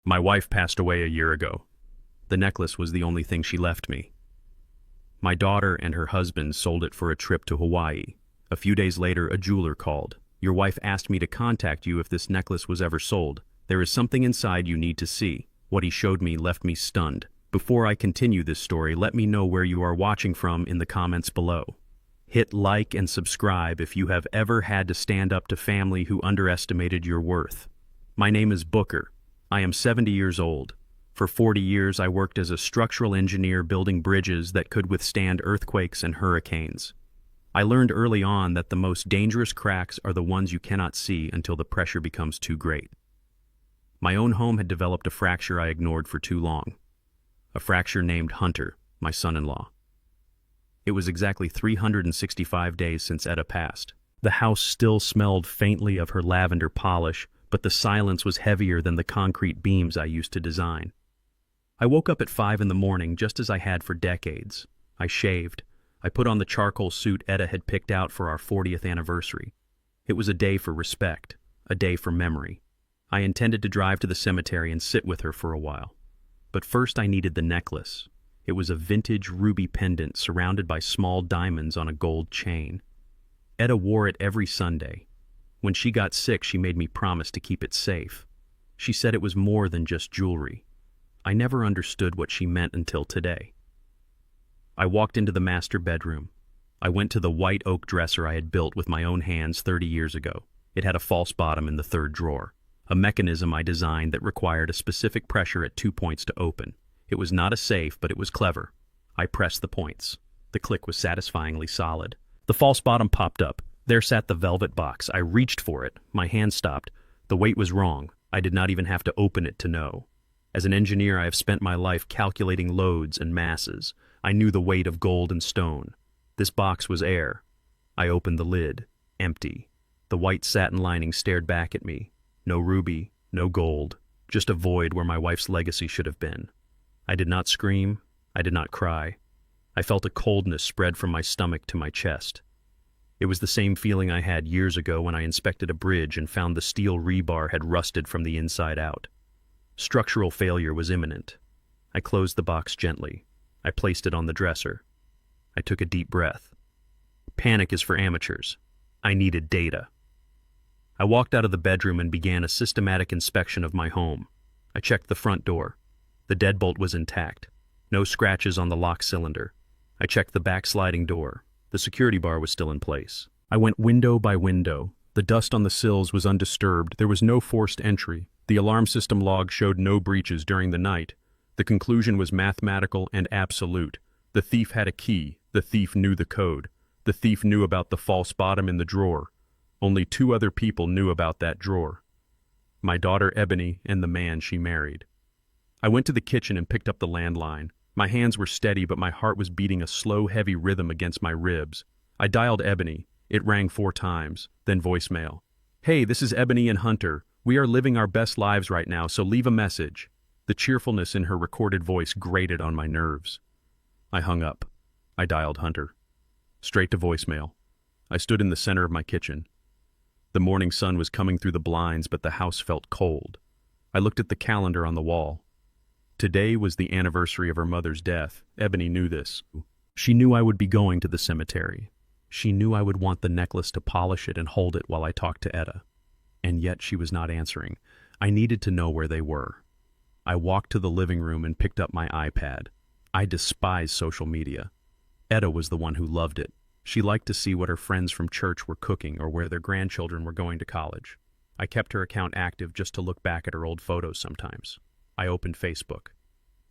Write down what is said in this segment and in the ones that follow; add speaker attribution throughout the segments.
Speaker 1: My wife passed away a year ago. The necklace was the only thing she left me. My daughter and her husband sold it for a trip to Hawaii. A few days later, a jeweler called. Your wife asked me to contact you if this necklace was ever sold. There is something inside you need to see. What he showed me left me stunned. Before I continue this story, let me know where you are watching from in the comments below. Hit like and subscribe if you have ever had to stand up to family who underestimated your worth. My name is Booker. I am 70 years old. For 40 years, I worked as a structural engineer building bridges that could withstand earthquakes and hurricanes. I learned early on that the most dangerous cracks are the ones you cannot see until the pressure becomes too great. My own home had developed a fracture I ignored for too long. A fracture named Hunter, my son-in-law. It was exactly 365 days since Etta passed. The house still smelled faintly of her lavender polish, but the silence was heavier than the concrete beams I used to design. I woke up at 5 in the morning just as I had for decades. I shaved. I put on the charcoal suit Etta had picked out for our 40th anniversary. It was a day for respect, a day for memory. I intended to drive to the cemetery and sit with her for a while. But first I needed the necklace. It was a vintage ruby pendant surrounded by small diamonds on a gold chain. Etta wore it every Sunday. When she got sick, she made me promise to keep it safe. She said it was more than just jewelry. I never understood what she meant until today. I walked into the master bedroom. I went to the white oak dresser I had built with my own hands 30 years ago. It had a false bottom in the third drawer, a mechanism I designed that required a specific pressure at 2 points to open. It was not a safe, but it was clever. I pressed the points. The click was satisfyingly solid. The false bottom popped up. There sat the velvet box. I reached for it. My hand stopped. The weight was wrong. I did not even have to open it to know. As an engineer, I have spent my life calculating loads and masses. I knew the weight of gold and stone. This box was air. I opened the lid. Empty. The white satin lining stared back at me. No ruby, no gold, just a void where my wife's legacy should have been. I did not scream. I did not cry. I felt a coldness spread from my stomach to my chest. It was the same feeling I had years ago when I inspected a bridge and found the steel rebar had rusted from the inside out. Structural failure was imminent. I closed the box gently. I placed it on the dresser. I took a deep breath. Panic is for amateurs. I needed data. I walked out of the bedroom and began a systematic inspection of my home. I checked the front door. The deadbolt was intact. No scratches on the lock cylinder. I checked the back sliding door. The security bar was still in place. I went window by window. The dust on the sills was undisturbed. There was no forced entry. The alarm system log showed no breaches during the night. The conclusion was mathematical and absolute. The thief had a key. The thief knew the code. The thief knew about the false bottom in the drawer. Only 2 other people knew about that drawer. My daughter Ebony and the man she married. I went to the kitchen and picked up the landline. My hands were steady, but my heart was beating a slow, heavy rhythm against my ribs. I dialed Ebony. It rang 4 times, then voicemail. Hey, this is Ebony and Hunter. We are living our best lives right now, so leave a message. The cheerfulness in her recorded voice grated on my nerves. I hung up. I dialed Hunter. Straight to voicemail. I stood in the center of my kitchen. The morning sun was coming through the blinds, but the house felt cold. I looked at the calendar on the wall. Today was the anniversary of her mother's death. Ebony knew this. She knew I would be going to the cemetery. She knew I would want the necklace to polish it and hold it while I talked to Etta. And yet she was not answering. I needed to know where they were. I walked to the living room and picked up my iPad. I despise social media. Etta was the one who loved it. She liked to see what her friends from church were cooking or where their grandchildren were going to college. I kept her account active just to look back at her old photos sometimes. I opened Facebook.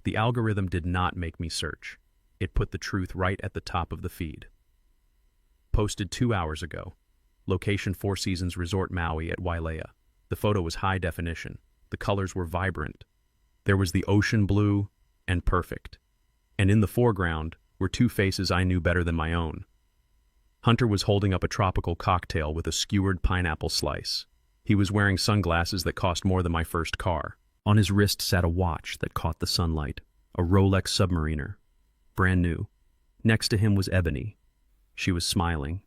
Speaker 1: The algorithm did not make me search. It put the truth right at the top of the feed. Posted 2 hours ago. Location 4 Seasons Resort Maui at Wailea. The photo was high definition. The colors were vibrant. There was the ocean blue and perfect. And in the foreground were 2 faces I knew better than my own. Hunter was holding up a tropical cocktail with a skewered pineapple slice. He was wearing sunglasses that cost more than my first car. On his wrist sat a watch that caught the sunlight, a Rolex Submariner, brand new. Next to him was Ebony. She was smiling,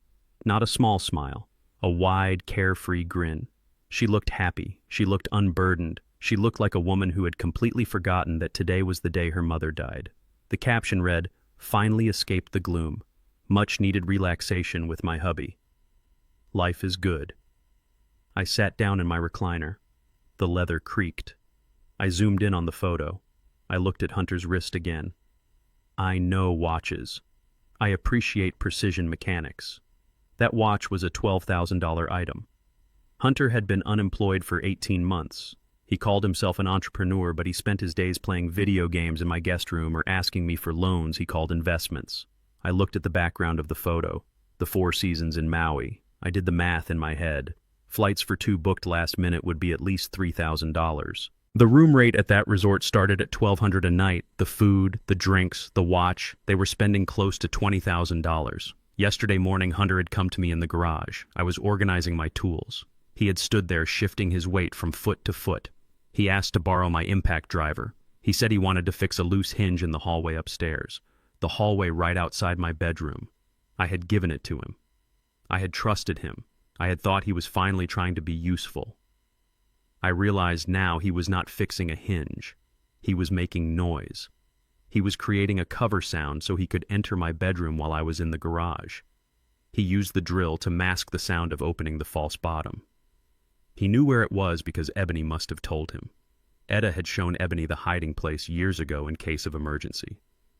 Speaker 1: not a small smile, a wide, carefree grin. She looked happy, she looked unburdened, She looked like a woman who had completely forgotten that today was the day her mother died. The caption read, "Finally escaped the gloom. Much needed relaxation with my hubby. Life is good." I sat down in my recliner. The leather creaked. I zoomed in on the photo. I looked at Hunter's wrist again. I know watches. I appreciate precision mechanics. That watch was a $12,000 item. Hunter had been unemployed for 18 months. He called himself an entrepreneur, but he spent his days playing video games in my guest room or asking me for loans he called investments. I looked at the background of the photo, the Four Seasons in Maui. I did the math in my head. Flights for 2 booked last minute would be at least $3,000. The room rate at that resort started at $1,200 a night. The food, the drinks, the watch, they were spending close to $20,000. Yesterday morning, Hunter had come to me in the garage. I was organizing my tools. He had stood there shifting his weight from foot to foot. He asked to borrow my impact driver. He said he wanted to fix a loose hinge in the hallway upstairs, the hallway right outside my bedroom. I had given it to him. I had trusted him. I had thought he was finally trying to be useful. I realized now he was not fixing a hinge. He was making noise. He was creating a cover sound so he could enter my bedroom while I was in the garage. He used the drill to mask the sound of opening the false bottom. He knew where it was because Ebony must have told him. Etta had shown Ebony the hiding place years ago in case of emergency.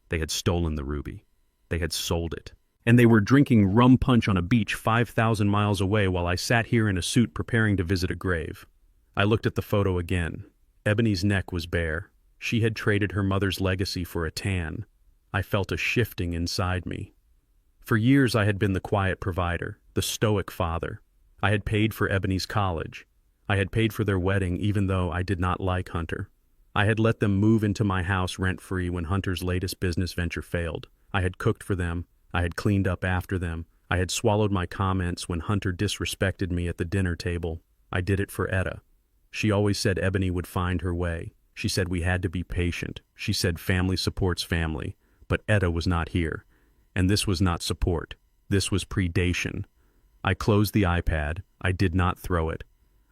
Speaker 1: They had stolen the ruby. They had sold it. And they were drinking rum punch on a beach 5,000 miles away while I sat here in a suit preparing to visit a grave. I looked at the photo again. Ebony's neck was bare. She had traded her mother's legacy for a tan. I felt a shifting inside me. For years I had been the quiet provider, the stoic father. I had paid for Ebony's college. I had paid for their wedding even though I did not like Hunter. I had let them move into my house rent-free when Hunter's latest business venture failed. I had cooked for them. I had cleaned up after them. I had swallowed my comments when Hunter disrespected me at the dinner table. I did it for Etta. She always said Ebony would find her way. She said we had to be patient. She said family supports family. But Etta was not here. And this was not support. This was predation. I closed the iPad. I did not throw it.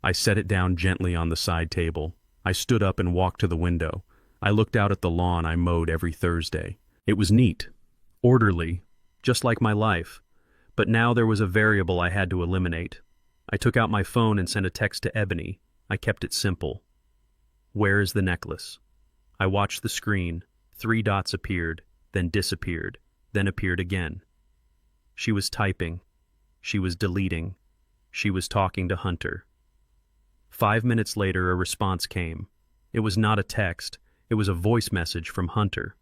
Speaker 1: I set it down gently on the side table. I stood up and walked to the window. I looked out at the lawn I mowed every Thursday. It was neat, orderly, just like my life. But now there was a variable I had to eliminate. I took out my phone and sent a text to Ebony. I kept it simple. Where is the necklace? I watched the screen. 3 dots appeared, then disappeared, then appeared again. She was typing. She was deleting. She was talking to Hunter. 5 minutes later, a response came. It was not a text. It was a voice message from Hunter.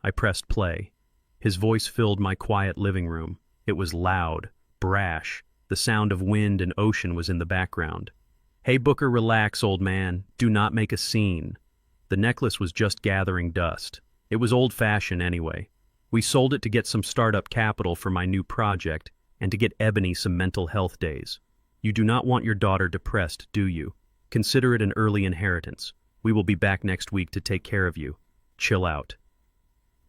Speaker 1: I pressed play. His voice filled my quiet living room. It was loud, brash. The sound of wind and ocean was in the background. Hey Booker, relax, old man. Do not make a scene. The necklace was just gathering dust. It was old-fashioned anyway. We sold it to get some startup capital for my new project and to get Ebony some mental health days. You do not want your daughter depressed, do you? Consider it an early inheritance. We will be back next week to take care of you. Chill out.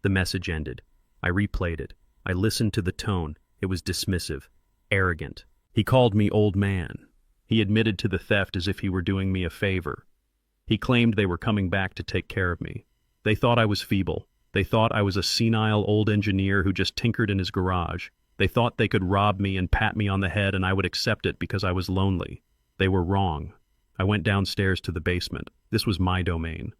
Speaker 1: The message ended. I replayed it. I listened to the tone. It was dismissive, arrogant. He called me old man. He admitted to the theft as if he were doing me a favor. He claimed they were coming back to take care of me. They thought I was feeble. They thought I was a senile old engineer who just tinkered in his garage. They thought they could rob me and pat me on the head and I would accept it because I was lonely. They were wrong. I went downstairs to the basement. This was my domain.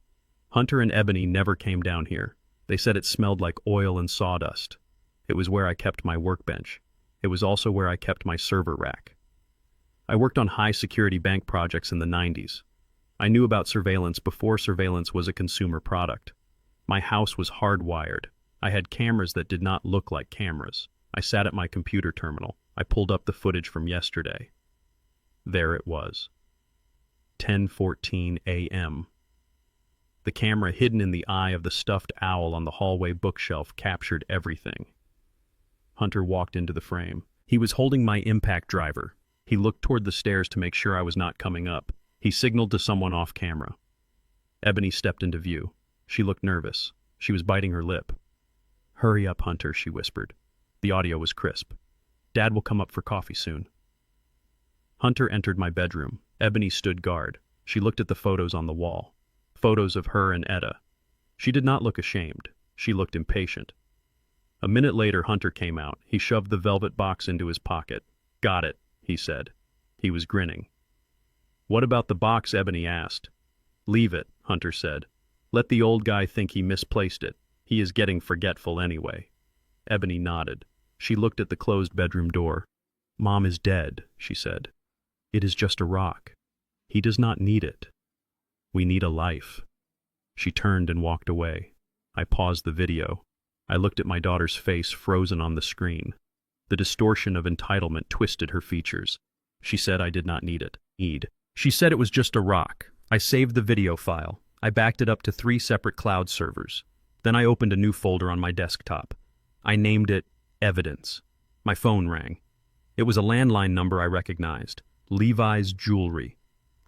Speaker 1: Hunter and Ebony never came down here. They said it smelled like oil and sawdust. It was where I kept my workbench. It was also where I kept my server rack. I worked on high-security bank projects in the 90s. I knew about surveillance before surveillance was a consumer product. My house was hardwired. I had cameras that did not look like cameras. I sat at my computer terminal. I pulled up the footage from yesterday. There it was. 10:14 a.m. The camera hidden in the eye of the stuffed owl on the hallway bookshelf captured everything. Hunter walked into the frame. He was holding my impact driver. He looked toward the stairs to make sure I was not coming up. He signaled to someone off camera. Ebony stepped into view. She looked nervous. She was biting her lip. "Hurry up, Hunter," she whispered. The audio was crisp. "Dad will come up for coffee soon." Hunter entered my bedroom. Ebony stood guard. She looked at the photos on the wall. Photos of her and Etta. She did not look ashamed. She looked impatient. A minute later, Hunter came out. He shoved the velvet box into his pocket. "Got it," he said. He was grinning. "What about the box?" Ebony asked. "Leave it," Hunter said. "Let the old guy think he misplaced it. He is getting forgetful anyway." Ebony nodded. She looked at the closed bedroom door. "Mom is dead," she said. "It is just a rock. He does not need it. We need a life." She turned and walked away. I paused the video. I looked at my daughter's face frozen on the screen. The distortion of entitlement twisted her features. She said I did not need it. She said it was just a rock. I saved the video file. I backed it up to 3 separate cloud servers. Then I opened a new folder on my desktop. I named it Evidence. My phone rang. It was a landline number I recognized. Levi's Jewelry.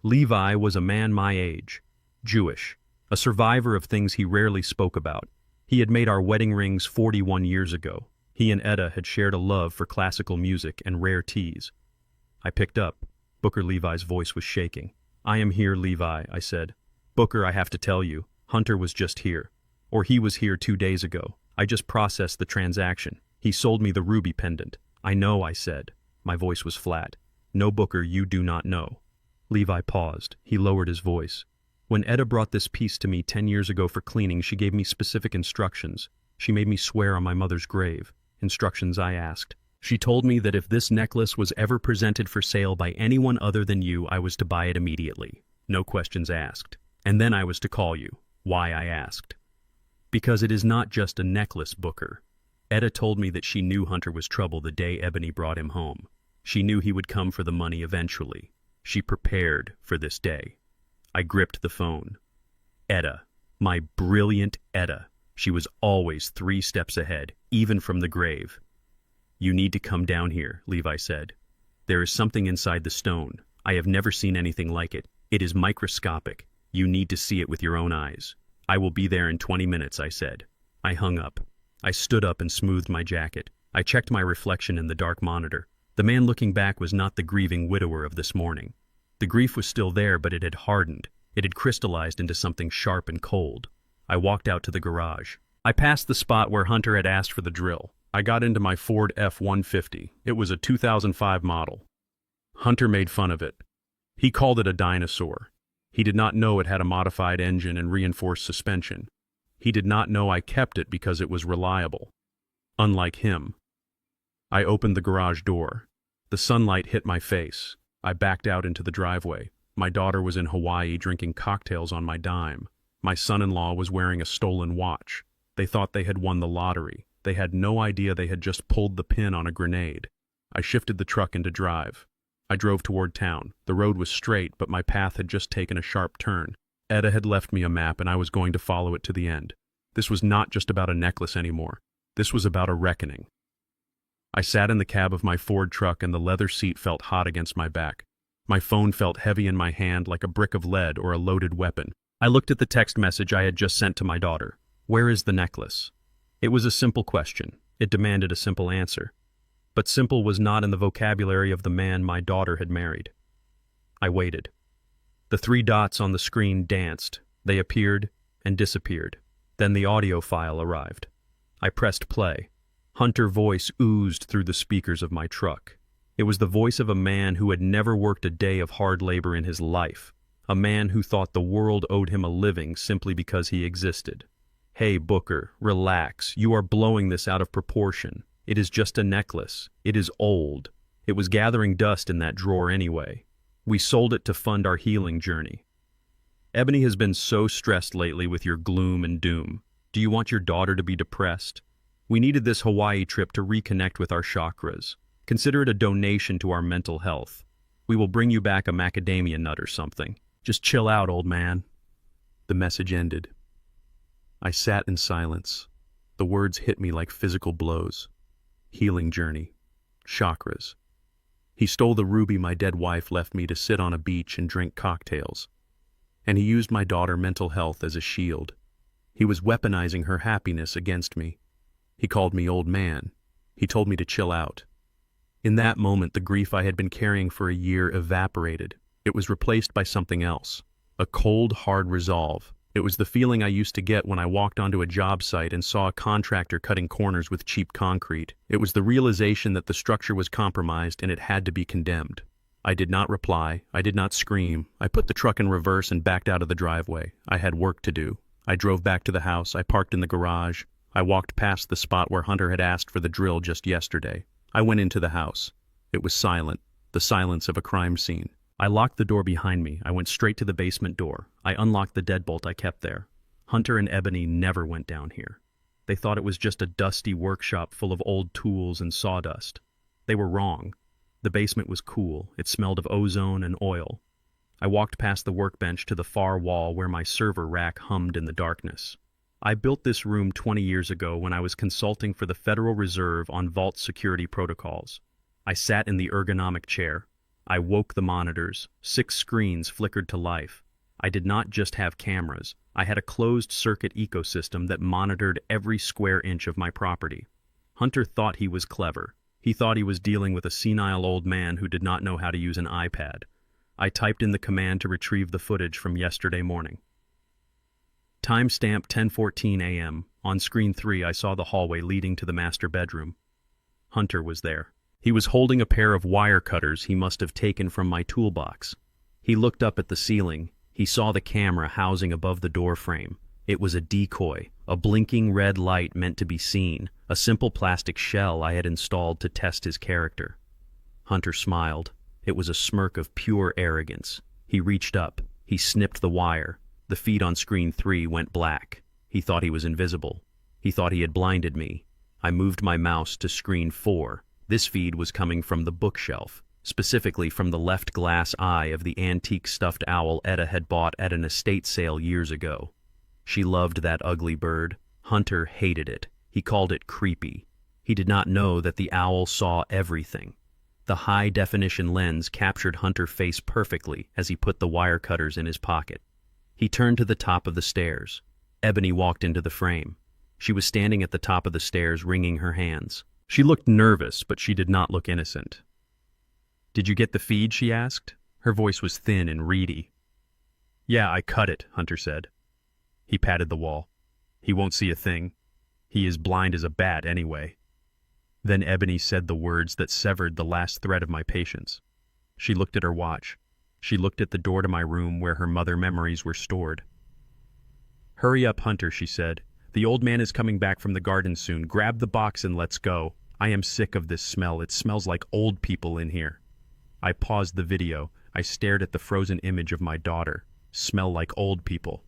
Speaker 1: Levi was a man my age. Jewish. A survivor of things he rarely spoke about. He had made our wedding rings 41 years ago. He and Etta had shared a love for classical music and rare teas. I picked up. Booker Levi's voice was shaking. "I am here, Levi," I said. "Booker, I have to tell you, Hunter was just here. Or he was here 2 days ago. I just processed the transaction. He sold me the ruby pendant." "I know," I said. My voice was flat. "No, Booker, you do not know." Levi paused. He lowered his voice. "When Etta brought this piece to me 10 years ago for cleaning, she gave me specific instructions. She made me swear on my mother's grave. Instructions I asked. She told me that if this necklace was ever presented for sale by anyone other than you, I was to buy it immediately. No questions asked. And then I was to call you. Why, I asked. Because it is not just a necklace, Booker. Etta told me that she knew Hunter was trouble the day Ebony brought him home. She knew he would come for the money eventually. She prepared for this day." I gripped the phone. Etta. My brilliant Etta. She was always 3 steps ahead, even from the grave. "You need to come down here," Levi said. "There is something inside the stone. I have never seen anything like it. It is microscopic. You need to see it with your own eyes." "I will be there in 20 minutes, I said. I hung up. I stood up and smoothed my jacket. I checked my reflection in the dark monitor. The man looking back was not the grieving widower of this morning. The grief was still there, but it had hardened. It had crystallized into something sharp and cold. I walked out to the garage. I passed the spot where Hunter had asked for the drill. I got into my Ford F-150. It was a 2005 model. Hunter made fun of it. He called it a dinosaur. He did not know it had a modified engine and reinforced suspension. He did not know I kept it because it was reliable. Unlike him. I opened the garage door. The sunlight hit my face. I backed out into the driveway. My daughter was in Hawaii drinking cocktails on my dime. My son-in-law was wearing a stolen watch. They thought they had won the lottery. They had no idea they had just pulled the pin on a grenade. I shifted the truck into drive. I drove toward town. The road was straight, but my path had just taken a sharp turn. Etta had left me a map, and I was going to follow it to the end. This was not just about a necklace anymore. This was about a reckoning. I sat in the cab of my Ford truck, and the leather seat felt hot against my back. My phone felt heavy in my hand like a brick of lead or a loaded weapon. I looked at the text message I had just sent to my daughter. "Where is the necklace?" It was a simple question. It demanded a simple answer. But simple was not in the vocabulary of the man my daughter had married. I waited. The 3 dots on the screen danced. They appeared and disappeared. Then the audio file arrived. I pressed play. Hunter's voice oozed through the speakers of my truck. It was the voice of a man who had never worked a day of hard labor in his life. A man who thought the world owed him a living simply because he existed. "Hey, Booker, relax. You are blowing this out of proportion. It is just a necklace. It is old. It was gathering dust in that drawer anyway. We sold it to fund our healing journey. Ebony has been so stressed lately with your gloom and doom. Do you want your daughter to be depressed? We needed this Hawaii trip to reconnect with our chakras. Consider it a donation to our mental health. We will bring you back a macadamia nut or something. Just chill out, old man." The message ended. I sat in silence. The words hit me like physical blows. Healing journey. Chakras. He stole the ruby my dead wife left me to sit on a beach and drink cocktails. And he used my daughter's mental health as a shield. He was weaponizing her happiness against me. He called me old man. He told me to chill out. In that moment, the grief I had been carrying for a year evaporated. It was replaced by something else. A cold, hard resolve. It was the feeling I used to get when I walked onto a job site and saw a contractor cutting corners with cheap concrete. It was the realization that the structure was compromised and it had to be condemned. I did not reply. I did not scream. I put the truck in reverse and backed out of the driveway. I had work to do. I drove back to the house. I parked in the garage. I walked past the spot where Hunter had asked for the drill just yesterday. I went into the house. It was silent, the silence of a crime scene. I locked the door behind me. I went straight to the basement door. I unlocked the deadbolt I kept there. Hunter and Ebony never went down here. They thought it was just a dusty workshop full of old tools and sawdust. They were wrong. The basement was cool. It smelled of ozone and oil. I walked past the workbench to the far wall where my server rack hummed in the darkness. I built this room 20 years ago when I was consulting for the Federal Reserve on vault security protocols. I sat in the ergonomic chair. I woke the monitors. 6 screens flickered to life. I did not just have cameras. I had a closed-circuit ecosystem that monitored every square inch of my property. Hunter thought he was clever. He thought he was dealing with a senile old man who did not know how to use an iPad. I typed in the command to retrieve the footage from yesterday morning. Timestamp 10:14 a.m. On screen 3, I saw the hallway leading to the master bedroom. Hunter was there. He was holding a pair of wire cutters he must have taken from my toolbox. He looked up at the ceiling. He saw the camera housing above the door frame. It was a decoy, a blinking red light meant to be seen, a simple plastic shell I had installed to test his character. Hunter smiled. It was a smirk of pure arrogance. He reached up. He snipped the wire. The feed on screen 3 went black. He thought he was invisible. He thought he had blinded me. I moved my mouse to screen 4. This feed was coming from the bookshelf, specifically from the left glass eye of the antique stuffed owl Etta had bought at an estate sale years ago. She loved that ugly bird. Hunter hated it. He called it creepy. He did not know that the owl saw everything. The high-definition lens captured Hunter's face perfectly as he put the wire cutters in his pocket. He turned to the top of the stairs. Ebony walked into the frame. She was standing at the top of the stairs, wringing her hands. She looked nervous, but she did not look innocent. "Did you get the feed?" she asked. Her voice was thin and reedy. "Yeah, I cut it," Hunter said. He patted the wall. "He won't see a thing. He is blind as a bat anyway." Then Ebony said the words that severed the last thread of my patience. She looked at her watch. She looked at the door to my room where her mother memories were stored. "Hurry up, Hunter," she said. "The old man is coming back from the garden soon. Grab the box and let's go. I am sick of this smell. It smells like old people in here." I paused the video. I stared at the frozen image of my daughter. Smell like old people.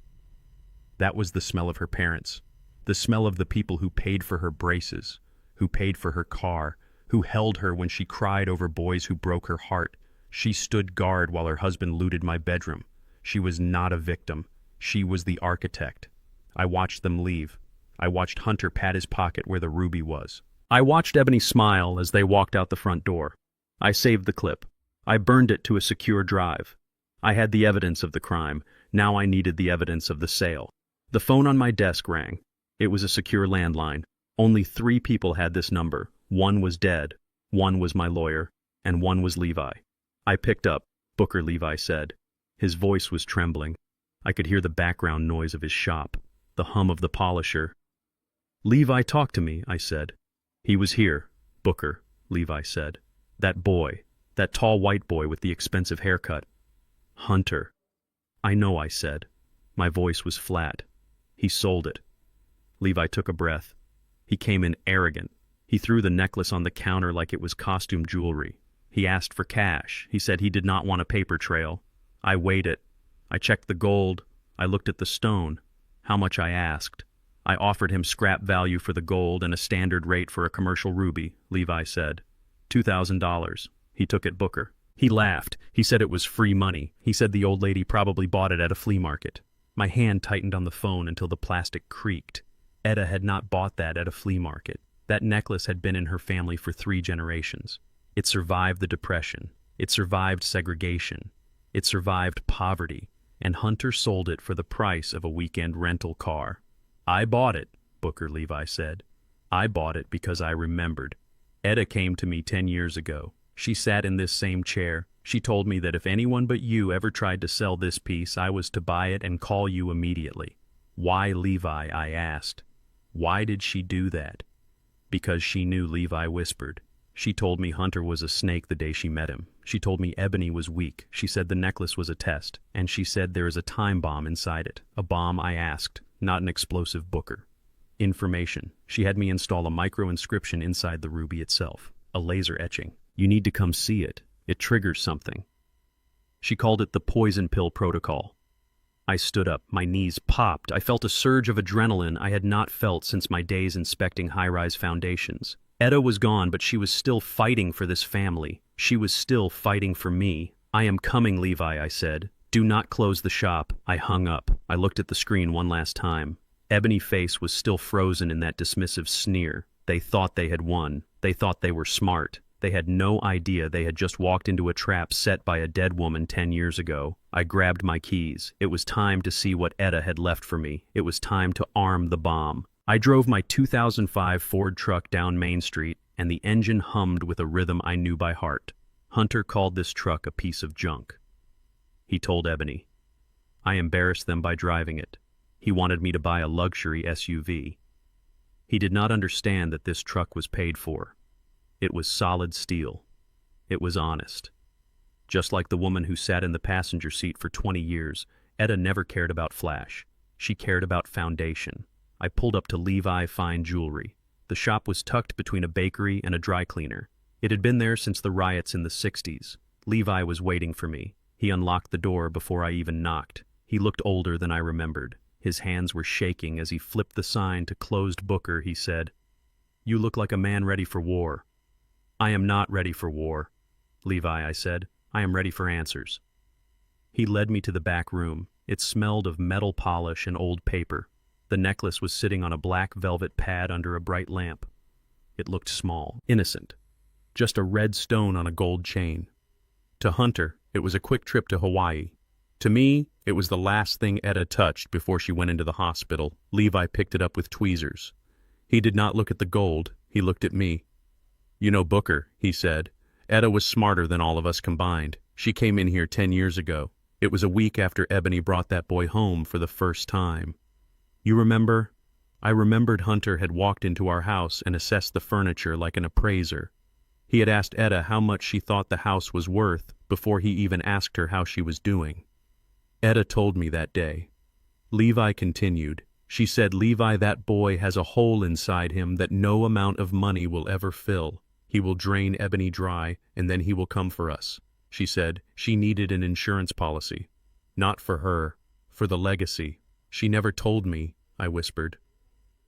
Speaker 1: That was the smell of her parents. The smell of the people who paid for her braces, who paid for her car, who held her when she cried over boys who broke her heart. She stood guard while her husband looted my bedroom. She was not a victim. She was the architect. I watched them leave. I watched Hunter pat his pocket where the ruby was. I watched Ebony smile as they walked out the front door. I saved the clip. I burned it to a secure drive. I had the evidence of the crime. Now I needed the evidence of the sale. The phone on my desk rang. It was a secure landline. Only 3 people had this number. 1 was dead, 1 was my lawyer, and 1 was Levi. I picked up. "Booker," Levi said. His voice was trembling. I could hear the background noise of his shop, the hum of the polisher. "Levi, talk to me," I said. "He was here, Booker," Levi said. "That boy, that tall white boy with the expensive haircut." "Hunter." "I know," I said. My voice was flat. "He sold it." Levi took a breath. He came in arrogant. He threw the necklace on the counter like it was costume jewelry. He asked for cash. He said he did not want a paper trail. I weighed it. I checked the gold. I looked at the stone. How much I asked. I offered him scrap value for the gold and a standard rate for a commercial ruby, Levi said. $2,000. He took it, Booker. He laughed. He said it was free money. He said the old lady probably bought it at a flea market. My hand tightened on the phone until the plastic creaked. Etta had not bought that at a flea market. That necklace had been in her family for 3 generations. It survived the Depression. It survived segregation. It survived poverty. And Hunter sold it for the price of a weekend rental car. "I bought it," Booker Levi said. "I bought it because I remembered. Etta came to me 10 years ago. She sat in this same chair. She told me that if anyone but you ever tried to sell this piece, I was to buy it and call you immediately. Why Levi? I asked. Why did she do that? Because she knew, Levi whispered. She told me Hunter was a snake the day she met him. She told me Ebony was weak. She said the necklace was a test. And she said there is a time bomb inside it. A bomb, I asked, not an explosive, Booker. Information. She had me install a micro-inscription inside the ruby itself. A laser etching. You need to come see it. It triggers something. She called it the poison pill protocol. I stood up. My knees popped. I felt a surge of adrenaline I had not felt since my days inspecting high-rise foundations. Etta was gone, but she was still fighting for this family. She was still fighting for me. I am coming, Levi, I said. Do not close the shop. I hung up. I looked at the screen one last time. Ebony's face was still frozen in that dismissive sneer. They thought they had won. They thought they were smart. They had no idea they had just walked into a trap set by a dead woman 10 years ago. I grabbed my keys. It was time to see what Etta had left for me. It was time to arm the bomb. I drove my 2005 Ford truck down Main Street, and the engine hummed with a rhythm I knew by heart. Hunter called this truck a piece of junk. He told Ebony. I embarrassed them by driving it. He wanted me to buy a luxury SUV. He did not understand that this truck was paid for. It was solid steel. It was honest. Just like the woman who sat in the passenger seat for 20 years, Etta never cared about flash. She cared about foundation. I pulled up to Levi Fine Jewelry. The shop was tucked between a bakery and a dry cleaner. It had been there since the riots in the 60s. Levi was waiting for me. He unlocked the door before I even knocked. He looked older than I remembered. His hands were shaking as he flipped the sign to closed Booker. He said, "You look like a man ready for war." "I am not ready for war, Levi," I said. "I am ready for answers." He led me to the back room. It smelled of metal polish and old paper. The necklace was sitting on a black velvet pad under a bright lamp. It looked small, innocent. Just a red stone on a gold chain. To Hunter, it was a quick trip to Hawaii. To me, it was the last thing Etta touched before she went into the hospital. Levi picked it up with tweezers. He did not look at the gold. He looked at me. "You know, Booker," he said, "Etta was smarter than all of us combined. She came in here 10 years ago. It was a week after Ebony brought that boy home for the first time. You remember?" I remembered Hunter had walked into our house and assessed the furniture like an appraiser. He had asked Etta how much she thought the house was worth before he even asked her how she was doing. Etta told me that day. Levi continued. She said, "Levi, that boy has a hole inside him that no amount of money will ever fill. He will drain Ebony dry, and then he will come for us." She said she needed an insurance policy. Not for her, for the legacy. "She never told me," I whispered.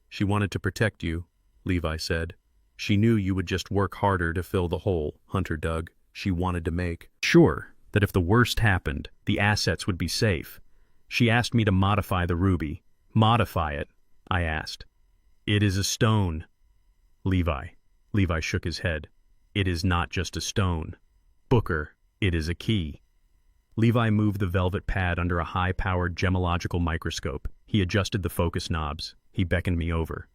Speaker 1: "She wanted to protect you," Levi said. "She knew you would just work harder to fill the hole," Hunter dug. "She wanted to make sure that if the worst happened, the assets would be safe. She asked me to modify the ruby." "Modify it?" I asked. "It is a stone." Levi shook his head. "It is not just a stone. Booker, it is a key." Levi moved the velvet pad under a high-powered gemological microscope. He adjusted the focus knobs. He beckoned me over.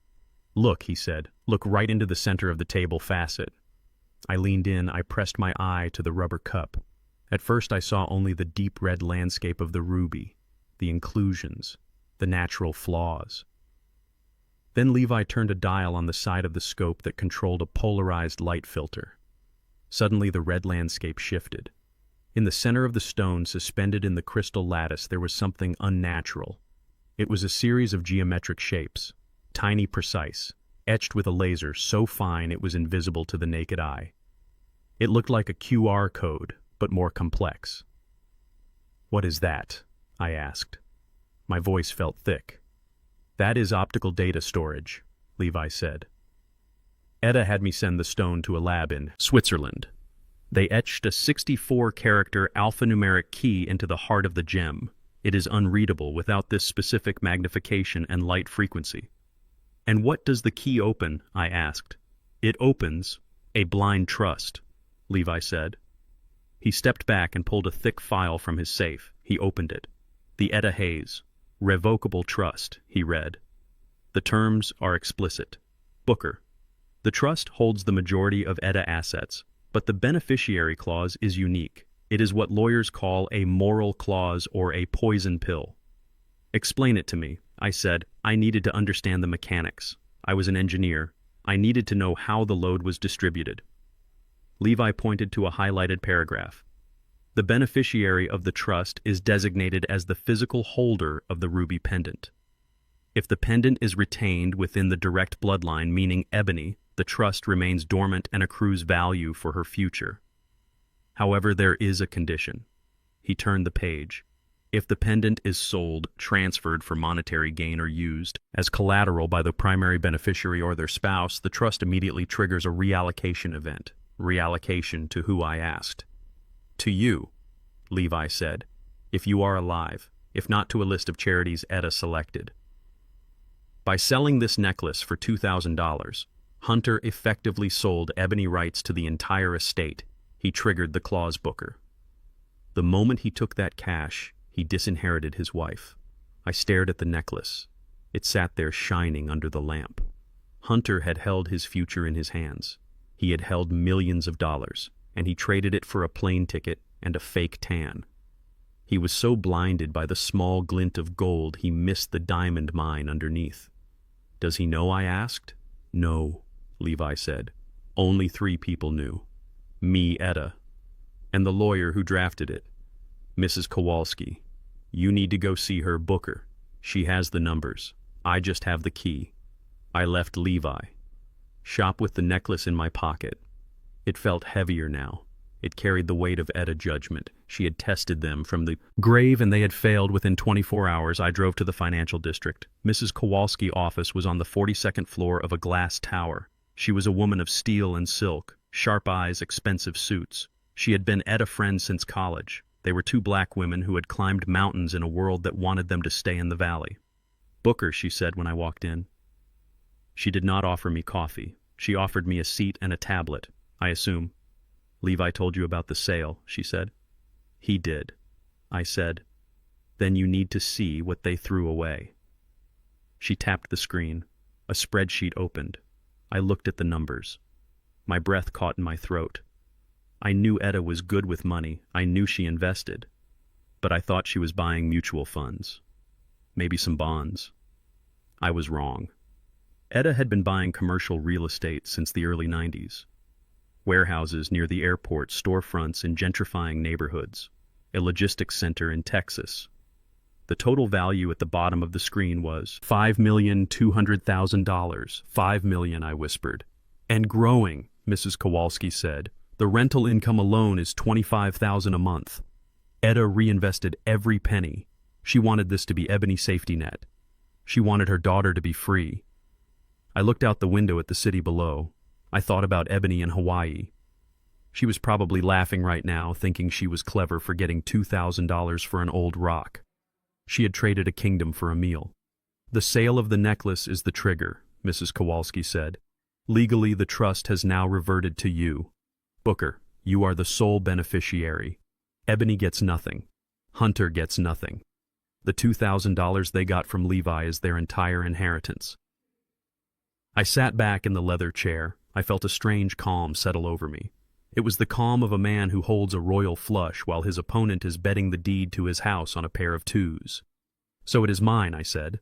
Speaker 1: "Look," he said. "Look right into the center of the table facet." I leaned in. I pressed my eye to the rubber cup. At first I saw only the deep red landscape of the ruby, the inclusions, the natural flaws. Then Levi turned a dial on the side of the scope that controlled a polarized light filter. Suddenly the red landscape shifted. In the center of the stone, suspended in the crystal lattice, there was something unnatural. It was a series of geometric shapes, tiny, precise, etched with a laser so fine it was invisible to the naked eye. It looked like a QR code, but more complex. "What is that?" I asked. My voice felt thick. "That is optical data storage," Levi said. Etta had me send the stone to a lab in Switzerland. They etched a 64-character alphanumeric key into the heart of the gem. It is unreadable without this specific magnification and light frequency. "And what does the key open?" I asked. "It opens a blind trust," Levi said. He stepped back and pulled a thick file from his safe. He opened it. "The Etta Hayes. Revocable trust," he read. "The terms are explicit. Booker. The trust holds the majority of Etta assets, but the beneficiary clause is unique. It is what lawyers call a moral clause or a poison pill. Explain it to me, I said. I needed to understand the mechanics. I was an engineer. I needed to know how the load was distributed. Levi pointed to a highlighted paragraph. The beneficiary of the trust is designated as the physical holder of the ruby pendant. If the pendant is retained within the direct bloodline, meaning Ebony, the trust remains dormant and accrues value for her future. However, there is a condition. He turned the page. If the pendant is sold, transferred for monetary gain, or used as collateral by the primary beneficiary or their spouse, the trust immediately triggers a reallocation event. Reallocation to who, I asked. To you, Levi said, if you are alive, if not to a list of charities Etta selected. By selling this necklace for $2,000, Hunter effectively sold Ebony rights to the entire estate. He triggered the clause, Booker. The moment he took that cash, he disinherited his wife. I stared at the necklace. It sat there shining under the lamp. Hunter had held his future in his hands. He had held millions of dollars, and he traded it for a plane ticket and a fake tan. He was so blinded by the small glint of gold he missed the diamond mine underneath. Does he know? I asked. No, Levi said. Only 3 people knew. Me, Etta, and the lawyer who drafted it, Mrs. Kowalski. You need to go see her, Booker. She has the numbers. I just have the key. I left Levi. Shop with the necklace in my pocket. It felt heavier now. It carried the weight of Etta judgment. She had tested them from the grave and they had failed within 24 hours. I drove to the financial district. Mrs. Kowalski's office was on the 42nd floor of a glass tower. She was a woman of steel and silk, sharp eyes, expensive suits. She had been Etta friends since college. They were 2 black women who had climbed mountains in a world that wanted them to stay in the valley. Booker, she said when I walked in. She did not offer me coffee. She offered me a seat and a tablet, I assume. Levi told you about the sale, she said. He did. I said. Then you need to see what they threw away. She tapped the screen. A spreadsheet opened. I looked at the numbers. My breath caught in my throat. I knew Etta was good with money. I knew she invested. But I thought she was buying mutual funds. Maybe some bonds. I was wrong. Etta had been buying commercial real estate since the early 90s. Warehouses near the airport, storefronts in gentrifying neighborhoods, a logistics center in Texas. The total value at the bottom of the screen was $5,200,000. $5 million, I whispered. And growing, Mrs. Kowalski said. The rental income alone is $25,000 a month. Etta reinvested every penny. She wanted this to be Ebony's safety net. She wanted her daughter to be free. I looked out the window at the city below. I thought about Ebony in Hawaii. She was probably laughing right now, thinking she was clever for getting $2,000 for an old rock. She had traded a kingdom for a meal. The sale of the necklace is the trigger, Mrs. Kowalski said. Legally, the trust has now reverted to you. Booker, you are the sole beneficiary. Ebony gets nothing. Hunter gets nothing. The $2,000 they got from Levi is their entire inheritance. I sat back in the leather chair. I felt a strange calm settle over me. It was the calm of a man who holds a royal flush while his opponent is betting the deed to his house on a pair of 2s. So it is mine, I said.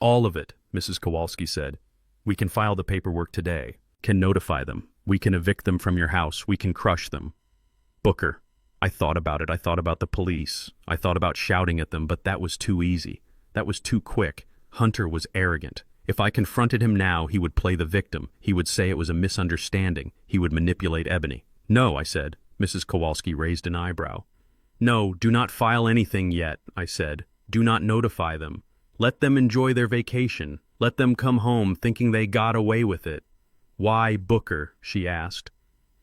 Speaker 1: All of it, Mrs. Kowalski said. We can file the paperwork today, can notify them. We can evict them from your house. We can crush them. Booker, I thought about it. I thought about the police. I thought about shouting at them, but that was too easy. That was too quick. Hunter was arrogant. If I confronted him now, he would play the victim. He would say it was a misunderstanding. He would manipulate Ebony. No, I said. Mrs. Kowalski raised an eyebrow. No, do not file anything yet, I said. Do not notify them. Let them enjoy their vacation. Let them come home thinking they got away with it. Why, Booker? She asked.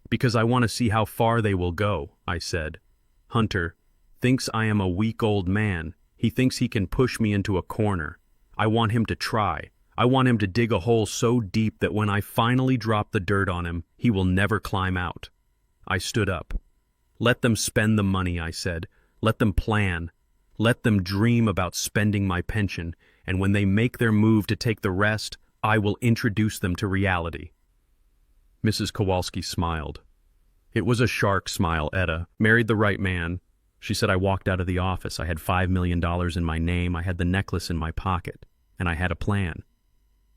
Speaker 1: Because I want to see how far they will go, I said. Hunter thinks I am a weak old man. He thinks he can push me into a corner. I want him to try. I want him to dig a hole so deep that when I finally drop the dirt on him, he will never climb out. I stood up. Let them spend the money, I said. Let them plan. Let them dream about spending my pension, and when they make their move to take the rest, I will introduce them to reality. Mrs. Kowalski smiled. It was a shark smile, Etta. Married the right man. She said I walked out of the office. I had $5 million in my name. I had the necklace in my pocket. And I had a plan.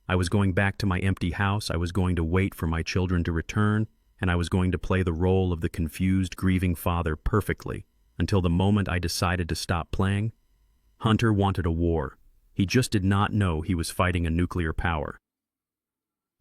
Speaker 1: I was going back to my empty house. I was going to wait for my children to return. And I was going to play the role of the confused, grieving father perfectly until the moment I decided to stop playing. Hunter wanted a war. He just did not know he was fighting a nuclear power.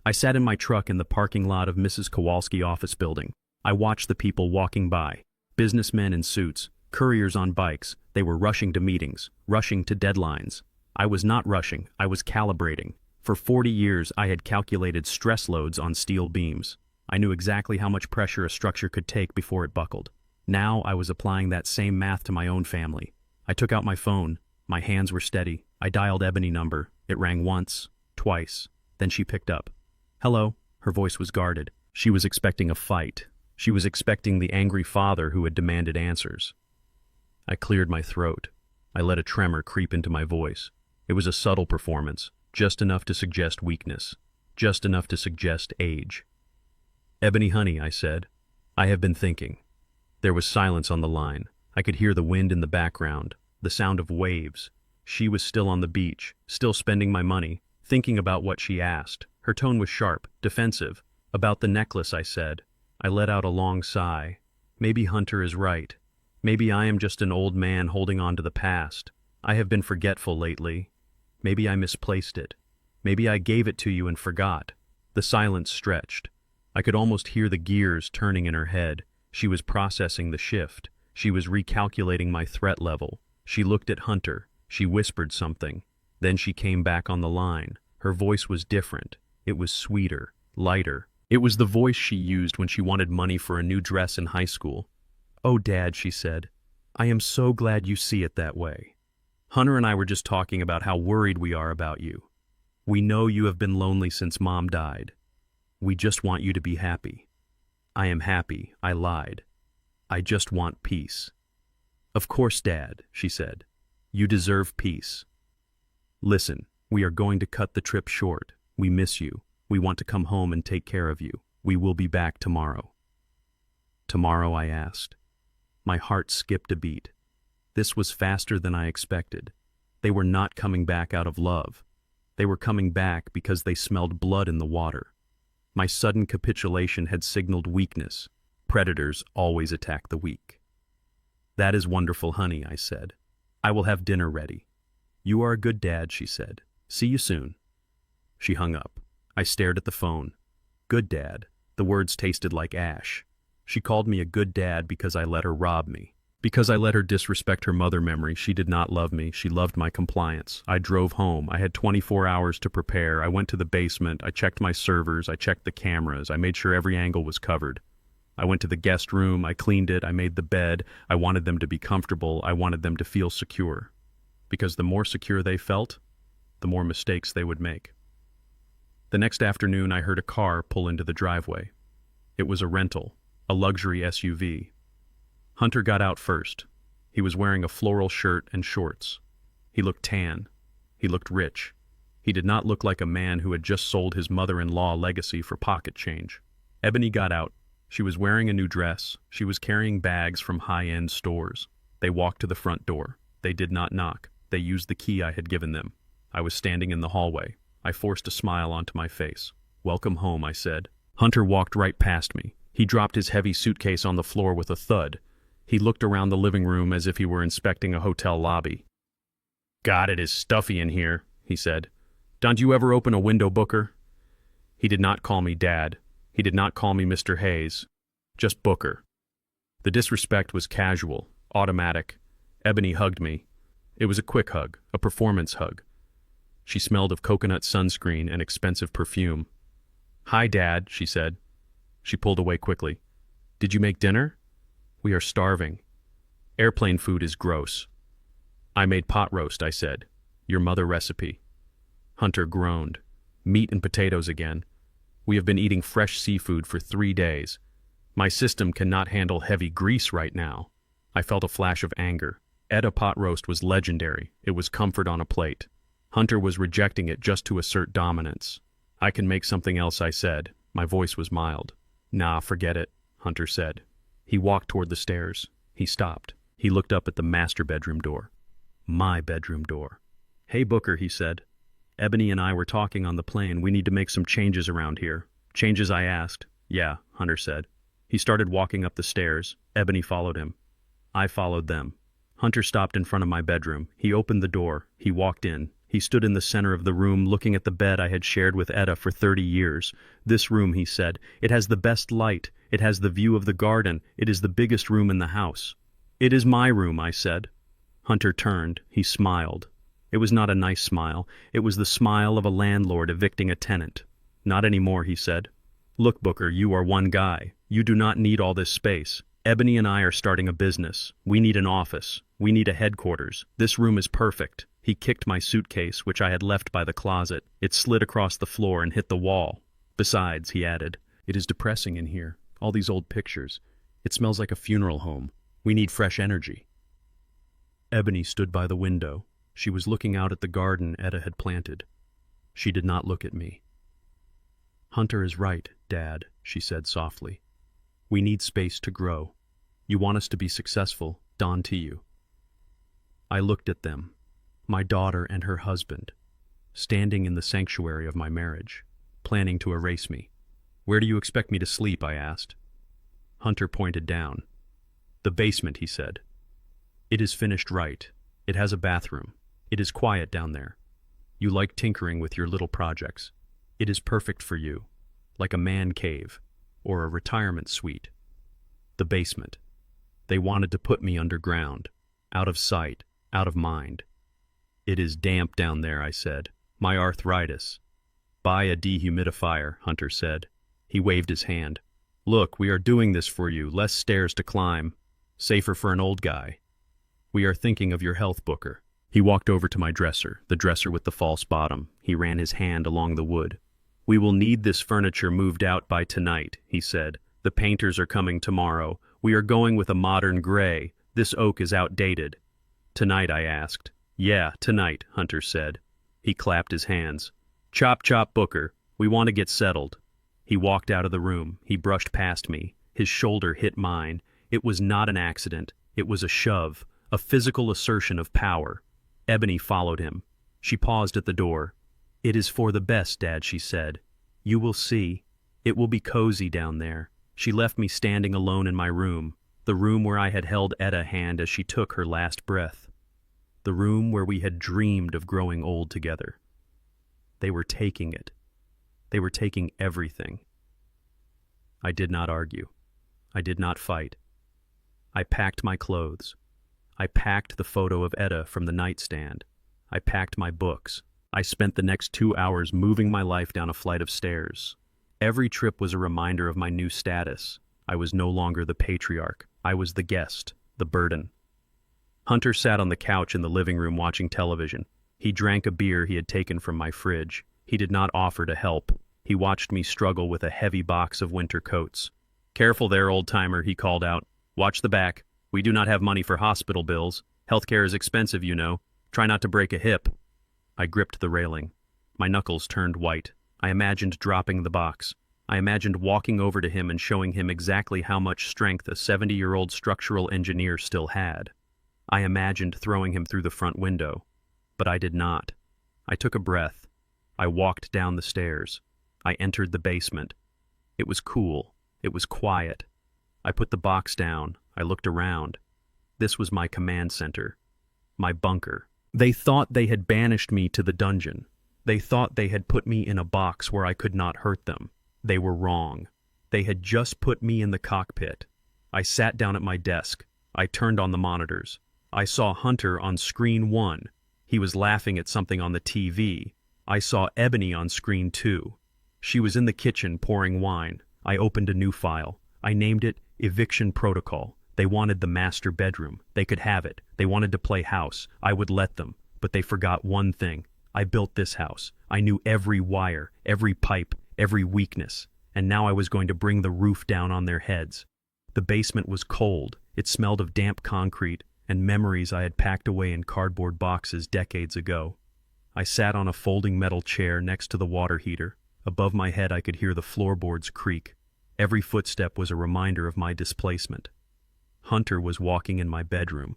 Speaker 1: I sat in my truck in the parking lot of Mrs. Kowalski office building. I watched the people walking by. Businessmen in suits, couriers on bikes. They were rushing to meetings, rushing to deadlines. I was not rushing, I was calibrating. For 40 years, I had calculated stress loads on steel beams. I knew exactly how much pressure a structure could take before it buckled. Now I was applying that same math to my own family. I took out my phone. My hands were steady. I dialed Ebony number. It rang once, twice. Then she picked up. Hello. Her voice was guarded. She was expecting a fight. She was expecting the angry father who had demanded answers. I cleared my throat. I let a tremor creep into my voice. It was a subtle performance, just enough to suggest weakness, just enough to suggest age. Ebony, honey, I said. I have been thinking. There was silence on the line. I could hear the wind in the background, the sound of waves. She was still on the beach, still spending my money, thinking about what she asked. Her tone was sharp, defensive. About the necklace, I said. I let out a long sigh. Maybe Hunter is right. Maybe I am just an old man holding on to the past. I have been forgetful lately. Maybe I misplaced it. Maybe I gave it to you and forgot. The silence stretched. I could almost hear the gears turning in her head. She was processing the shift. She was recalculating my threat level. She looked at Hunter. She whispered something. Then she came back on the line. Her voice was different. It was sweeter, lighter. It was the voice she used when she wanted money for a new dress in high school. Oh, Dad, she said. I am so glad you see it that way. Hunter and I were just talking about how worried we are about you. We know you have been lonely since Mom died. We just want you to be happy. I am happy, I lied. I just want peace. Of course, Dad, she said. You deserve peace. Listen, we are going to cut the trip short. We miss you. We want to come home and take care of you. We will be back tomorrow. Tomorrow, I asked. My heart skipped a beat. This was faster than I expected. They were not coming back out of love. They were coming back because they smelled blood in the water. My sudden capitulation had signaled weakness. Predators always attack the weak. That is wonderful, honey, I said. I will have dinner ready. You are a good dad, she said. See you soon. She hung up. I stared at the phone. Good dad. The words tasted like ash. She called me a good dad because I let her rob me. Because I let her disrespect her mother memory. She did not love me. She loved my compliance. I drove home. I had 24 hours to prepare. I went to the basement. I checked my servers. I checked the cameras. I made sure every angle was covered. I went to the guest room. I cleaned it. I made the bed. I wanted them to be comfortable. I wanted them to feel secure. Because the more secure they felt, the more mistakes they would make. The next afternoon, I heard a car pull into the driveway. It was a rental, a luxury SUV. Hunter got out first. He was wearing a floral shirt and shorts. He looked tan. He looked rich. He did not look like a man who had just sold his mother-in-law legacy for pocket change. Ebony got out. She was wearing a new dress. She was carrying bags from high-end stores. They walked to the front door. They did not knock. They used the key I had given them. I was standing in the hallway. I forced a smile onto my face. Welcome home, I said. Hunter walked right past me. He dropped his heavy suitcase on the floor with a thud. He looked around the living room as if he were inspecting a hotel lobby. God, it is stuffy in here, he said. Don't you ever open a window, Booker? He did not call me Dad. He did not call me Mr. Hayes. Just Booker. The disrespect was casual, automatic. Ebony hugged me. It was a quick hug, a performance hug. She smelled of coconut sunscreen and expensive perfume. Hi, Dad, she said. She pulled away quickly. Did you make dinner? We are starving. Airplane food is gross. I made pot roast, I said. Your mother recipe. Hunter groaned. Meat and potatoes again. We have been eating fresh seafood for 3 days. My system cannot handle heavy grease right now. I felt a flash of anger. Etta pot roast was legendary. It was comfort on a plate. Hunter was rejecting it just to assert dominance. I can make something else, I said. My voice was mild. Nah, forget it. Hunter said. He walked toward the stairs. He stopped. He looked up at the master bedroom door. My bedroom door. Hey, Booker, he said. Ebony and I were talking on the plane. We need to make some changes around here. Changes, I asked. Yeah, Hunter said. He started walking up the stairs. Ebony followed him. I followed them. Hunter stopped in front of my bedroom. He opened the door. He walked in. He stood in the center of the room, looking at the bed I had shared with Etta for 30 years. This room, he said, it has the best light. It has the view of the garden. It is the biggest room in the house. It is my room, I said. Hunter turned. He smiled. It was not a nice smile. It was the smile of a landlord evicting a tenant. Not anymore, he said. Look, Booker, you are one guy. You do not need all this space. Ebony and I are starting a business. We need an office. We need a headquarters. This room is perfect. He kicked my suitcase, which I had left by the closet. It slid across the floor and hit the wall. Besides, he added, it is depressing in here. All these old pictures. It smells like a funeral home. We need fresh energy. Ebony stood by the window. She was looking out at the garden Etta had planted. She did not look at me. Hunter is right, Dad, she said softly. We need space to grow. You want us to be successful, Don to you. I looked at them, my daughter and her husband, standing in the sanctuary of my marriage, planning to erase me. Where do you expect me to sleep? I asked. Hunter pointed down. The basement, he said. It is finished right. It has a bathroom. It is quiet down there. You like tinkering with your little projects. It is perfect for you, like a man cave or a retirement suite. The basement. They wanted to put me underground, out of sight, out of mind. It is damp down there, I said. My arthritis. Buy a dehumidifier, Hunter said. He waved his hand. Look, we are doing this for you. Less stairs to climb. Safer for an old guy. We are thinking of your health, Booker. He walked over to my dresser, the dresser with the false bottom. He ran his hand along the wood. We will need this furniture moved out by tonight, he said. The painters are coming tomorrow. We are going with a modern gray. This oak is outdated. Tonight, I asked. Yeah, tonight, Hunter said. He clapped his hands. Chop, chop, Booker. We want to get settled. He walked out of the room. He brushed past me. His shoulder hit mine. It was not an accident. It was a shove, a physical assertion of power. Ebony followed him. She paused at the door. It is for the best, Dad, she said. You will see. It will be cozy down there. She left me standing alone in my room, the room where I had held Etta's hand as she took her last breath, the room where we had dreamed of growing old together. They were taking it. They were taking everything. I did not argue. I did not fight. I packed my clothes. I packed the photo of Etta from the nightstand. I packed my books. I spent the next 2 hours moving my life down a flight of stairs. Every trip was a reminder of my new status. I was no longer the patriarch. I was the guest, the burden. Hunter sat on the couch in the living room watching television. He drank a beer he had taken from my fridge. He did not offer to help. He watched me struggle with a heavy box of winter coats. Careful there, old-timer, he called out. Watch the back. We do not have money for hospital bills. Healthcare is expensive, you know. Try not to break a hip. I gripped the railing. My knuckles turned white. I imagined dropping the box. I imagined walking over to him and showing him exactly how much strength a 70-year-old structural engineer still had. I imagined throwing him through the front window. But I did not. I took a breath. I walked down the stairs. I entered the basement. It was cool. It was quiet. I put the box down. I looked around. This was my command center. My bunker. They thought they had banished me to the dungeon. They thought they had put me in a box where I could not hurt them. They were wrong. They had just put me in the cockpit. I sat down at my desk. I turned on the monitors. I saw Hunter on screen 1. He was laughing at something on the TV. I saw Ebony on screen 2. She was in the kitchen pouring wine. I opened a new file. I named it Eviction Protocol. They wanted the master bedroom. They could have it. They wanted to play house. I would let them. But they forgot one thing. I built this house. I knew every wire, every pipe, every weakness. And now I was going to bring the roof down on their heads. The basement was cold. It smelled of damp concrete and memories I had packed away in cardboard boxes decades ago. I sat on a folding metal chair next to the water heater. Above my head I could hear the floorboards creak. Every footstep was a reminder of my displacement. Hunter was walking in my bedroom.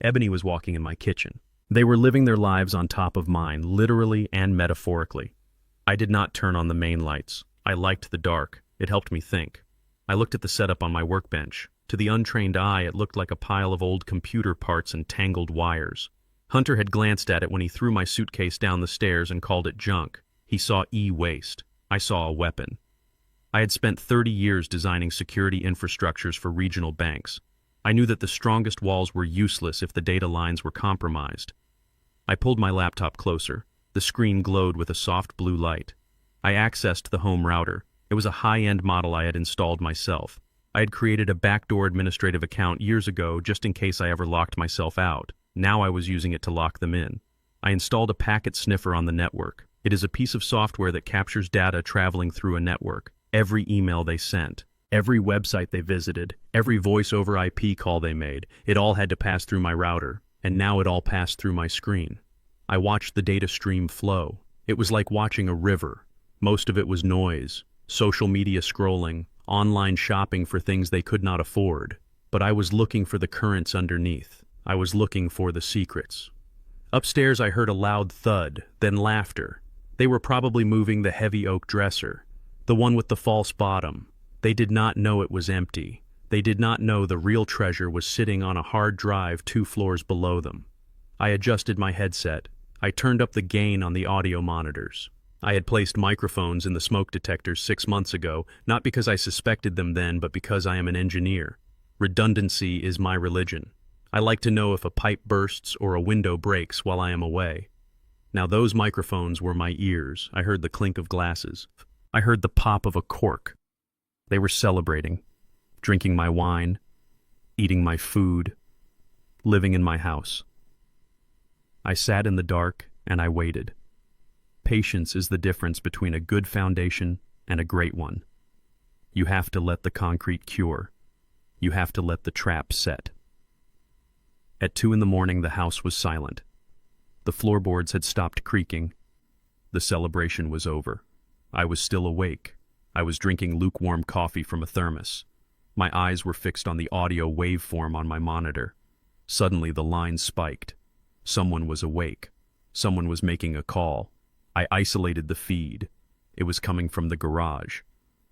Speaker 1: Ebony was walking in my kitchen. They were living their lives on top of mine, literally and metaphorically. I did not turn on the main lights. I liked the dark. It helped me think. I looked at the setup on my workbench. To the untrained eye, it looked like a pile of old computer parts and tangled wires. Hunter had glanced at it when he threw my suitcase down the stairs and called it junk. He saw e-waste. I saw a weapon. I had spent 30 years designing security infrastructures for regional banks. I knew that the strongest walls were useless if the data lines were compromised. I pulled my laptop closer. The screen glowed with a soft blue light. I accessed the home router. It was a high-end model I had installed myself. I had created a backdoor administrative account years ago just in case I ever locked myself out. Now I was using it to lock them in. I installed a packet sniffer on the network. It is a piece of software that captures data traveling through a network. Every email they sent, every website they visited, every voice over IP call they made, it all had to pass through my router, and now it all passed through my screen. I watched the data stream flow. It was like watching a river. Most of it was noise, social media scrolling, online shopping for things they could not afford. But I was looking for the currents underneath. I was looking for the secrets. Upstairs I heard a loud thud, then laughter. They were probably moving the heavy oak dresser, the one with the false bottom. They did not know it was empty. They did not know the real treasure was sitting on a hard drive 2 floors below them. I adjusted my headset. I turned up the gain on the audio monitors. I had placed microphones in the smoke detectors 6 months ago, not because I suspected them then, but because I am an engineer. Redundancy is my religion. I like to know if a pipe bursts or a window breaks while I am away. Now those microphones were my ears. I heard the clink of glasses. I heard the pop of a cork. They were celebrating, drinking my wine, eating my food, living in my house. I sat in the dark and I waited. Patience is the difference between a good foundation and a great one. You have to let the concrete cure. You have to let the trap set. At 2 a.m, the house was silent. The floorboards had stopped creaking. The celebration was over. I was still awake. I was drinking lukewarm coffee from a thermos. My eyes were fixed on the audio waveform on my monitor. Suddenly the line spiked. Someone was awake. Someone was making a call. I isolated the feed. It was coming from the garage.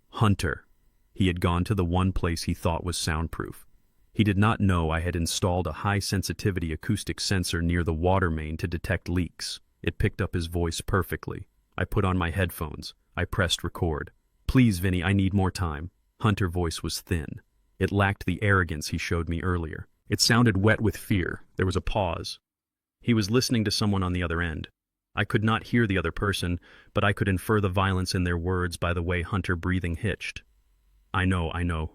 Speaker 1: Hunter. He had gone to the one place he thought was soundproof. He did not know I had installed a high-sensitivity acoustic sensor near the water main to detect leaks. It picked up his voice perfectly. I put on my headphones. I pressed record. "Please, Vinny, I need more time." Hunter's voice was thin. It lacked the arrogance he showed me earlier. It sounded wet with fear. There was a pause. He was listening to someone on the other end. I could not hear the other person, but I could infer the violence in their words by the way Hunter's breathing hitched. I know,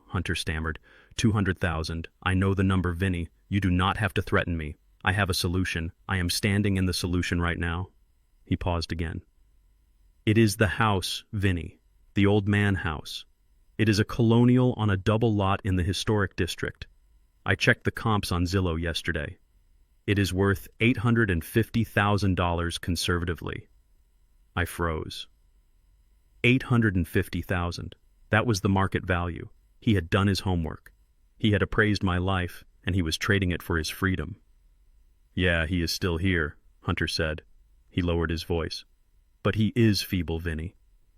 Speaker 1: Hunter stammered. 200,000. I know the number, Vinny. You do not have to threaten me. I have a solution. I am standing in the solution right now." He paused again. "It is the house, Vinny. The old man house. It is a colonial on a double lot in the historic district. I checked the comps on Zillow yesterday. It is worth $850,000 conservatively." I froze. 850,000. That was the market value. He had done his homework. He had appraised my life, and he was trading it for his freedom. "Yeah, he is still here," Hunter said. He lowered his voice. "But he is feeble, Vinny.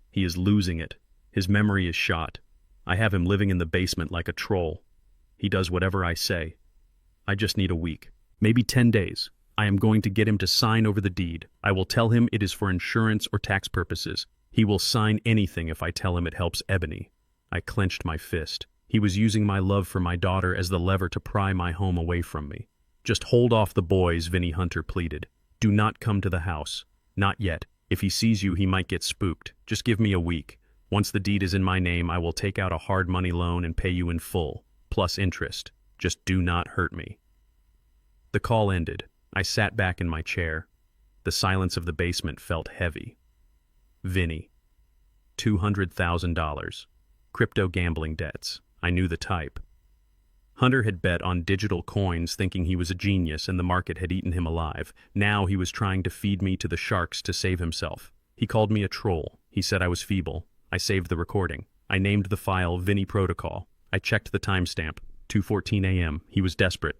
Speaker 1: He is losing it. His memory is shot. I have him living in the basement like a troll. He does whatever I say. I just need a week. Maybe 10 days. I am going to get him to sign over the deed. I will tell him it is for insurance or tax purposes. He will sign anything if I tell him it helps Ebony." I clenched my fist. He was using my love for my daughter as the lever to pry my home away from me. "Just hold off the boys," Vinny Hunter pleaded. "Do not come to the house. Not yet. If he sees you, he might get spooked. Just give me a week. Once the deed is in my name, I will take out a hard money loan and pay you in full, plus interest. Just do not hurt me." The call ended. I sat back in my chair. The silence of the basement felt heavy. Vinny. $200,000. Crypto gambling debts. I knew the type. Hunter had bet on digital coins thinking he was a genius and the market had eaten him alive. Now he was trying to feed me to the sharks to save himself. He called me a troll. He said I was feeble. I saved the recording. I named the file Vinny Protocol. I checked the timestamp. 2:14 a.m. He was desperate.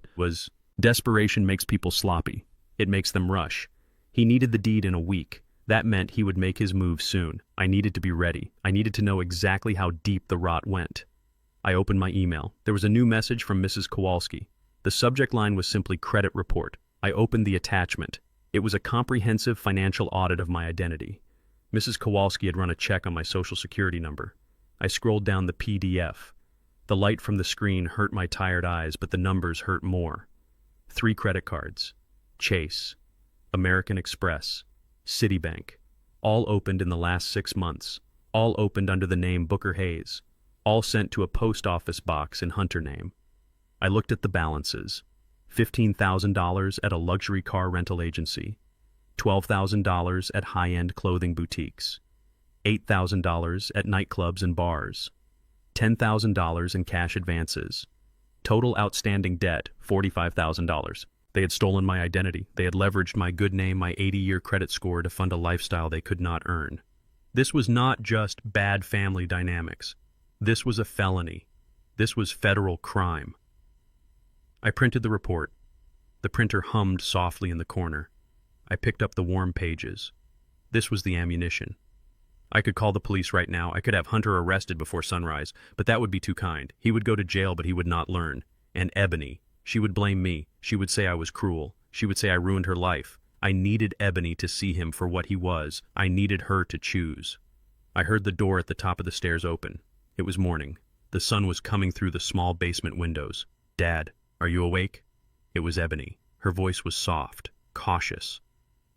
Speaker 1: Desperation makes people sloppy. It makes them rush. He needed the deed in a week. That meant he would make his move soon. I needed to be ready. I needed to know exactly how deep the rot went. I opened my email. There was a new message from Mrs. Kowalski. The subject line was simply credit report. I opened the attachment. It was a comprehensive financial audit of my identity. Mrs. Kowalski had run a check on my social security number. I scrolled down the PDF. The light from the screen hurt my tired eyes, but the numbers hurt more. 3 credit cards. Chase, American Express, Citibank. All opened in the last 6 months. All opened under the name Booker Hayes. All sent to a post office box in Hunter name. I looked at the balances. $15,000 at a luxury car rental agency. $12,000 at high-end clothing boutiques. $8,000 at nightclubs and bars. $10,000 in cash advances. Total outstanding debt, $45,000. They had stolen my identity. They had leveraged my good name, my 80-year credit score to fund a lifestyle they could not earn. This was not just bad family dynamics. This was a felony. This was federal crime. I printed the report. The printer hummed softly in the corner. I picked up the warm pages. This was the ammunition. I could call the police right now. I could have Hunter arrested before sunrise, but that would be too kind. He would go to jail, but he would not learn. And Ebony, she would blame me. She would say I was cruel. She would say I ruined her life. I needed Ebony to see him for what he was. I needed her to choose. I heard the door at the top of the stairs open. It was morning. The sun was coming through the small basement windows. Dad, are you awake? It was Ebony. Her voice was soft, cautious.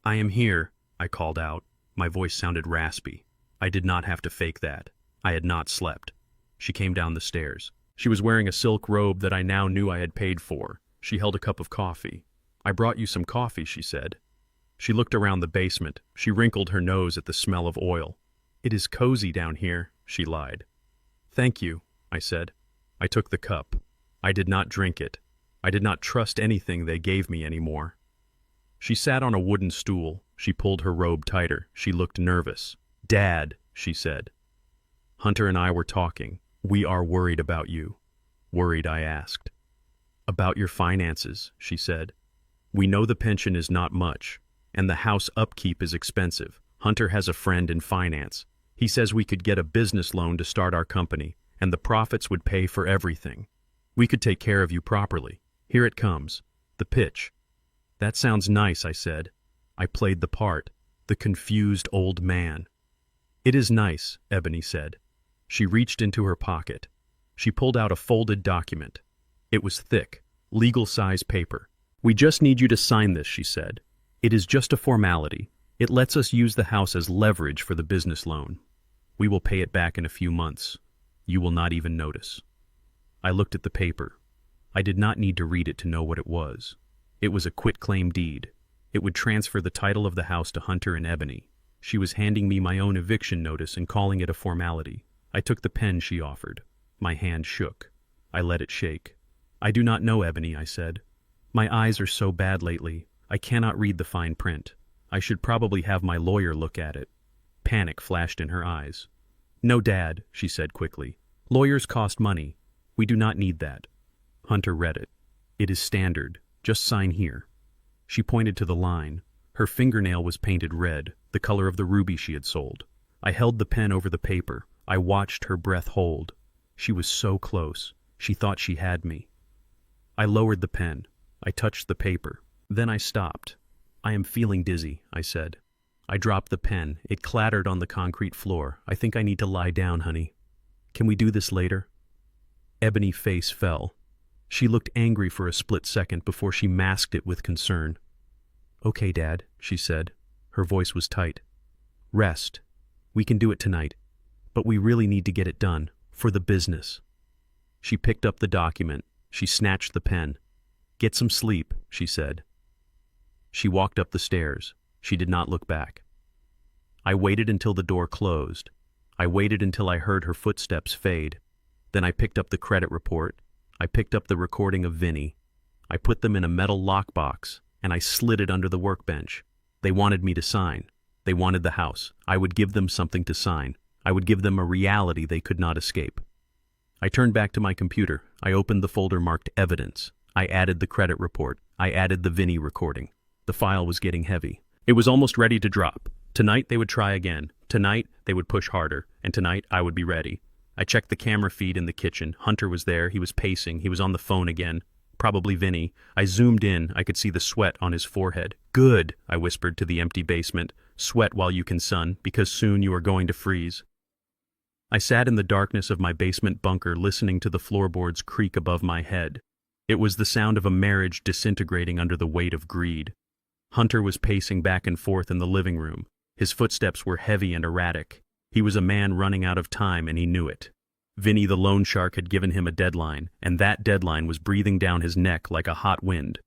Speaker 1: I am here, I called out. My voice sounded raspy. I did not have to fake that. I had not slept. She came down the stairs. She was wearing a silk robe that I now knew I had paid for. She held a cup of coffee. I brought you some coffee, she said. She looked around the basement. She wrinkled her nose at the smell of oil. It is cozy down here, she lied. Thank you, I said. I took the cup. I did not drink it. I did not trust anything they gave me anymore. She sat on a wooden stool. She pulled her robe tighter. She looked nervous. Dad, she said. Hunter and I were talking. We are worried about you. Worried, I asked. About your finances, she said. We know the pension is not much, and the house upkeep is expensive. Hunter has a friend in finance. He says we could get a business loan to start our company, and the profits would pay for everything. We could take care of you properly. Here it comes. The pitch. That sounds nice, I said. I played the part. The confused old man. It is nice, Ebony said. She reached into her pocket. She pulled out a folded document. It was thick, legal-size paper. We just need you to sign this, she said. It is just a formality. It lets us use the house as leverage for the business loan. We will pay it back in a few months. You will not even notice. I looked at the paper. I did not need to read it to know what it was. It was a quitclaim deed. It would transfer the title of the house to Hunter and Ebony. She was handing me my own eviction notice and calling it a formality. I took the pen she offered. My hand shook. I let it shake. I do not know, Ebony, I said. My eyes are so bad lately. I cannot read the fine print. I should probably have my lawyer look at it. Panic flashed in her eyes. No, Dad, she said quickly. Lawyers cost money. We do not need that. Hunter read it. It is standard. Just sign here. She pointed to the line. Her fingernail was painted red, the color of the ruby she had sold. I held the pen over the paper. I watched her breath hold. She was so close. She thought she had me. I lowered the pen. I touched the paper. Then I stopped. I am feeling dizzy, I said. I dropped the pen. It clattered on the concrete floor. I think I need to lie down, honey. Can we do this later? Ebony's face fell. She looked angry for a split second before she masked it with concern. Okay, Dad, she said. Her voice was tight. Rest. We can do it tonight. But we really need to get it done. For the business. She picked up the document. She snatched the pen. Get some sleep, she said. She walked up the stairs. She did not look back. I waited until the door closed. I waited until I heard her footsteps fade. Then I picked up the credit report. I picked up the recording of Vinny. I put them in a metal lockbox, and I slid it under the workbench. They wanted me to sign. They wanted the house. I would give them something to sign. I would give them a reality they could not escape. I turned back to my computer. I opened the folder marked Evidence. I added the credit report. I added the Vinny recording. The file was getting heavy. It was almost ready to drop. Tonight they would try again. Tonight they would push harder. And tonight I would be ready. I checked the camera feed in the kitchen. Hunter was there. He was pacing. He was on the phone again. Probably Vinny. I zoomed in. I could see the sweat on his forehead. Good, I whispered to the empty basement. Sweat while you can, son, because soon you are going to freeze. I sat in the darkness of my basement bunker listening to the floorboards creak above my head. It was the sound of a marriage disintegrating under the weight of greed. Hunter was pacing back and forth in the living room. His footsteps were heavy and erratic. He was a man running out of time, and he knew it. Vinny the loan shark had given him a deadline, and that deadline was breathing down his neck like a hot wind.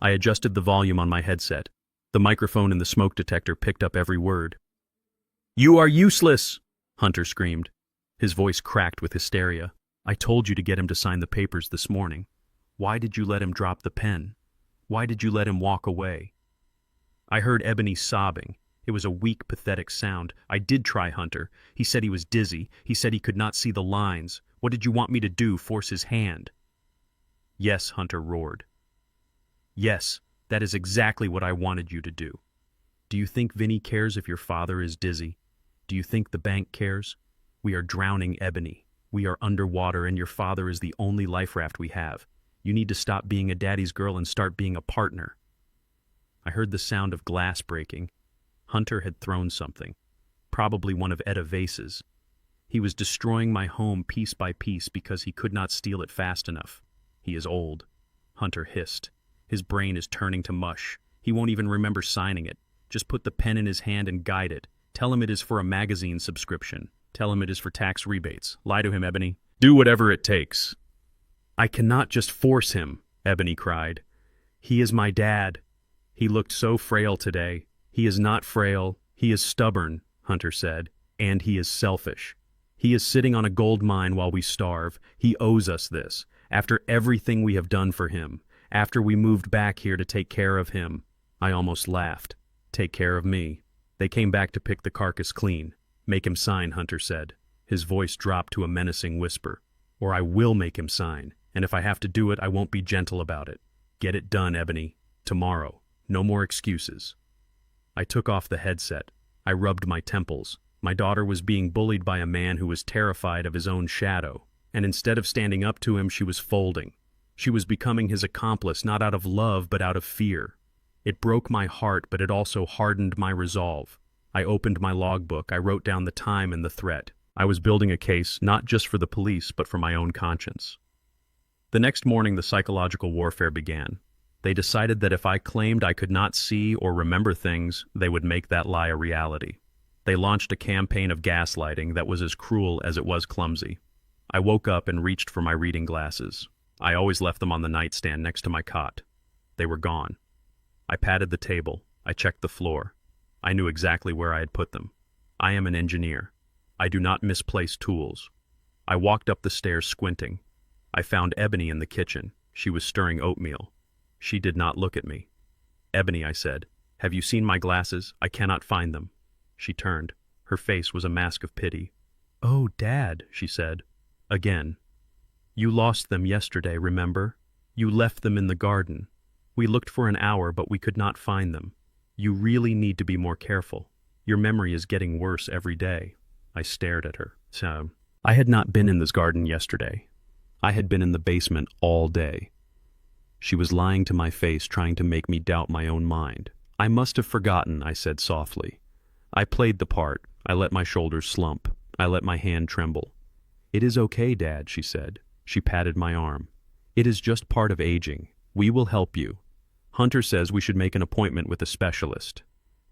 Speaker 1: I adjusted the volume on my headset. The microphone in the smoke detector picked up every word. "You are useless!" Hunter screamed. His voice cracked with hysteria. "I told you to get him to sign the papers this morning. Why did you let him drop the pen? Why did you let him walk away?" I heard Ebony sobbing. It was a weak, pathetic sound. "I did try, Hunter. He said he was dizzy. He said he could not see the lines. What did you want me to do, force his hand?" "Yes," Hunter roared. "Yes, that is exactly what I wanted you to do. Do you think Vinny cares if your father is dizzy? Do you think the bank cares? We are drowning, Ebony. We are underwater, and your father is the only life raft we have. You need to stop being a daddy's girl and start being a partner." I heard the sound of glass breaking. Hunter had thrown something, probably one of Etta Vase's. He was destroying my home piece by piece because he could not steal it fast enough. He is old. Hunter hissed. His brain is turning to mush. He won't even remember signing it. Just put the pen in his hand and guide it. Tell him it is for a magazine subscription. Tell him it is for tax rebates. Lie to him, Ebony. Do whatever it takes. "I cannot just force him," Ebony cried. "He is my dad. He looked so frail today." "He is not frail. He is stubborn," Hunter said, "and he is selfish. He is sitting on a gold mine while we starve. He owes us this, after everything we have done for him, after we moved back here to take care of him." I almost laughed. Take care of me. They came back to pick the carcass clean. "Make him sign," Hunter said. His voice dropped to a menacing whisper. "Or I will make him sign, and if I have to do it, I won't be gentle about it. Get it done, Ebony. Tomorrow. No more excuses." I took off the headset. I rubbed my temples. My daughter was being bullied by a man who was terrified of his own shadow, and instead of standing up to him, she was folding. She was becoming his accomplice, not out of love, but out of fear. It broke my heart, but it also hardened my resolve. I opened my logbook. I wrote down the time and the threat. I was building a case, not just for the police, but for my own conscience. The next morning, the psychological warfare began. They decided that if I claimed I could not see or remember things, they would make that lie a reality. They launched a campaign of gaslighting that was as cruel as it was clumsy. I woke up and reached for my reading glasses. I always left them on the nightstand next to my cot. They were gone. I patted the table. I checked the floor. I knew exactly where I had put them. I am an engineer. I do not misplace tools. I walked up the stairs squinting. I found Ebony in the kitchen. She was stirring oatmeal. She did not look at me. "Ebony," I said, "have you seen my glasses? I cannot find them." She turned. Her face was a mask of pity. "Oh, Dad," she said. Again. "You lost them yesterday, remember? You left them in the garden. We looked for an hour, but we could not find them. You really need to be more careful. Your memory is getting worse every day." I stared at her. So, I had not been in this garden yesterday. I had been in the basement all day. She was lying to my face, trying to make me doubt my own mind. "I must have forgotten," I said softly. I played the part. I let my shoulders slump. I let my hand tremble. "It is okay, Dad," she said. She patted my arm. "It is just part of aging. We will help you. Hunter says we should make an appointment with a specialist,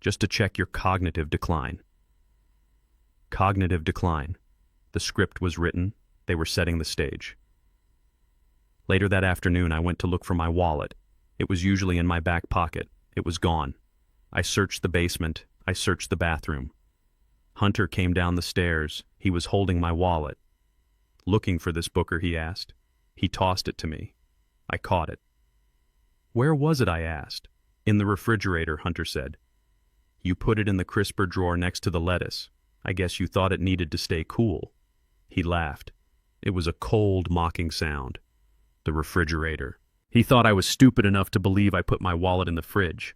Speaker 1: just to check your cognitive decline." Cognitive decline. The script was written. They were setting the stage. Later that afternoon, I went to look for my wallet. It was usually in my back pocket. It was gone. I searched the basement. I searched the bathroom. Hunter came down the stairs. He was holding my wallet. "Looking for this, Booker?" he asked. He tossed it to me. I caught it. "Where was it?" I asked. "In the refrigerator," Hunter said. "You put it in the crisper drawer next to the lettuce. I guess you thought it needed to stay cool." He laughed. It was a cold, mocking sound. The refrigerator. He thought I was stupid enough to believe I put my wallet in the fridge.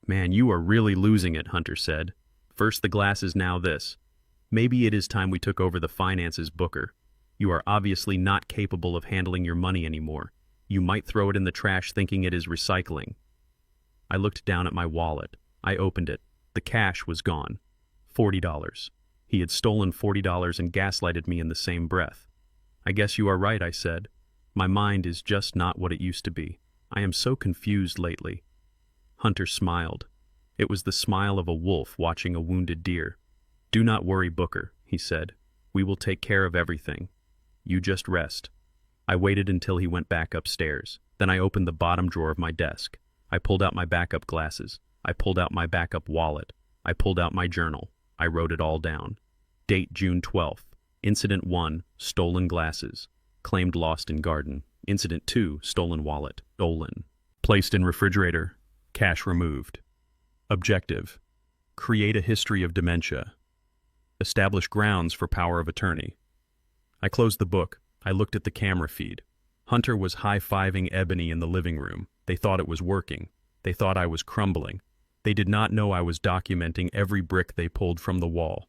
Speaker 1: "Man, you are really losing it," Hunter said. "First the glasses, now this. Maybe it is time we took over the finances, Booker. You are obviously not capable of handling your money anymore. You might throw it in the trash thinking it is recycling." I looked down at my wallet. I opened it. The cash was gone. $40. He had stolen $40 and gaslighted me in the same breath. "I guess you are right," I said. "My mind is just not what it used to be. I am so confused lately." Hunter smiled. It was the smile of a wolf watching a wounded deer. "Do not worry, Booker," he said. "We will take care of everything. You just rest." I waited until he went back upstairs. Then I opened the bottom drawer of my desk. I pulled out my backup glasses. I pulled out my backup wallet. I pulled out my journal. I wrote it all down. Date June 12th. Incident 1, stolen glasses. Claimed lost in garden. Incident 2, stolen wallet. Stolen. Placed in refrigerator. Cash removed. Objective: create a history of dementia. Establish grounds for power of attorney. I closed the book. I looked at the camera feed. Hunter was high-fiving Ebony in the living room. They thought it was working. They thought I was crumbling. They did not know I was documenting every brick they pulled from the wall.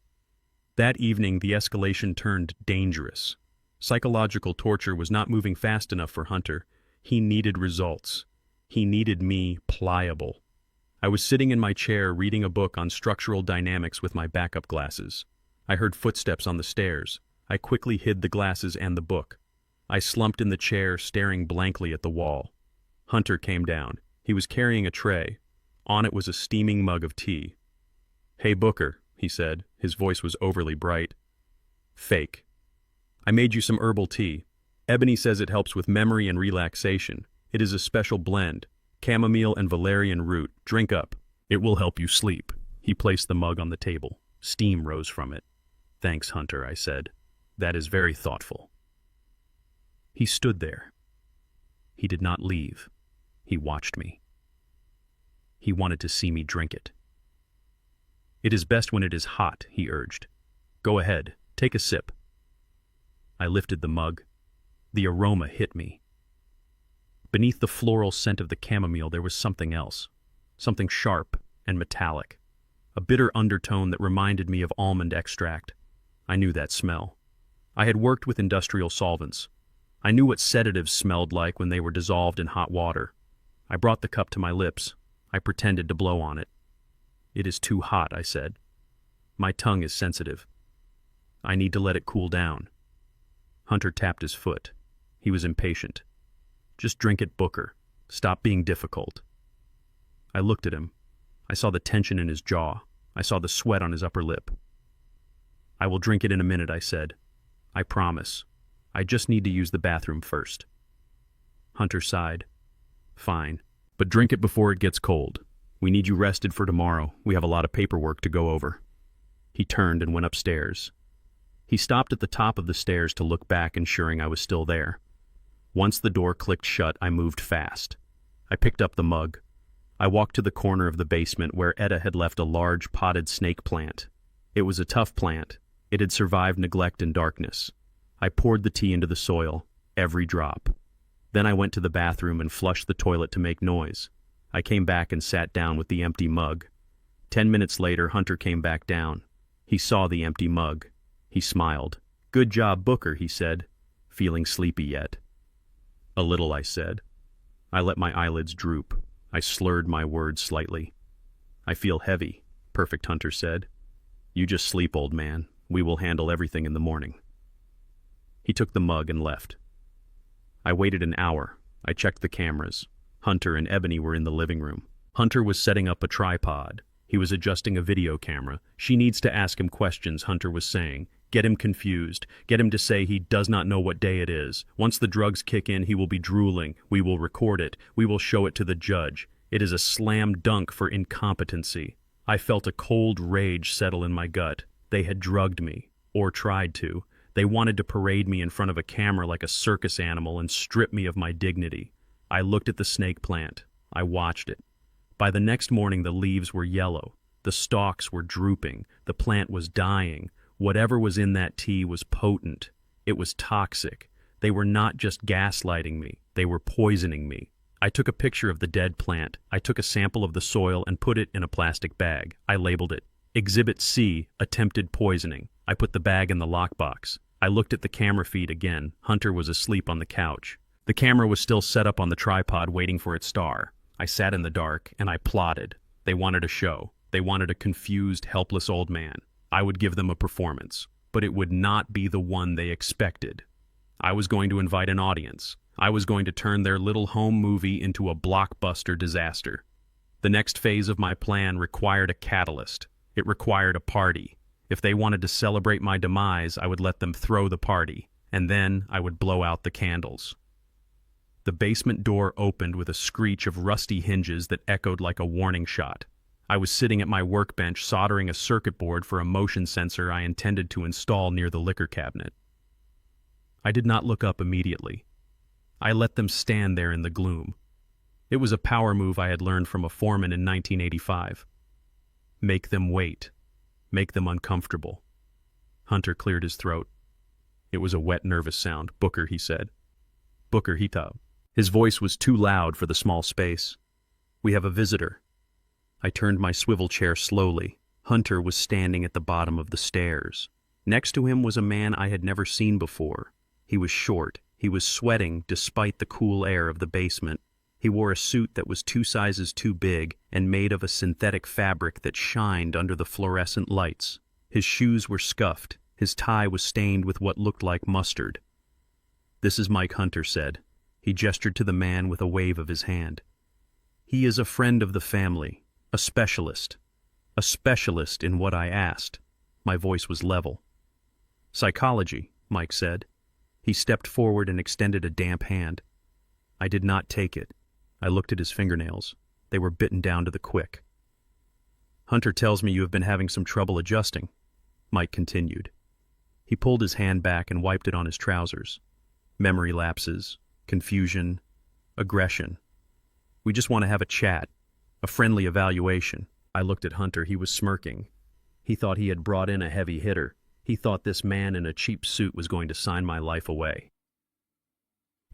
Speaker 1: That evening, the escalation turned dangerous. Psychological torture was not moving fast enough for Hunter. He needed results. He needed me pliable. I was sitting in my chair reading a book on structural dynamics with my backup glasses. I heard footsteps on the stairs. I quickly hid the glasses and the book. I slumped in the chair, staring blankly at the wall. Hunter came down. He was carrying a tray. On it was a steaming mug of tea. "Hey, Booker," he said. His voice was overly bright. "Fake. I made you some herbal tea. Ebony says it helps with memory and relaxation. It is a special blend. Chamomile and valerian root. Drink up. It will help you sleep." He placed the mug on the table. Steam rose from it. "Thanks, Hunter," I said. "That is very thoughtful." He stood there. He did not leave. He watched me. He wanted to see me drink it. "It is best when it is hot," he urged. "Go ahead, take a sip." I lifted the mug. The aroma hit me. Beneath the floral scent of the chamomile there was something else, something sharp and metallic, a bitter undertone that reminded me of almond extract. I knew that smell. I had worked with industrial solvents. I knew what sedatives smelled like when they were dissolved in hot water. I brought the cup to my lips. I pretended to blow on it. "It is too hot," I said. "My tongue is sensitive. I need to let it cool down." Hunter tapped his foot. He was impatient. "Just drink it, Booker. Stop being difficult." I looked at him. I saw the tension in his jaw. I saw the sweat on his upper lip. "I will drink it in a minute," I said. "I promise. I just need to use the bathroom first." Hunter sighed. "Fine. But drink it before it gets cold. We need you rested for tomorrow. We have a lot of paperwork to go over." He turned and went upstairs. He stopped at the top of the stairs to look back, ensuring I was still there. Once the door clicked shut, I moved fast. I picked up the mug. I walked to the corner of the basement where Etta had left a large potted snake plant. It was a tough plant. It had survived neglect and darkness. I poured the tea into the soil, every drop. Then I went to the bathroom and flushed the toilet to make noise. I came back and sat down with the empty mug. 10 minutes later, Hunter came back down. He saw the empty mug. He smiled. "Good job, Booker," he said. "Feeling sleepy yet?" "A little," I said. I let my eyelids droop. I slurred my words slightly. "I feel heavy," Perfect Hunter said. "You just sleep, old man. We will handle everything in the morning." He took the mug and left. I waited an hour. I checked the cameras. Hunter and Ebony were in the living room. Hunter was setting up a tripod. He was adjusting a video camera. "She needs to ask him questions," Hunter was saying. "Get him confused. Get him to say he does not know what day it is. Once the drugs kick in, he will be drooling. We will record it. We will show it to the judge. It is a slam dunk for incompetency." I felt a cold rage settle in my gut. They had drugged me, or tried to. They wanted to parade me in front of a camera like a circus animal and strip me of my dignity. I looked at the snake plant. I watched it. By the next morning, the leaves were yellow. The stalks were drooping. The plant was dying. Whatever was in that tea was potent. It was toxic. They were not just gaslighting me. They were poisoning me. I took a picture of the dead plant. I took a sample of the soil and put it in a plastic bag. I labeled it Exhibit C, Attempted Poisoning. I put the bag in the lockbox. I looked at the camera feed again. Hunter was asleep on the couch. The camera was still set up on the tripod waiting for its star. I sat in the dark and I plotted. They wanted a show. They wanted a confused, helpless old man. I would give them a performance, but it would not be the one they expected. I was going to invite an audience. I was going to turn their little home movie into a blockbuster disaster. The next phase of my plan required a catalyst. It required a party. If they wanted to celebrate my demise, I would let them throw the party, and then I would blow out the candles. The basement door opened with a screech of rusty hinges that echoed like a warning shot. I was sitting at my workbench soldering a circuit board for a motion sensor I intended to install near the liquor cabinet. I did not look up immediately. I let them stand there in the gloom. It was a power move I had learned from a foreman in 1985. Make them wait. Make them uncomfortable. Hunter cleared his throat. It was a wet, nervous sound. Booker, he said. Booker, Hita. His voice was too loud for the small space. We have a visitor. I turned my swivel chair slowly. Hunter was standing at the bottom of the stairs. Next to him was a man I had never seen before. He was short. He was sweating despite the cool air of the basement. He wore a suit that was 2 sizes too big and made of a synthetic fabric that shined under the fluorescent lights. His shoes were scuffed. His tie was stained with what looked like mustard. This is Mike, Hunter said. He gestured to the man with a wave of his hand. He is a friend of the family, a specialist in what I asked. My voice was level. Psychology, Mike said. He stepped forward and extended a damp hand. I did not take it. I looked at his fingernails. They were bitten down to the quick. Hunter tells me you have been having some trouble adjusting, Mike continued. He pulled his hand back and wiped it on his trousers. Memory lapses, confusion, aggression. We just want to have a chat, a friendly evaluation. I looked at Hunter. He was smirking. He thought he had brought in a heavy hitter. He thought this man in a cheap suit was going to sign my life away.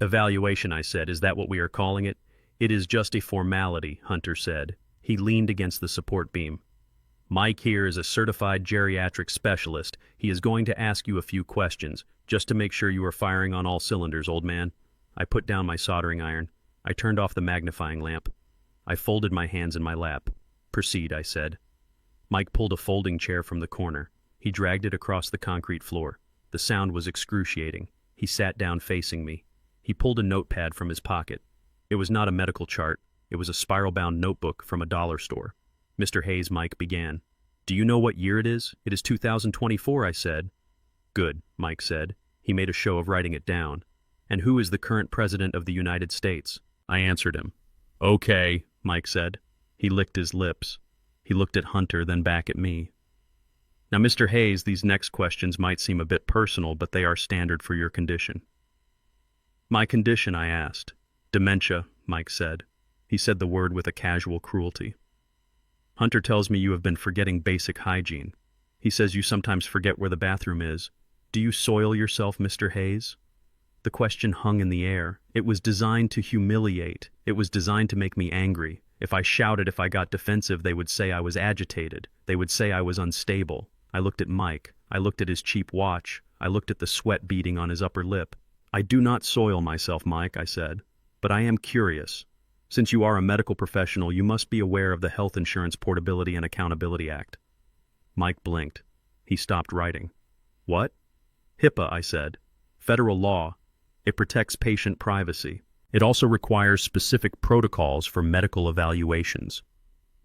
Speaker 1: Evaluation, I said. Is that what we are calling it? It is just a formality, Hunter said. He leaned against the support beam. Mike here is a certified geriatric specialist. He is going to ask you a few questions, just to make sure you are firing on all cylinders, old man. I put down my soldering iron. I turned off the magnifying lamp. I folded my hands in my lap. Proceed, I said. Mike pulled a folding chair from the corner. He dragged it across the concrete floor. The sound was excruciating. He sat down facing me. He pulled a notepad from his pocket. It was not a medical chart. It was a spiral-bound notebook from a dollar store. Mr. Hayes, Mike began. Do you know what year it is? It is 2024, I said. Good, Mike said. He made a show of writing it down. And who is the current president of the United States? I answered him. Okay, Mike said. He licked his lips. He looked at Hunter, then back at me. Now, Mr. Hayes, these next questions might seem a bit personal, but they are standard for your condition. My condition, I asked. Dementia, Mike said. He said the word with a casual cruelty. Hunter tells me you have been forgetting basic hygiene. He says you sometimes forget where the bathroom is. Do you soil yourself, Mr. Hayes? The question hung in the air. It was designed to humiliate. It was designed to make me angry. If I shouted, if I got defensive, they would say I was agitated. They would say I was unstable. I looked at Mike. I looked at his cheap watch. I looked at the sweat beading on his upper lip. I do not soil myself, Mike, I said. But I am curious. Since you are a medical professional, you must be aware of the Health Insurance Portability and Accountability Act. Mike blinked. He stopped writing. What? HIPAA, I said. Federal law. It protects patient privacy. It also requires specific protocols for medical evaluations.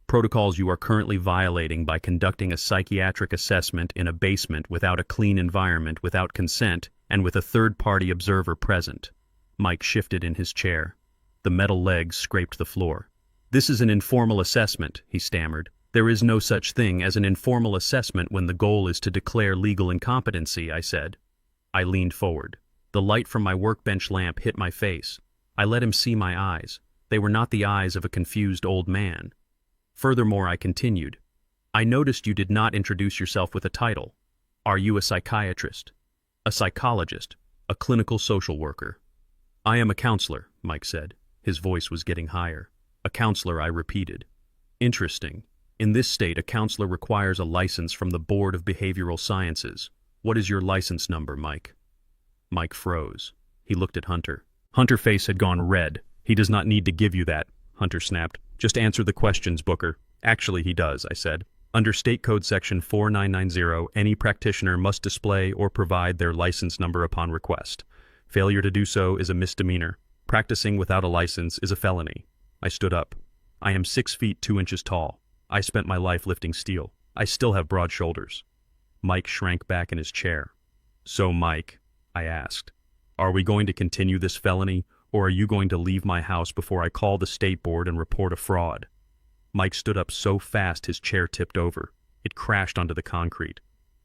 Speaker 1: Protocols you are currently violating by conducting a psychiatric assessment in a basement without a clean environment, without consent, and with a third-party observer present. Mike shifted in his chair. The metal legs scraped the floor. This is an informal assessment, he stammered. There is no such thing as an informal assessment when the goal is to declare legal incompetency, I said. I leaned forward. The light from my workbench lamp hit my face. I let him see my eyes. They were not the eyes of a confused old man. Furthermore, I continued. I noticed you did not introduce yourself with a title. Are you a psychiatrist? A psychologist? A clinical social worker? I am a counselor, Mike said. His voice was getting higher. A counselor, I repeated. Interesting. In this state, a counselor requires a license from the Board of Behavioral Sciences. What is your license number, Mike? Mike froze. He looked at Hunter. Hunter's face had gone red. He does not need to give you that, Hunter snapped. Just answer the questions, Booker. Actually, he does, I said. Under State Code Section 4990, any practitioner must display or provide their license number upon request. Failure to do so is a misdemeanor. Practicing without a license is a felony. I stood up. I am 6 feet 2 inches tall. I spent my life lifting steel. I still have broad shoulders. Mike shrank back in his chair. So, Mike, I asked, are we going to continue this felony, or are you going to leave my house before I call the state board and report a fraud? Mike stood up so fast his chair tipped over. It crashed onto the concrete.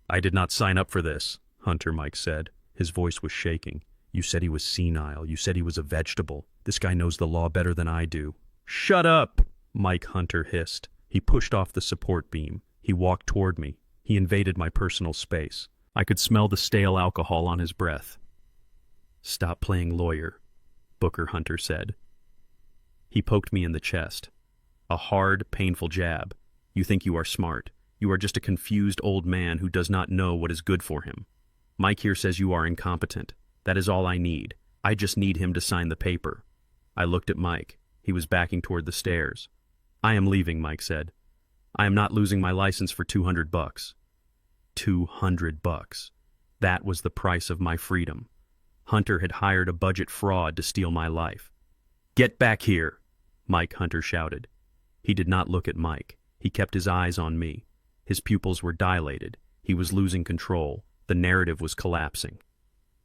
Speaker 1: I did not sign up for this, Hunter, Mike said. His voice was shaking. You said he was senile. You said he was a vegetable. This guy knows the law better than I do. Shut up, Mike, Hunter hissed. He pushed off the support beam. He walked toward me. He invaded my personal space. I could smell the stale alcohol on his breath. Stop playing lawyer, Booker, Hunter said. He poked me in the chest. A hard, painful jab. You think you are smart. You are just a confused old man who does not know what is good for him. Mike here says you are incompetent. That is all I need. I just need him to sign the paper. I looked at Mike. He was backing toward the stairs. I am leaving, Mike said. I am not losing my license for $200. $200. That was the price of my freedom. Hunter had hired a budget fraud to steal my life. Get back here, Mike, Hunter shouted. He did not look at Mike. He kept his eyes on me. His pupils were dilated. He was losing control. The narrative was collapsing.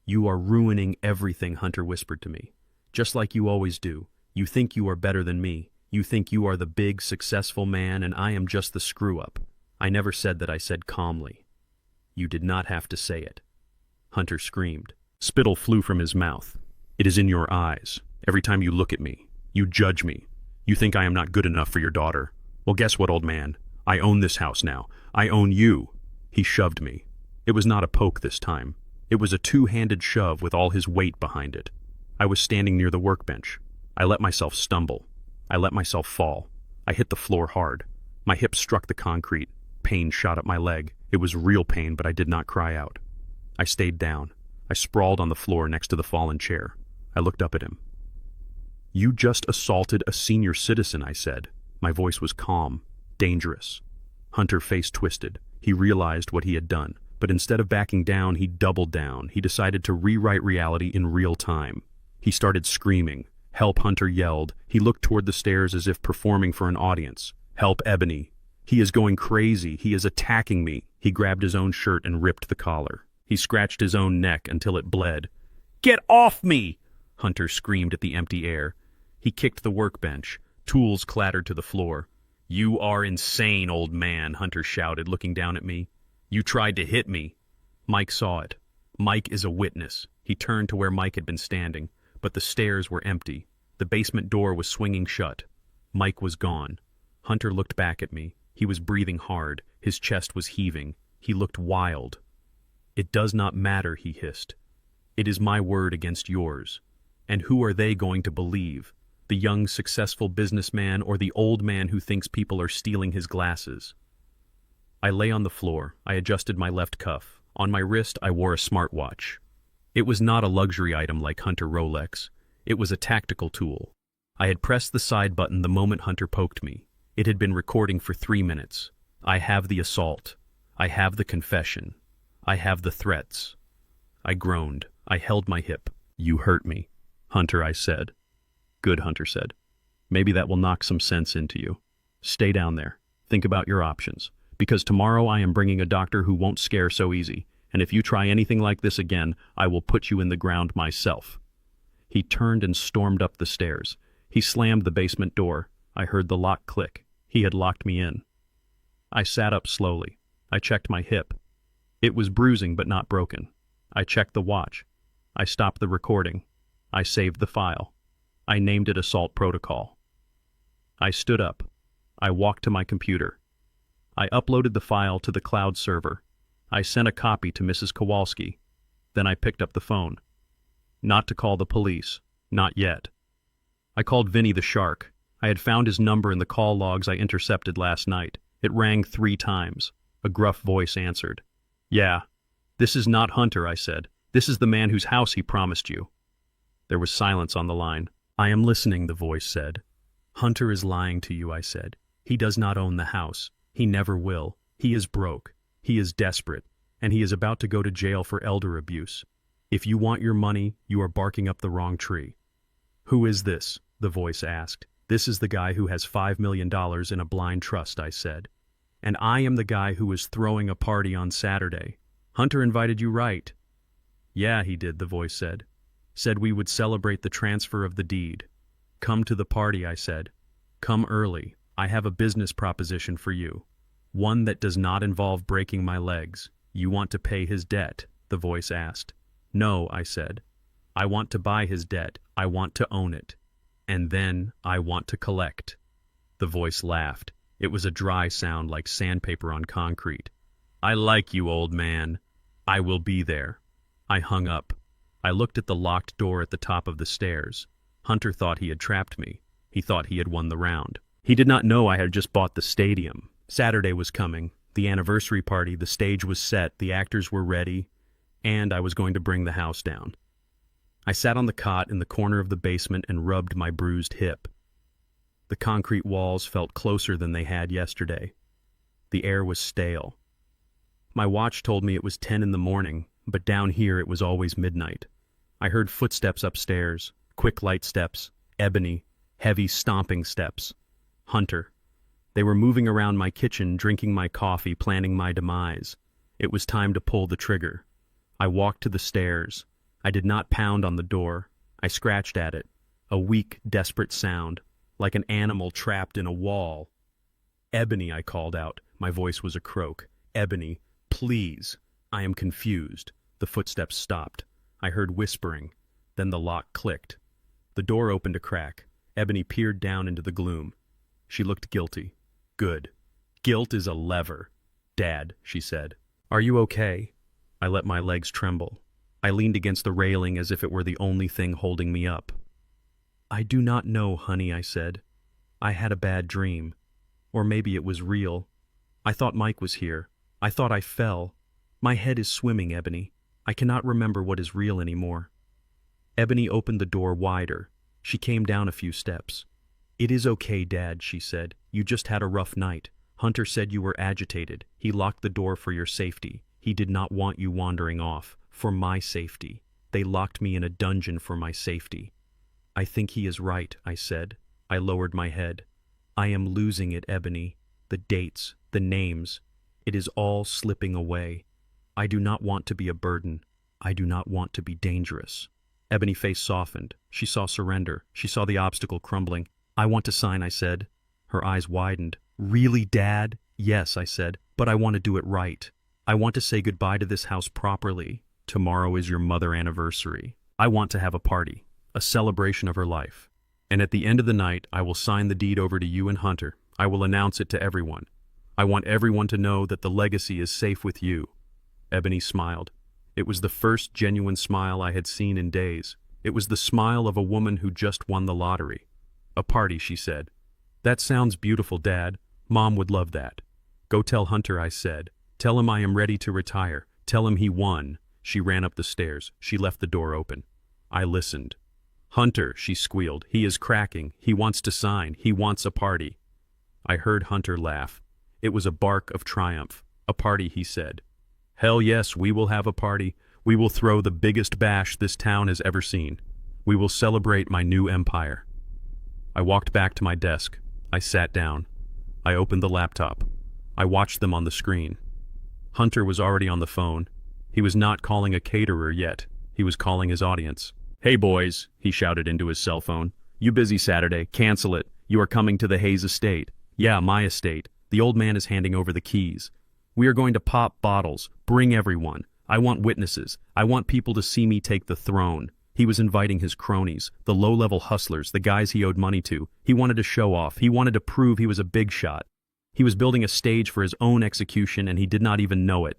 Speaker 1: You are ruining everything, Hunter whispered to me. Just like you always do. You think you are better than me. You think you are the big, successful man, and I am just the screw-up. I never said that, I said calmly. You did not have to say it. Hunter screamed. Spittle flew from his mouth. It is in your eyes. Every time you look at me, you judge me. You think I am not good enough for your daughter. Well, guess what, old man? I own this house now. I own you. He shoved me. It was not a poke this time. It was a two-handed shove with all his weight behind it. I was standing near the workbench. I let myself stumble. I let myself fall. I hit the floor hard. My hip struck the concrete. Pain shot up my leg. It was real pain, but I did not cry out. I stayed down. I sprawled on the floor next to the fallen chair. I looked up at him. You just assaulted a senior citizen, I said. My voice was calm, dangerous. Hunter's face twisted. He realized what he had done, but instead of backing down, he doubled down. He decided to rewrite reality in real time. He started screaming. Help, Hunter yelled. He looked toward the stairs as if performing for an audience. Help, Ebony. He is going crazy. He is attacking me. He grabbed his own shirt and ripped the collar. He scratched his own neck until it bled. Get off me! Hunter screamed at the empty air. He kicked the workbench. Tools clattered to the floor. You are insane, old man, Hunter shouted, looking down at me. You tried to hit me. Mike saw it. Mike is a witness. He turned to where Mike had been standing, but the stairs were empty. The basement door was swinging shut. Mike was gone. Hunter looked back at me. He was breathing hard. His chest was heaving. He looked wild. It does not matter, he hissed. It is my word against yours. And who are they going to believe? The young, successful businessman or the old man who thinks people are stealing his glasses? I lay on the floor. I adjusted my left cuff. On my wrist, I wore a smartwatch. It was not a luxury item like Hunter Rolex. It was a tactical tool. I had pressed the side button the moment Hunter poked me. It had been recording for 3 minutes. I have the assault. I have the confession. I have the threats. I groaned. I held my hip. You hurt me, Hunter, I said. Good, Hunter said. Maybe that will knock some sense into you. Stay down there. Think about your options. Because tomorrow I am bringing a doctor who won't scare so easy. And if you try anything like this again, I will put you in the ground myself. He turned and stormed up the stairs. He slammed the basement door. I heard the lock click. He had locked me in. I sat up slowly. I checked my hip. It was bruising but not broken. I checked the watch. I stopped the recording. I saved the file. I named it Assault Protocol. I stood up. I walked to my computer. I uploaded the file to the cloud server. I sent a copy to Mrs. Kowalski. Then I picked up the phone. Not to call the police. Not yet. I called Vinny the Shark. I had found his number in the call logs I intercepted last night. It rang 3 times. A gruff voice answered. "Yeah. This is not Hunter," I said. "This is the man whose house he promised you." There was silence on the line. "I am listening," the voice said. "Hunter is lying to you," I said. "He does not own the house. He never will. He is broke. He is desperate. And he is about to go to jail for elder abuse. If you want your money, you are barking up the wrong tree." "Who is this?" the voice asked. "This is the guy who has $5 million in a blind trust," I said. "And I am the guy who was throwing a party on Saturday. Hunter invited you, right?" "Yeah, he did," the voice said. "Said we would celebrate the transfer of the deed." "Come to the party," I said. "Come early. I have a business proposition for you. One that does not involve breaking my legs." "You want to pay his debt?" the voice asked. "No," I said. "I want to buy his debt. I want to own it. And then I want to collect." The voice laughed. It was a dry sound like sandpaper on concrete. "I like you, old man. I will be there." I hung up. I looked at the locked door at the top of the stairs. Hunter thought he had trapped me. He thought he had won the round. He did not know I had just bought the stadium. Saturday was coming. The anniversary party, the stage was set, the actors were ready, and I was going to bring the house down. I sat on the cot in the corner of the basement and rubbed my bruised hip. The concrete walls felt closer than they had yesterday. The air was stale. My watch told me it was 10 in the morning, but down here it was always midnight. I heard footsteps upstairs, quick light steps, ebony, heavy stomping steps. Hunter. They were moving around my kitchen, drinking my coffee, planning my demise. It was time to pull the trigger. I walked to the stairs. I did not pound on the door. I scratched at it. A weak, desperate sound, like an animal trapped in a wall. "Ebony," I called out. My voice was a croak. "Ebony, please. I am confused." The footsteps stopped. I heard whispering. Then the lock clicked. The door opened a crack. Ebony peered down into the gloom. She looked guilty. "Good. Guilt is a lever. Dad," she said. "Are you okay?" I let my legs tremble. I leaned against the railing as if it were the only thing holding me up. "I do not know, honey," I said. "I had a bad dream. Or maybe it was real. I thought Mike was here. I thought I fell. My head is swimming, Ebony. I cannot remember what is real anymore." Ebony opened the door wider. She came down a few steps. "It is okay, Dad," she said. "You just had a rough night. Hunter said you were agitated. He locked the door for your safety. He did not want you wandering off. For my safety. They locked me in a dungeon for my safety." "I think he is right," I said. I lowered my head. "I am losing it, Ebony. The dates, the names. It is all slipping away. I do not want to be a burden. I do not want to be dangerous." Ebony's face softened. She saw surrender. She saw the obstacle crumbling. "I want to sign," I said. Her eyes widened. "Really, Dad?" "Yes," I said, "but I want to do it right. I want to say goodbye to this house properly. Tomorrow is your mother anniversary. I want to have a party, a celebration of her life. And at the end of the night, I will sign the deed over to you and Hunter. I will announce it to everyone. I want everyone to know that the legacy is safe with you." Ebony smiled. It was the first genuine smile I had seen in days. It was the smile of a woman who just won the lottery. "A party," she said. "That sounds beautiful, Dad. Mom would love that." "Go tell Hunter," I said. "Tell him I am ready to retire. Tell him he won." She ran up the stairs. She left the door open. I listened. "Hunter," she squealed. "He is cracking. He wants to sign. He wants a party." I heard Hunter laugh. It was a bark of triumph. "A party," he said. "Hell yes, we will have a party. We will throw the biggest bash this town has ever seen. We will celebrate my new empire." I walked back to my desk. I sat down. I opened the laptop. I watched them on the screen. Hunter was already on the phone. He was not calling a caterer yet. He was calling his audience. "Hey boys," he shouted into his cell phone. "You busy Saturday? Cancel it. You are coming to the Hayes estate." "Yeah, my estate. The old man is handing over the keys. We are going to pop bottles. Bring everyone. I want witnesses. I want people to see me take the throne." He was inviting his cronies, the low-level hustlers, the guys he owed money to. He wanted to show off. He wanted to prove he was a big shot. He was building a stage for his own execution and he did not even know it.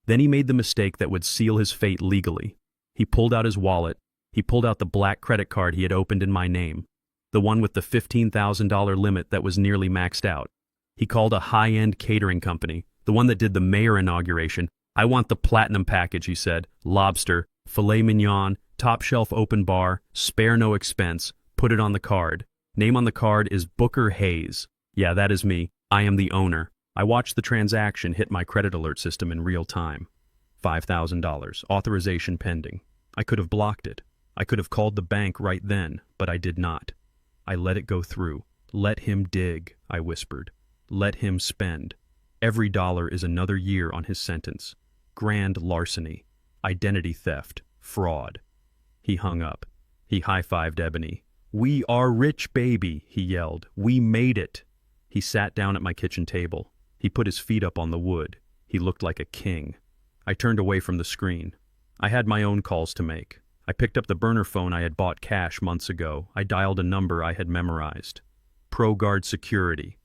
Speaker 1: Then he made the mistake that would seal his fate legally. He pulled out his wallet. He pulled out the black credit card he had opened in my name, the one with the $15,000 limit that was nearly maxed out. He called a high-end catering company, the one that did the mayor inauguration. "I want the platinum package," he said. "Lobster, filet mignon, top-shelf open bar, spare no expense. Put it on the card. Name on the card is Booker Hayes. Yeah, that is me. I am the owner." I watched the transaction hit my credit alert system in real time. $5,000, authorization pending. I could have blocked it. I could have called the bank right then, but I did not. I let it go through. "Let him dig," I whispered. "Let him spend. Every dollar is another year on his sentence. Grand larceny, identity theft, fraud." He hung up. He high-fived Ebony. "We are rich, baby," he yelled. "We made it." He sat down at my kitchen table. He put his feet up on the wood. He looked like a king. I turned away from the screen. I had my own calls to make. I picked up the burner phone I had bought cash months ago. I dialed a number I had memorized. ProGuard Security.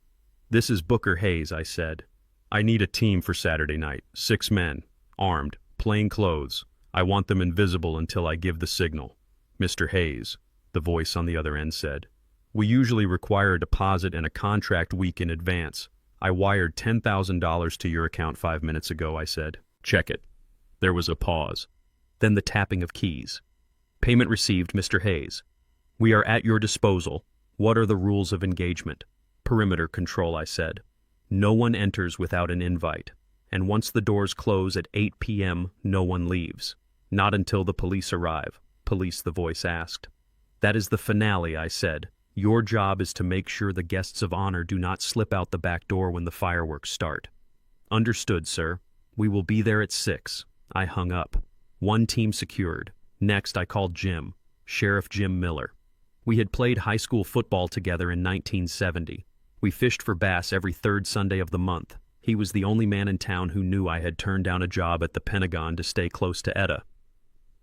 Speaker 1: "This is Booker Hayes," I said. "I need a team for Saturday night. 6 men, armed, plain clothes. I want them invisible until I give the signal." "Mr. Hayes," the voice on the other end said. "We usually require a deposit and a contract week in advance. I wired $10,000 to your account 5 minutes ago," I said. "Check it." There was a pause. Then the tapping of keys. "Payment received, Mr. Hayes. We are at your disposal. What are the rules of engagement?" "Perimeter control," I said. "No one enters without an invite. And once the doors close at 8 p.m., no one leaves." "Not until the police arrive," police the voice asked. "That is the finale," I said. "Your job is to make sure the guests of honor do not slip out the back door when the fireworks start." "Understood, sir. We will be there at 6. I hung up. One team secured. Next, I called Jim, Sheriff Jim Miller. We had played high school football together in 1970. We fished for bass every 3rd Sunday of the month. He was the only man in town who knew I had turned down a job at the Pentagon to stay close to Etta.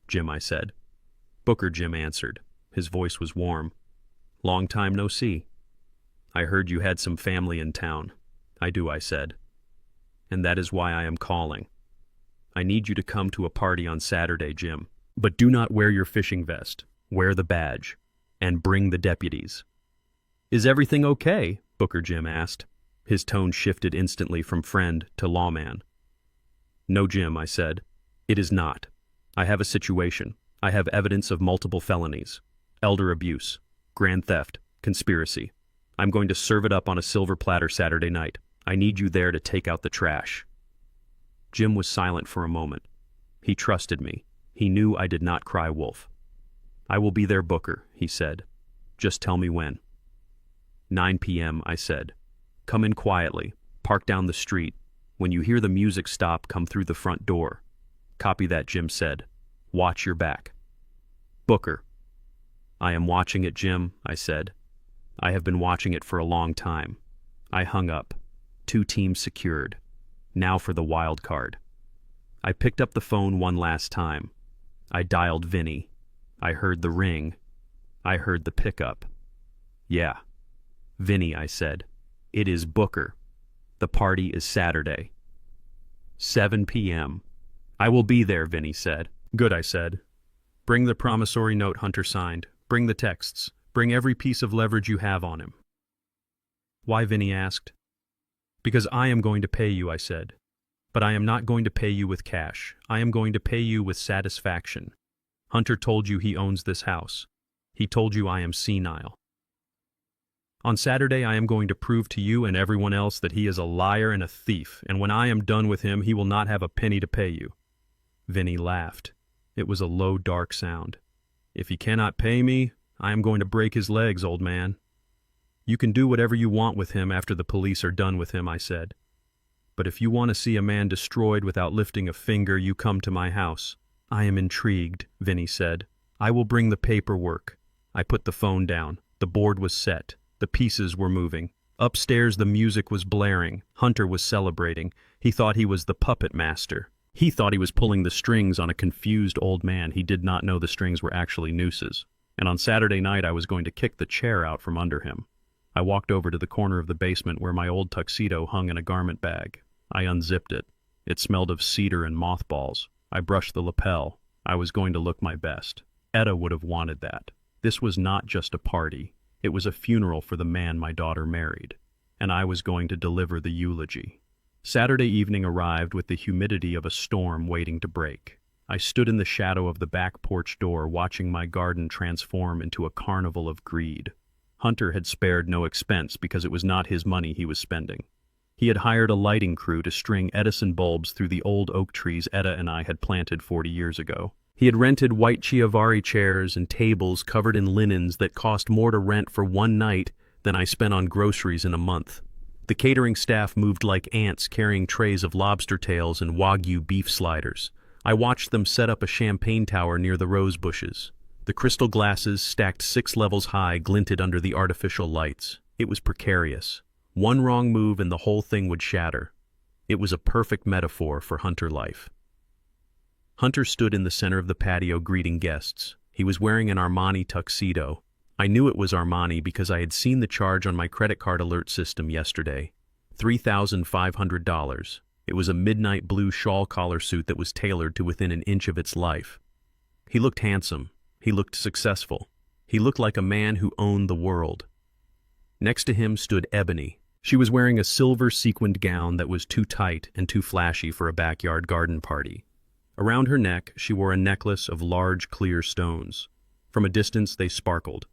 Speaker 1: "Jim," I said. "Booker," Jim answered. His voice was warm. "Long time no see." "I heard you had some family in town." "I do," I said. "And that is why I am calling. I need you to come to a party on Saturday, Jim. But do not wear your fishing vest. Wear the badge. And bring the deputies." "Is everything okay?" Booker Jim asked. His tone shifted instantly from friend to lawman. "No, Jim," I said. "It is not. I have a situation. I have evidence of multiple felonies. Elder abuse. Grand theft. Conspiracy. I'm going to serve it up on a silver platter Saturday night. I need you there to take out the trash." Jim was silent for a moment. He trusted me. He knew I did not cry wolf. "I will be there, Booker," he said. "Just tell me when." 9 p.m., I said. "Come in quietly. Park down the street. When you hear the music stop, come through the front door." "Copy that," Jim said. "Watch your back." "Booker." "I am watching it, Jim," I said. "I have been watching it for a long time." I hung up. 2 teams secured. Now for the wild card. I picked up the phone one last time. I dialed Vinny. I heard the ring. I heard the pickup. "Yeah." "Vinny," I said. "It is Booker. The party is Saturday. 7 p.m. "I will be there," Vinny said. "Good," I said. "Bring the promissory note Hunter signed. Bring the texts. Bring every piece of leverage you have on him." "Why?" Vinny asked. "Because I am going to pay you," I said. "But I am not going to pay you with cash. I am going to pay you with satisfaction. Hunter told you he owns this house. He told you I am senile. On Saturday, I am going to prove to you and everyone else that he is a liar and a thief, and when I am done with him, he will not have a penny to pay you." Vinny laughed. It was a low, dark sound. "If he cannot pay me, I am going to break his legs, old man." "You can do whatever you want with him after the police are done with him," I said. "But if you want to see a man destroyed without lifting a finger, you come to my house." "I am intrigued," Vinny said. "I will bring the paperwork." I put the phone down. The board was set. The pieces were moving. Upstairs the music was blaring. Hunter was celebrating. He thought he was the puppet master. He thought he was pulling the strings on a confused old man. He did not know the strings were actually nooses. And on Saturday night I was going to kick the chair out from under him. I walked over to the corner of the basement where my old tuxedo hung in a garment bag. I unzipped it. It smelled of cedar and mothballs. I brushed the lapel. I was going to look my best. Etta would have wanted that. This was not just a party. It was a funeral for the man my daughter married. And I was going to deliver the eulogy. Saturday evening arrived with the humidity of a storm waiting to break. I stood in the shadow of the back porch door watching my garden transform into a carnival of greed. Hunter had spared no expense because it was not his money he was spending. He had hired a lighting crew to string Edison bulbs through the old oak trees Etta and I had planted 40 years ago. He had rented white Chiavari chairs and tables covered in linens that cost more to rent for one night than I spent on groceries in a month. The catering staff moved like ants carrying trays of lobster tails and Wagyu beef sliders. I watched them set up a champagne tower near the rose bushes. The crystal glasses, stacked 6 levels high, glinted under the artificial lights. It was precarious. One wrong move and the whole thing would shatter. It was a perfect metaphor for Hunter life. Hunter stood in the center of the patio greeting guests. He was wearing an Armani tuxedo. I knew it was Armani because I had seen the charge on my credit card alert system yesterday. $3,500. It was a midnight blue shawl collar suit that was tailored to within an inch of its life. He looked handsome. He looked successful. He looked like a man who owned the world. Next to him stood Ebony. She was wearing a silver sequined gown that was too tight and too flashy for a backyard garden party. Around her neck, she wore a necklace of large, clear stones. From a distance, they sparkled.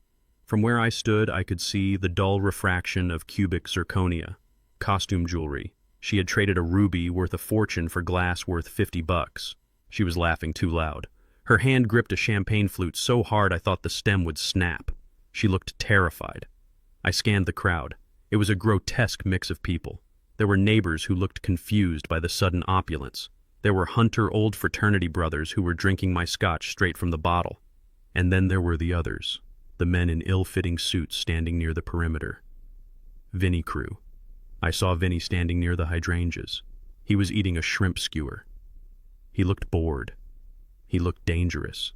Speaker 1: From where I stood, I could see the dull refraction of cubic zirconia, costume jewelry. She had traded a ruby worth a fortune for glass worth $50. She was laughing too loud. Her hand gripped a champagne flute so hard I thought the stem would snap. She looked terrified. I scanned the crowd. It was a grotesque mix of people. There were neighbors who looked confused by the sudden opulence. There were Hunter old fraternity brothers who were drinking my scotch straight from the bottle. And then there were the others, the men in ill-fitting suits standing near the perimeter. Vinny crew. I saw Vinny standing near the hydrangeas. He was eating a shrimp skewer. He looked bored. He looked dangerous.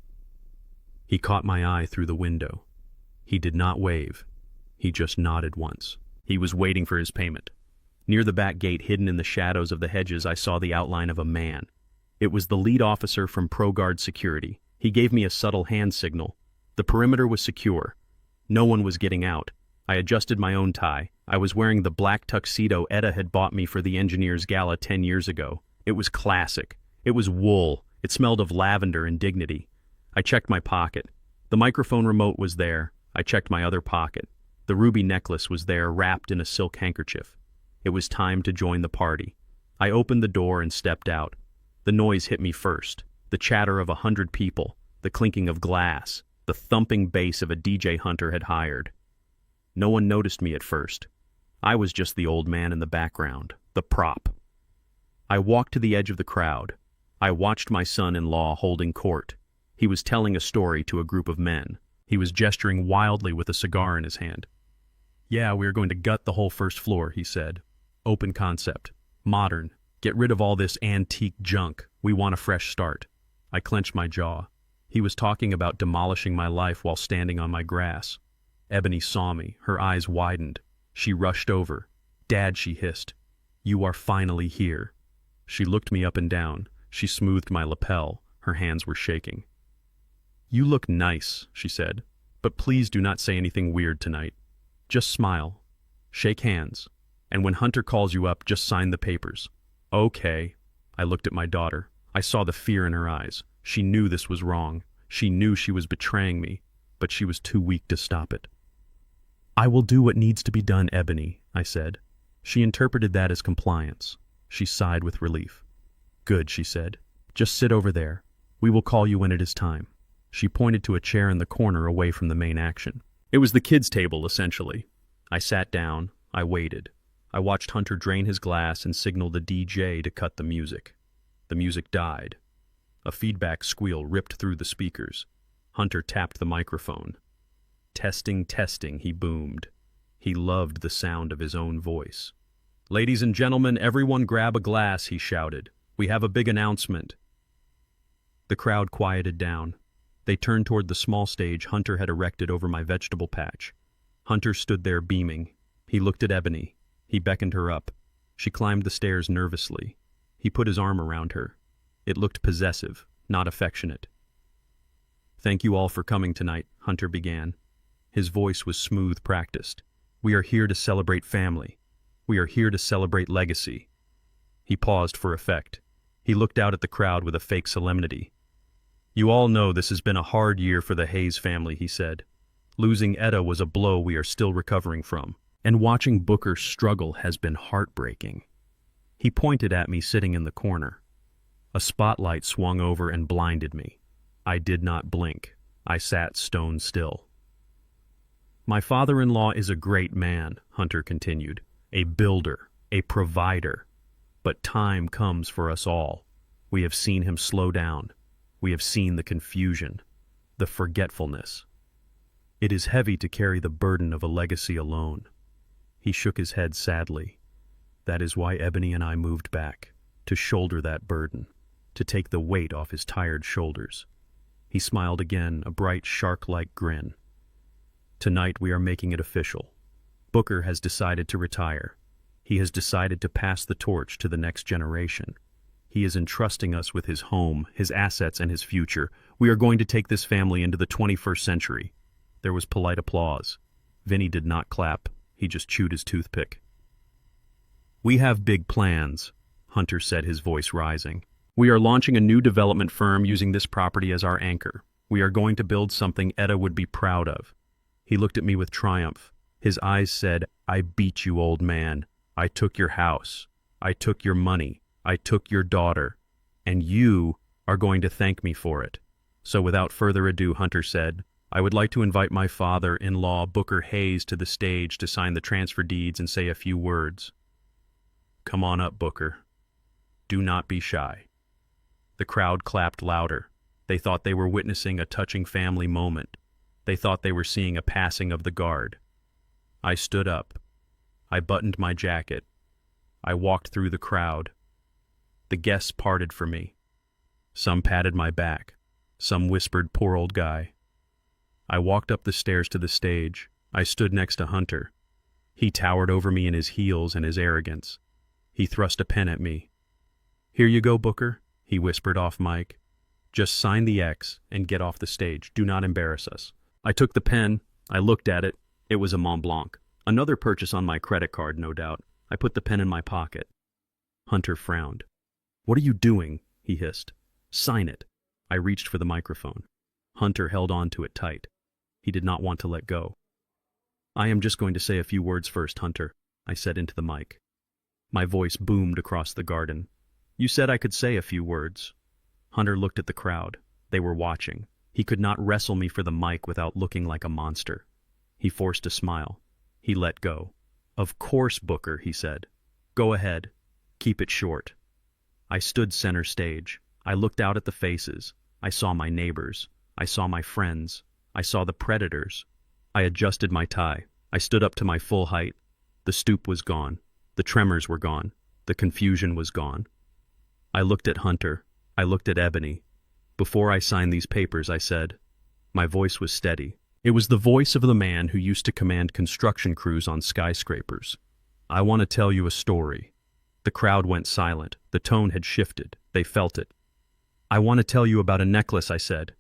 Speaker 1: He caught my eye through the window. He did not wave. He just nodded once. He was waiting for his payment. Near the back gate, hidden in the shadows of the hedges, I saw the outline of a man. It was the lead officer from ProGuard Security. He gave me a subtle hand signal. The perimeter was secure. No one was getting out. I adjusted my own tie. I was wearing the black tuxedo Etta had bought me for the engineers' gala 10 years ago. It was classic. It was wool. It smelled of lavender and dignity. I checked my pocket. The microphone remote was there. I checked my other pocket. The ruby necklace was there, wrapped in a silk handkerchief. It was time to join the party. I opened the door and stepped out. The noise hit me first. The chatter of 100 people, the clinking of glass, the thumping bass of a DJ Hunter had hired. No one noticed me at first. I was just the old man in the background, the prop. I walked to the edge of the crowd. I watched my son-in-law holding court. He was telling a story to a group of men. He was gesturing wildly with a cigar in his hand. "Yeah, we are going to gut the whole first floor," he said. "Open concept. Modern. Get rid of all this antique junk. We want a fresh start." I clenched my jaw. He was talking about demolishing my life while standing on my grass. Ebony saw me. Her eyes widened. She rushed over. "Dad," she hissed. "You are finally here." She looked me up and down. She smoothed my lapel. Her hands were shaking. "You look nice," she said, "but please do not say anything weird tonight. Just smile. Shake hands. And when Hunter calls you up, just sign the papers." "Okay." I looked at my daughter. I saw the fear in her eyes. She knew this was wrong. She knew she was betraying me, but she was too weak to stop it. "I will do what needs to be done, Ebony," I said. She interpreted that as compliance. She sighed with relief. "Good," she said. "Just sit over there. We will call you when it is time." She pointed to a chair in the corner away from the main action. It was the kids' table, essentially. I sat down. I waited. I watched Hunter drain his glass and signal the DJ to cut the music. The music died. A feedback squeal ripped through the speakers. Hunter tapped the microphone. "Testing, testing," he boomed. He loved the sound of his own voice. "Ladies and gentlemen, everyone grab a glass," he shouted. "We have a big announcement." The crowd quieted down. They turned toward the small stage Hunter had erected over my vegetable patch. Hunter stood there beaming. He looked at Ebony. He beckoned her up. She climbed the stairs nervously. He put his arm around her. It looked possessive, not affectionate. "Thank you all for coming tonight," Hunter began. His voice was smooth, practiced. "We are here to celebrate family. We are here to celebrate legacy." He paused for effect. He looked out at the crowd with a fake solemnity. "You all know this has been a hard year for the Hayes family," he said. "Losing Etta was a blow we are still recovering from, and watching Booker struggle has been heartbreaking." He pointed at me sitting in the corner. A spotlight swung over and blinded me. I did not blink. I sat stone still. "My father-in-law is a great man," Hunter continued. "A builder, a provider. But time comes for us all. We have seen him slow down. We have seen the confusion, the forgetfulness. It is heavy to carry the burden of a legacy alone." He shook his head sadly. "That is why Ebony and I moved back, to shoulder that burden, to take the weight off his tired shoulders." He smiled again, a bright, shark-like grin. "Tonight we are making it official. Booker has decided to retire. He has decided to pass the torch to the next generation. He is entrusting us with his home, his assets, and his future. We are going to take this family into the 21st century." There was polite applause. Vinny did not clap. He just chewed his toothpick. "We have big plans," Hunter said, his voice rising. "We are launching a new development firm using this property as our anchor. We are going to build something Etta would be proud of." He looked at me with triumph. His eyes said, "I beat you, old man. I took your house. I took your money. I took your daughter. And you are going to thank me for it." So without further ado, Hunter said, "I would like to invite my father-in-law, Booker Hayes, to the stage to sign the transfer deeds and say a few words." "Come on up, Booker. Do not be shy." The crowd clapped louder. They thought they were witnessing a touching family moment. They thought they were seeing a passing of the guard. I stood up. I buttoned my jacket. I walked through the crowd. The guests parted for me. Some patted my back. Some whispered, "Poor old guy." I walked up the stairs to the stage. I stood next to Hunter. He towered over me in his heels and his arrogance. He thrust a pen at me. "Here you go, Booker," he whispered off mic. "Just sign the X and get off the stage. Do not embarrass us." I took the pen. I looked at it. It was a Mont Blanc. Another purchase on my credit card, no doubt. I put the pen in my pocket. Hunter frowned. "What are you doing?" he hissed. "Sign it." I reached for the microphone. Hunter held on to it tight. He did not want to let go. "I am just going to say a few words first, Hunter," I said into the mic. My voice boomed across the garden. "You said I could say a few words." Hunter looked at the crowd. They were watching. He could not wrestle me for the mic without looking like a monster. He forced a smile. He let go. "Of course, Booker," he said. "Go ahead. Keep it short." I stood center stage. I looked out at the faces. I saw my neighbors. I saw my friends. I saw the predators. I adjusted my tie. I stood up to my full height. The stoop was gone. The tremors were gone. The confusion was gone. I looked at Hunter. I looked at Ebony. "Before I sign these papers," I said. My voice was steady. It was the voice of the man who used to command construction crews on skyscrapers. "I want to tell you a story." The crowd went silent. The tone had shifted. They felt it. "I want to tell you about a necklace," I said.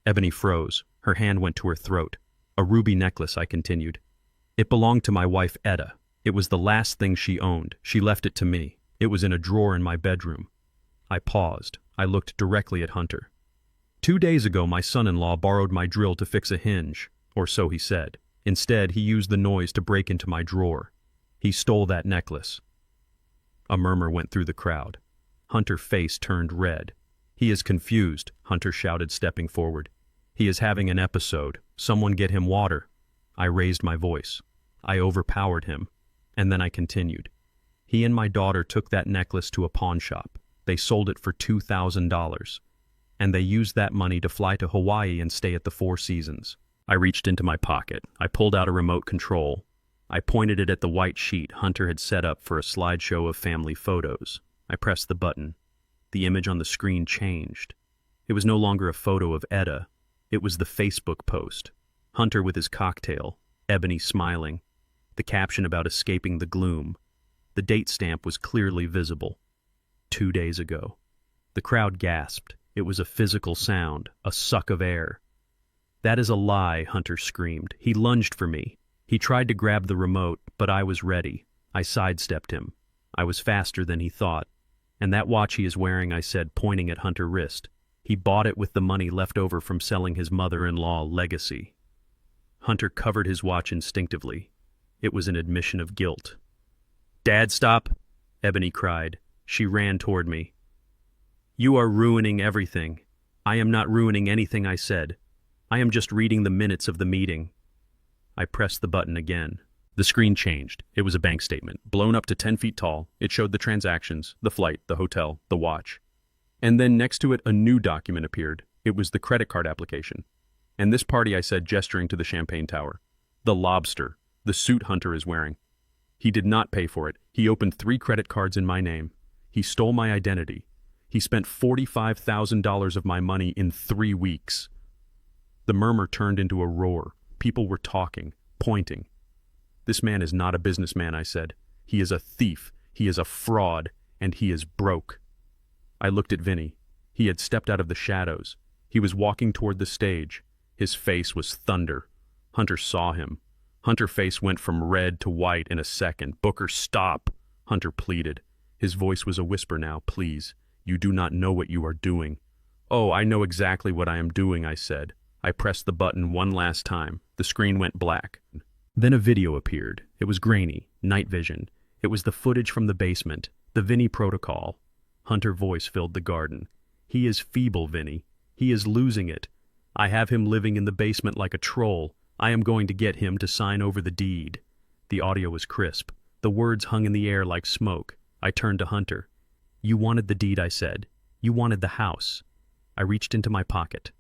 Speaker 1: Ebony froze. Her hand went to her throat. "A ruby necklace," I continued. "It belonged to my wife, Etta. It was the last thing she owned. She left it to me. It was in a drawer in my bedroom." I paused. I looked directly at Hunter. "2 days ago, my son-in-law borrowed my drill to fix a hinge, or so he said. Instead, he used the noise to break into my drawer. He stole that necklace." A murmur went through the crowd. Hunter's face turned red. "He is confused," Hunter shouted, stepping forward. "He is having an episode. Someone get him water." I raised my voice. I overpowered him. And then I continued. "He and my daughter took that necklace to a pawn shop. They sold it for $2,000. And they used that money to fly to Hawaii and stay at the Four Seasons." I reached into my pocket. I pulled out a remote control. I pointed it at the white sheet Hunter had set up for a slideshow of family photos. I pressed the button. The image on the screen changed. It was no longer a photo of Etta. It was the Facebook post. Hunter with his cocktail. Ebony smiling. the caption about escaping the gloom. The date stamp was clearly visible. 2 days ago. The crowd gasped. It was a physical sound, a suck of air. "That is a lie," Hunter screamed. He lunged for me. He tried to grab the remote, but I was ready. I sidestepped him. I was faster than he thought. "And that watch he is wearing," I said, pointing at Hunter's wrist. "He bought it with the money left over from selling his mother-in-law legacy." Hunter covered his watch instinctively. It was an admission of guilt. "Dad, stop!" Ebony cried. She ran toward me. "You are ruining everything." "I am not ruining anything," I said. "I am just reading the minutes of the meeting." I pressed the button again. The screen changed. It was a bank statement, blown up to 10 feet tall. It showed the transactions, the flight, the hotel, the watch. And then next to it, a new document appeared. It was the credit card application. "And this party," I said, gesturing to the champagne tower. "The lobster, the suit Hunter is wearing. He did not pay for it. He opened 3 credit cards in my name. He stole my identity. He spent $45,000 of my money in 3 weeks." The murmur turned into a roar. People were talking, pointing. "This man is not a businessman," I said. "He is a thief, he is a fraud, and he is broke." I looked at Vinny. He had stepped out of the shadows. He was walking toward the stage. His face was thunder. Hunter saw him. Hunter's face went from red to white in a second. "Booker, stop!" Hunter pleaded. His voice was a whisper now. "Please, you do not know what you are doing." "Oh, I know exactly what I am doing," I said. I pressed the button one last time. The screen went black. Then a video appeared. It was grainy, night vision. It was the footage from the basement, the Vinny protocol. Hunter's voice filled the garden. "He is feeble, Vinny. He is losing it. I have him living in the basement like a troll. I am going to get him to sign over the deed." The audio was crisp. The words hung in the air like smoke. I turned to Hunter. "You wanted the deed," I said. "You wanted the house." I reached into my pocket.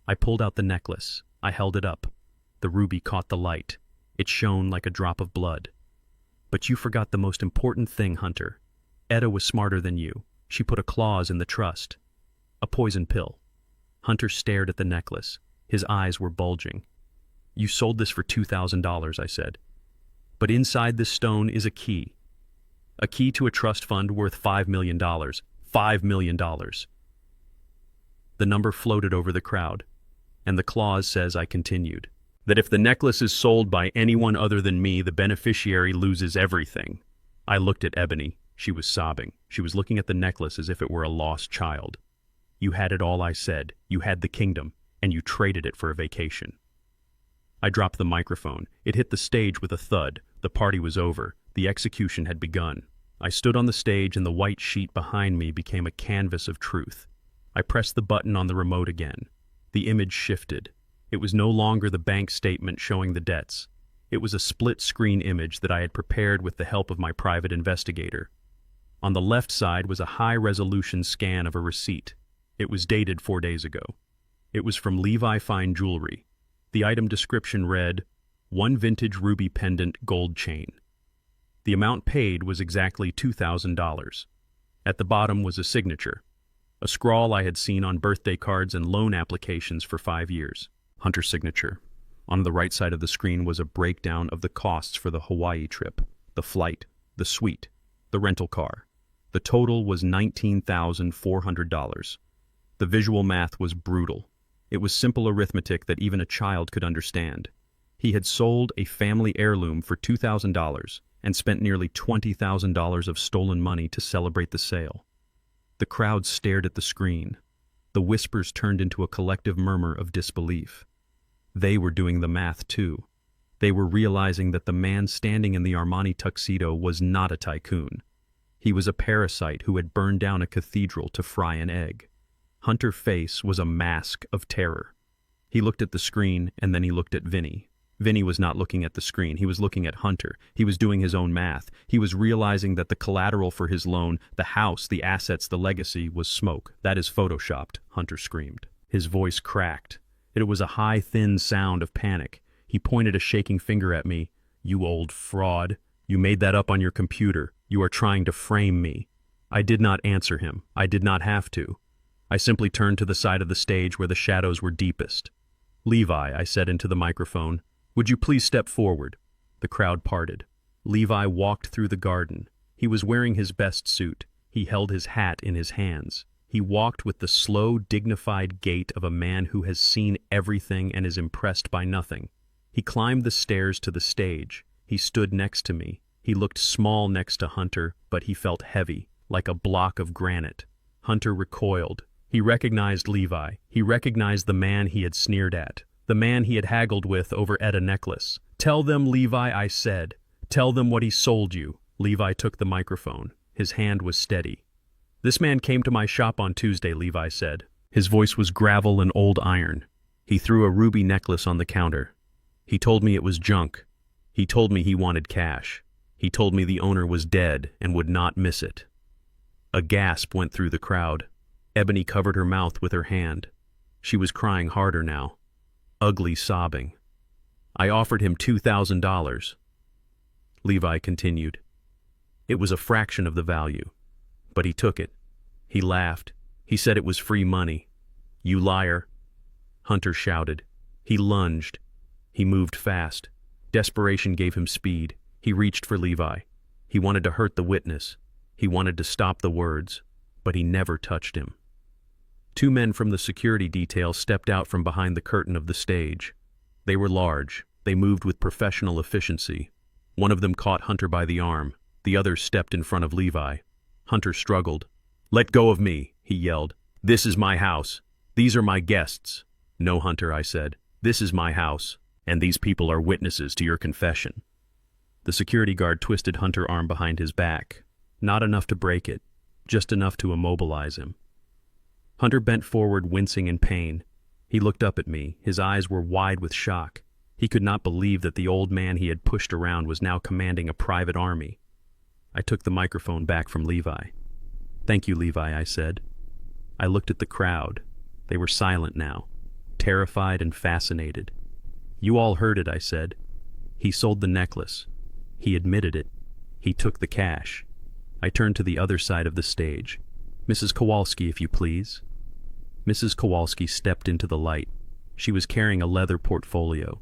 Speaker 1: I pulled out the necklace. I held it up. The ruby caught the light. It shone like a drop of blood. "But you forgot the most important thing, Hunter. Etta was smarter than you. She put a clause in the trust. A poison pill." Hunter stared at the necklace. His eyes were bulging. "You sold this for $2,000, I said. "But inside this stone is a key. A key to a trust fund worth $5 million. $5 million. The number floated over the crowd. And the clause says, I continued, that if the necklace is sold by anyone other than me, the beneficiary loses everything. I looked at Ebony. She was sobbing. She was looking at the necklace as if it were a lost child. "You had it all," I said. "You had the kingdom, and you traded it for a vacation." I dropped the microphone. It hit the stage with a thud. The party was over. The execution had begun. I stood on the stage, and the white sheet behind me became a canvas of truth. I pressed the button on the remote again. The image shifted. It was no longer the bank statement showing the debts. It was a split-screen image that I had prepared with the help of my private investigator. On the left side was a high-resolution scan of a receipt. It was dated 4 days ago. It was from Levi Fine Jewelry. The item description read, "1 vintage ruby pendant gold chain." The amount paid was exactly $2,000. At the bottom was a signature, a scrawl I had seen on birthday cards and loan applications for 5 years. Hunter's signature. On the right side of the screen was a breakdown of the costs for the Hawaii trip, the flight, the suite, the rental car. The total was $19,400. The visual math was brutal. It was simple arithmetic that even a child could understand. He had sold a family heirloom for $2,000 and spent nearly $20,000 of stolen money to celebrate the sale. The crowd stared at the screen. The whispers turned into a collective murmur of disbelief. They were doing the math too. They were realizing that the man standing in the Armani tuxedo was not a tycoon. He was a parasite who had burned down a cathedral to fry an egg. Hunter's face was a mask of terror. He looked at the screen, and then he looked at Vinny. Vinny was not looking at the screen. He was looking at Hunter. He was doing his own math. He was realizing that the collateral for his loan, the house, the assets, the legacy, was smoke. "That is photoshopped," Hunter screamed. His voice cracked. It was a high, thin sound of panic. He pointed a shaking finger at me. "You old fraud. You made that up on your computer. You are trying to frame me." I did not answer him. I did not have to. I simply turned to the side of the stage where the shadows were deepest. "Levi," I said into the microphone, "would you please step forward?" The crowd parted. Levi walked through the garden. He was wearing his best suit. He held his hat in his hands. He walked with the slow, dignified gait of a man who has seen everything and is impressed by nothing. He climbed the stairs to the stage. He stood next to me. He looked small next to Hunter, but he felt heavy, like a block of granite. Hunter recoiled. He recognized Levi. He recognized the man he had sneered at, the man he had haggled with over a necklace. "Tell them, Levi," I said. "Tell them what he sold you." Levi took the microphone. His hand was steady. "This man came to my shop on Tuesday," Levi said. His voice was gravel and old iron. He threw a ruby necklace on the counter. He told me it was junk. He told me he wanted cash. He told me the owner was dead and would not miss it. A gasp went through the crowd. Ebony covered her mouth with her hand. She was crying harder now. Ugly sobbing. I offered him $2,000. Levi continued. It was a fraction of the value. But he took it. He laughed. He said it was free money. "You liar." Hunter shouted. He lunged. He moved fast. Desperation gave him speed. He reached for Levi. He wanted to hurt the witness. He wanted to stop the words, but he never touched him. Two men from the security detail stepped out from behind the curtain of the stage. They were large. They moved with professional efficiency. One of them caught Hunter by the arm. The other stepped in front of Levi. Hunter struggled. "Let go of me," he yelled. "This is my house. These are my guests." "No, Hunter," I said. "This is my house, and these people are witnesses to your confession." The security guard twisted Hunter's arm behind his back. Not enough to break it, just enough to immobilize him. Hunter bent forward, wincing in pain. He looked up at me. His eyes were wide with shock. He could not believe that the old man he had pushed around was now commanding a private army. I took the microphone back from Levi. "Thank you, Levi," I said. I looked at the crowd. They were silent now, terrified and fascinated. "You all heard it," I said. "He sold the necklace. He admitted it. He took the cash." I turned to the other side of the stage. "Mrs. Kowalski, if you please." Mrs. Kowalski stepped into the light. She was carrying a leather portfolio.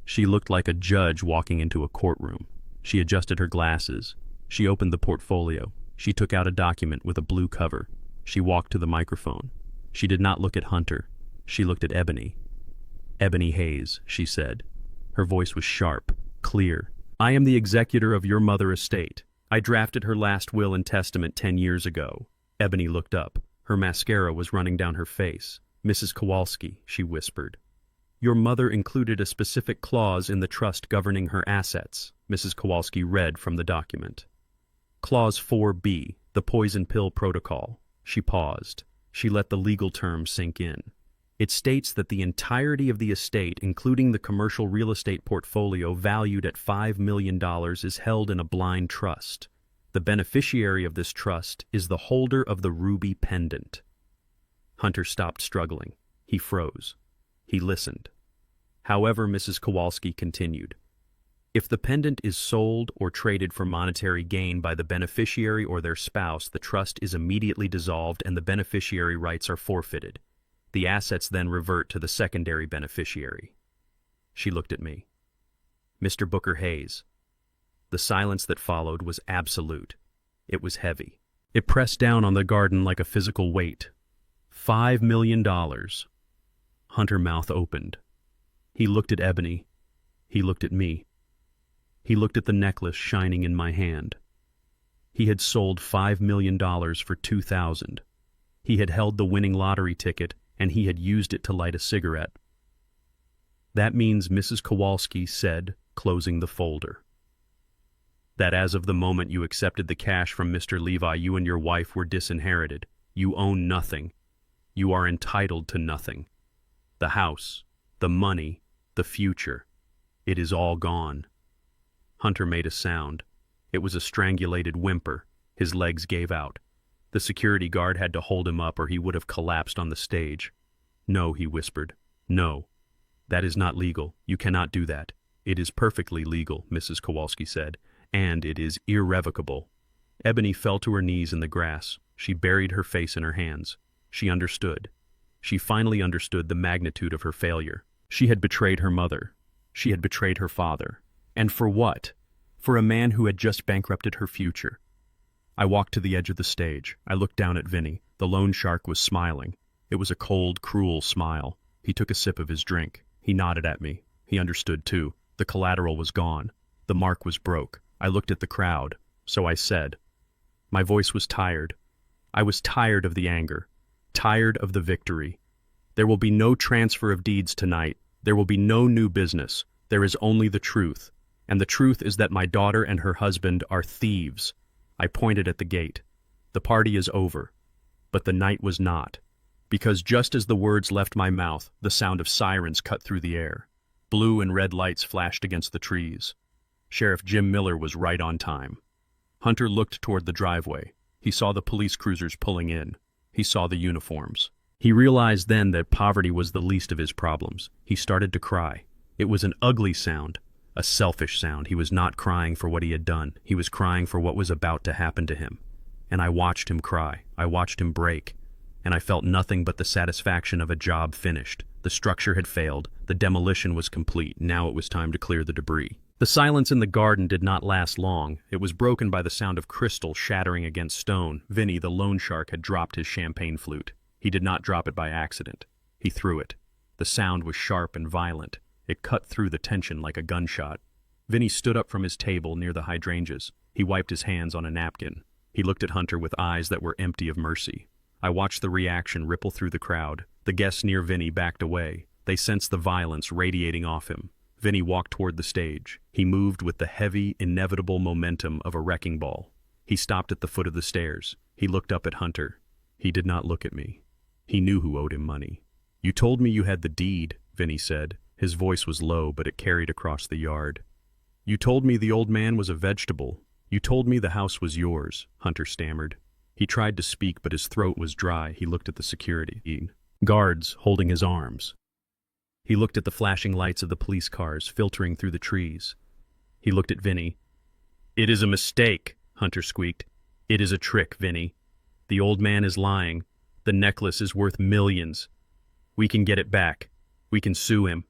Speaker 1: She looked like a judge walking into a courtroom. She adjusted her glasses. She opened the portfolio. She took out a document with a blue cover. She walked to the microphone. She did not look at Hunter. She looked at Ebony. "Ebony Hayes," she said. Her voice was sharp, clear. "I am the executor of your mother estate. I drafted her last will and testament 10 years ago." Ebony looked up. Her mascara was running down her face. "Mrs. Kowalski," she whispered. "Your mother included a specific clause in the trust governing her assets." Mrs. Kowalski read from the document. Clause 4B, the poison pill protocol. She paused. She let the legal term sink in. It states that the entirety of the estate, including the commercial real estate portfolio valued at $5 million, is held in a blind trust. The beneficiary of this trust is the holder of the ruby pendant. Hunter stopped struggling. He froze. He listened. However, Mrs. Kowalski continued. If the pendant is sold or traded for monetary gain by the beneficiary or their spouse, the trust is immediately dissolved and the beneficiary rights are forfeited. The assets then revert to the secondary beneficiary. She looked at me. "Mr. Booker Hayes." The silence that followed was absolute. It was heavy. It pressed down on the garden like a physical weight. $5 million. Hunter's mouth opened. He looked at Ebony. He looked at me. He looked at the necklace shining in my hand. He had sold $5 million for $2,000. He had held the winning lottery ticket, and he had used it to light a cigarette. "That means," Mrs. Kowalski said, closing the folder, "that as of the moment you accepted the cash from Mr. Levi, you and your wife were disinherited. You own nothing. You are entitled to nothing. The house, the money, the future. It is all gone." Hunter made a sound. It was a strangulated whimper. His legs gave out. The security guard had to hold him up or he would have collapsed on the stage. "No," he whispered. "No. That is not legal. You cannot do that." "It is perfectly legal," Mrs. Kowalski said, "and it is irrevocable." Ebony fell to her knees in the grass. She buried her face in her hands. She understood. She finally understood the magnitude of her failure. She had betrayed her mother. She had betrayed her father. And for what? For a man who had just bankrupted her future. I walked to the edge of the stage. I looked down at Vinny. The loan shark was smiling. It was a cold, cruel smile. He took a sip of his drink. He nodded at me. He understood too. The collateral was gone. The mark was broke. I looked at the crowd. So I said. My voice was tired. I was tired of the anger. Tired of the victory. There will be no transfer of deeds tonight. There will be no new business. There is only the truth. And the truth is that my daughter and her husband are thieves. I pointed at the gate. The party is over. But the night was not. Because just as the words left my mouth, the sound of sirens cut through the air. Blue and red lights flashed against the trees. Sheriff Jim Miller was right on time. Hunter looked toward the driveway. He saw the police cruisers pulling in. He saw the uniforms. He realized then that poverty was the least of his problems. He started to cry. It was an ugly sound, a selfish sound. He was not crying for what he had done. He was crying for what was about to happen to him. And I watched him cry. I watched him break. And I felt nothing but the satisfaction of a job finished. The structure had failed. The demolition was complete. Now it was time to clear the debris. The silence in the garden did not last long. It was broken by the sound of crystal shattering against stone. Vinny, the loan shark, had dropped his champagne flute. He did not drop it by accident. He threw it. The sound was sharp and violent. It cut through the tension like a gunshot. Vinny stood up from his table near the hydrangeas. He wiped his hands on a napkin. He looked at Hunter with eyes that were empty of mercy. I watched the reaction ripple through the crowd. The guests near Vinny backed away. They sensed the violence radiating off him. Vinny walked toward the stage. He moved with the heavy, inevitable momentum of a wrecking ball. He stopped at the foot of the stairs. He looked up at Hunter. He did not look at me. He knew who owed him money. You told me you had the deed, Vinny said. His voice was low, but it carried across the yard. You told me the old man was a vegetable. You told me the house was yours, Hunter stammered. He tried to speak, but his throat was dry. He looked at the security guards holding his arms. He looked at the flashing lights of the police cars filtering through the trees. He looked at Vinny. It is a mistake, Hunter squeaked. It is a trick, Vinny. The old man is lying. The necklace is worth millions. We can get it back. We can sue him.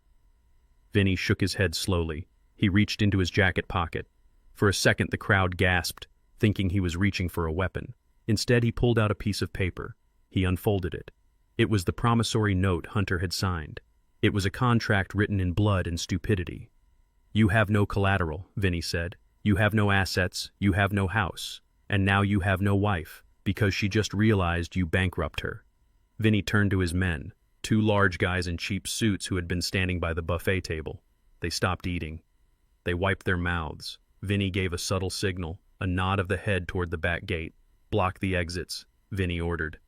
Speaker 1: Vinny shook his head slowly. He reached into his jacket pocket. For a second the crowd gasped, thinking he was reaching for a weapon. Instead he pulled out a piece of paper. He unfolded it. It was the promissory note Hunter had signed. It was a contract written in blood and stupidity. You have no collateral, Vinny said. You have no assets, you have no house. And now you have no wife, because she just realized you bankrupt her. Vinny turned to his men, two large guys in cheap suits who had been standing by the buffet table. They stopped eating. They wiped their mouths. Vinny gave a subtle signal, a nod of the head toward the back gate. Block the exits, Vinny ordered.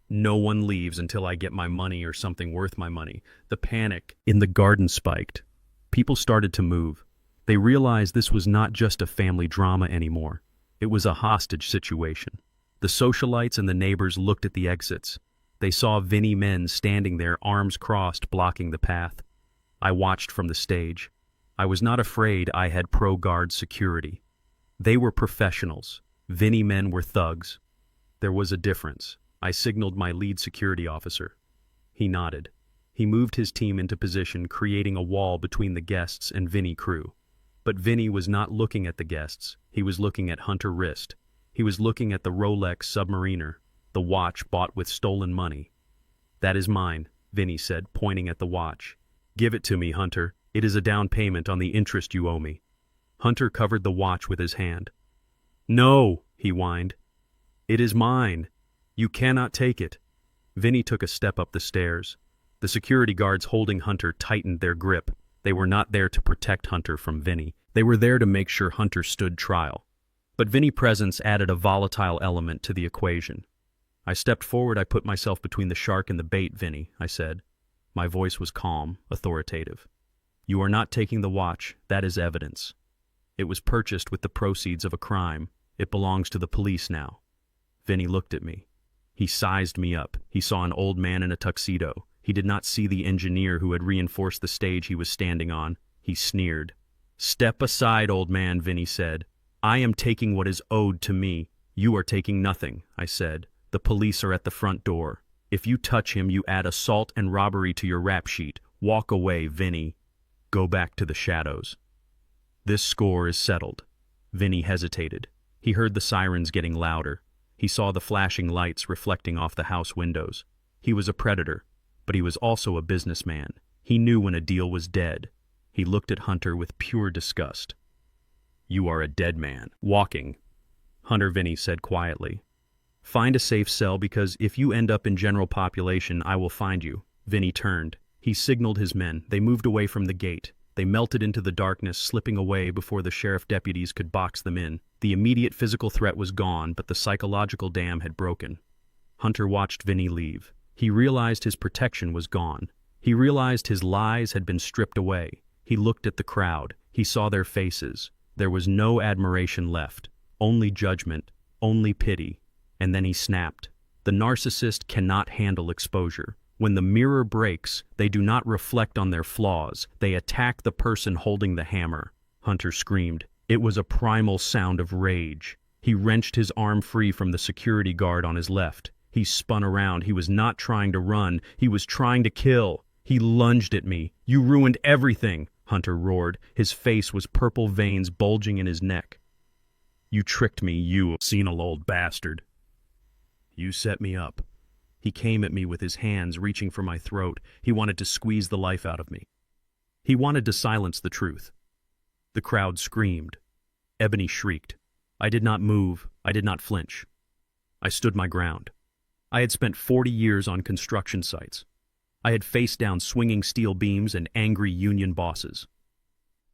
Speaker 1: No one leaves until I get my money or something worth my money. The panic in the garden spiked. People started to move. They realized this was not just a family drama anymore. It was a hostage situation. The socialites and the neighbors looked at the exits. They saw Vinny men standing there, arms crossed, blocking the path. I watched from the stage. I was not afraid. I had pro-guard security. They were professionals. Vinny men were thugs. There was a difference. I signaled my lead security officer. He nodded. He moved his team into position, creating a wall between the guests and Vinny crew. But Vinny was not looking at the guests. He was looking at Hunter wrist. He was looking at the Rolex Submariner, the watch bought with stolen money. That is mine, Vinny said, pointing at the watch. Give it to me, Hunter. It is a down payment on the interest you owe me. Hunter covered the watch with his hand. No, he whined. It is mine. You cannot take it. Vinny took a step up the stairs. The security guards holding Hunter tightened their grip. They were not there to protect Hunter from Vinny. They were there to make sure Hunter stood trial. But Vinny's presence added a volatile element to the equation. I stepped forward. I put myself between the shark and the bait, Vinny, I said. My voice was calm, authoritative. You are not taking the watch. That is evidence. It was purchased with the proceeds of a crime. It belongs to the police now. Vinny looked at me. He sized me up. He saw an old man in a tuxedo. He did not see the engineer who had reinforced the stage he was standing on. He sneered. Step aside, old man, Vinny said. I am taking what is owed to me. You are taking nothing, I said. The police are at the front door. If you touch him, you add assault and robbery to your rap sheet. Walk away, Vinny. Go back to the shadows. This score is settled. Vinny hesitated. He heard the sirens getting louder. He saw the flashing lights reflecting off the house windows. He was a predator, but he was also a businessman. He knew when a deal was dead. He looked at Hunter with pure disgust. "You are a dead man, walking," Hunter Vinny said quietly. "Find a safe cell, because if you end up in general population, I will find you." Vinny turned. He signaled his men. They moved away from the gate. They melted into the darkness, slipping away before the sheriff deputies could box them in. The immediate physical threat was gone, but the psychological dam had broken. Hunter watched Vinny leave. He realized his protection was gone. He realized his lies had been stripped away. He looked at the crowd. He saw their faces. There was no admiration left, only judgment, only pity. And then he snapped. The narcissist cannot handle exposure. When the mirror breaks, they do not reflect on their flaws. They attack the person holding the hammer. Hunter screamed. It was a primal sound of rage. He wrenched his arm free from the security guard on his left. He spun around. He was not trying to run. He was trying to kill. He lunged at me. "You ruined everything," Hunter roared. His face was purple veins bulging in his neck. "You tricked me, you senile old bastard. You set me up." He came at me with his hands reaching for my throat. He wanted to squeeze the life out of me. He wanted to silence the truth. The crowd screamed. Ebony shrieked. I did not move. I did not flinch. I stood my ground. I had spent 40 years on construction sites. I had faced down swinging steel beams and angry union bosses.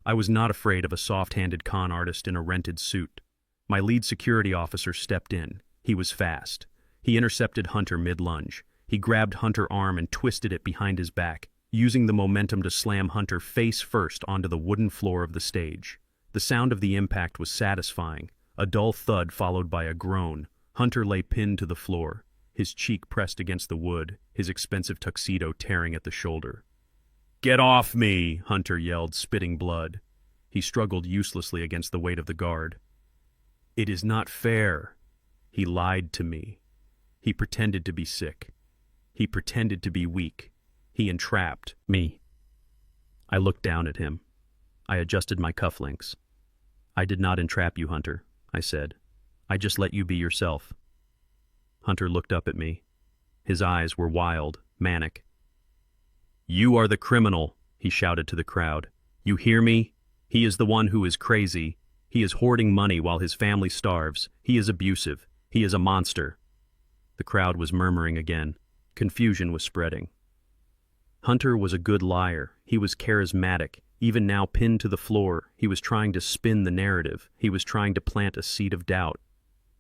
Speaker 1: I was not afraid of a soft-handed con artist in a rented suit. My lead security officer stepped in. He was fast. He intercepted Hunter mid-lunge. He grabbed Hunter's arm and twisted it behind his back, using the momentum to slam Hunter face first onto the wooden floor of the stage. The sound of the impact was satisfying, a dull thud followed by a groan. Hunter lay pinned to the floor, his cheek pressed against the wood, his expensive tuxedo tearing at the shoulder. "Get off me!" Hunter yelled, spitting blood. He struggled uselessly against the weight of the guard. "It is not fair." He lied to me. He pretended to be sick. He pretended to be weak. He entrapped me. I looked down at him. I adjusted my cufflinks. "I did not entrap you, Hunter," I said. "I just let you be yourself." Hunter looked up at me. His eyes were wild, manic. "You are the criminal," he shouted to the crowd. "You hear me? He is the one who is crazy. He is hoarding money while his family starves. He is abusive. He is a monster." The crowd was murmuring again. Confusion was spreading. Hunter was a good liar. He was charismatic. Even now pinned to the floor, he was trying to spin the narrative. He was trying to plant a seed of doubt.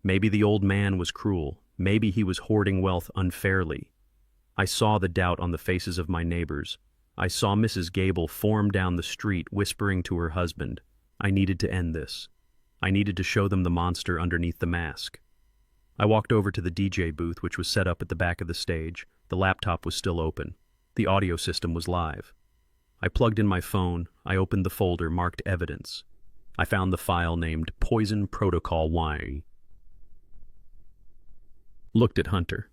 Speaker 1: Maybe the old man was cruel. Maybe he was hoarding wealth unfairly. I saw the doubt on the faces of my neighbors. I saw Mrs. Gable form down the street, whispering to her husband. I needed to end this. I needed to show them the monster underneath the mask. I walked over to the DJ booth, which was set up at the back of the stage. The laptop was still open. The audio system was live. I plugged in my phone. I opened the folder marked Evidence. I found the file named Poison Protocol Y. Looked at Hunter.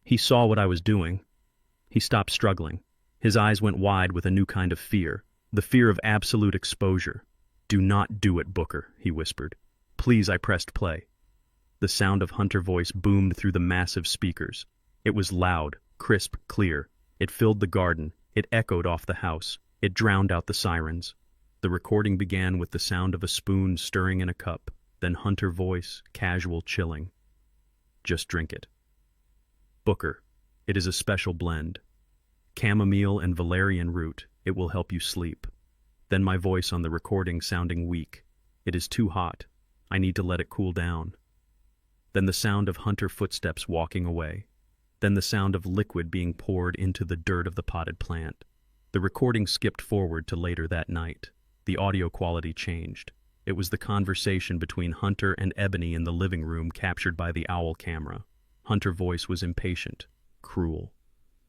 Speaker 1: He saw what I was doing. He stopped struggling. His eyes went wide with a new kind of fear, the fear of absolute exposure. "Do not do it, Booker," he whispered. "Please." I pressed play. The sound of Hunter's voice boomed through the massive speakers. It was loud, crisp, clear. It filled the garden. It echoed off the house. It drowned out the sirens. The recording began with the sound of a spoon stirring in a cup, then Hunter's voice, casual, chilling. "Just drink it. Booker, it is a special blend. Chamomile and valerian root. It will help you sleep." Then my voice on the recording sounding weak. "It is too hot. I need to let it cool down." Then the sound of Hunter's footsteps walking away. Then the sound of liquid being poured into the dirt of the potted plant. The recording skipped forward to later that night. The audio quality changed. It was the conversation between Hunter and Ebony in the living room captured by the owl camera. Hunter's voice was impatient, cruel.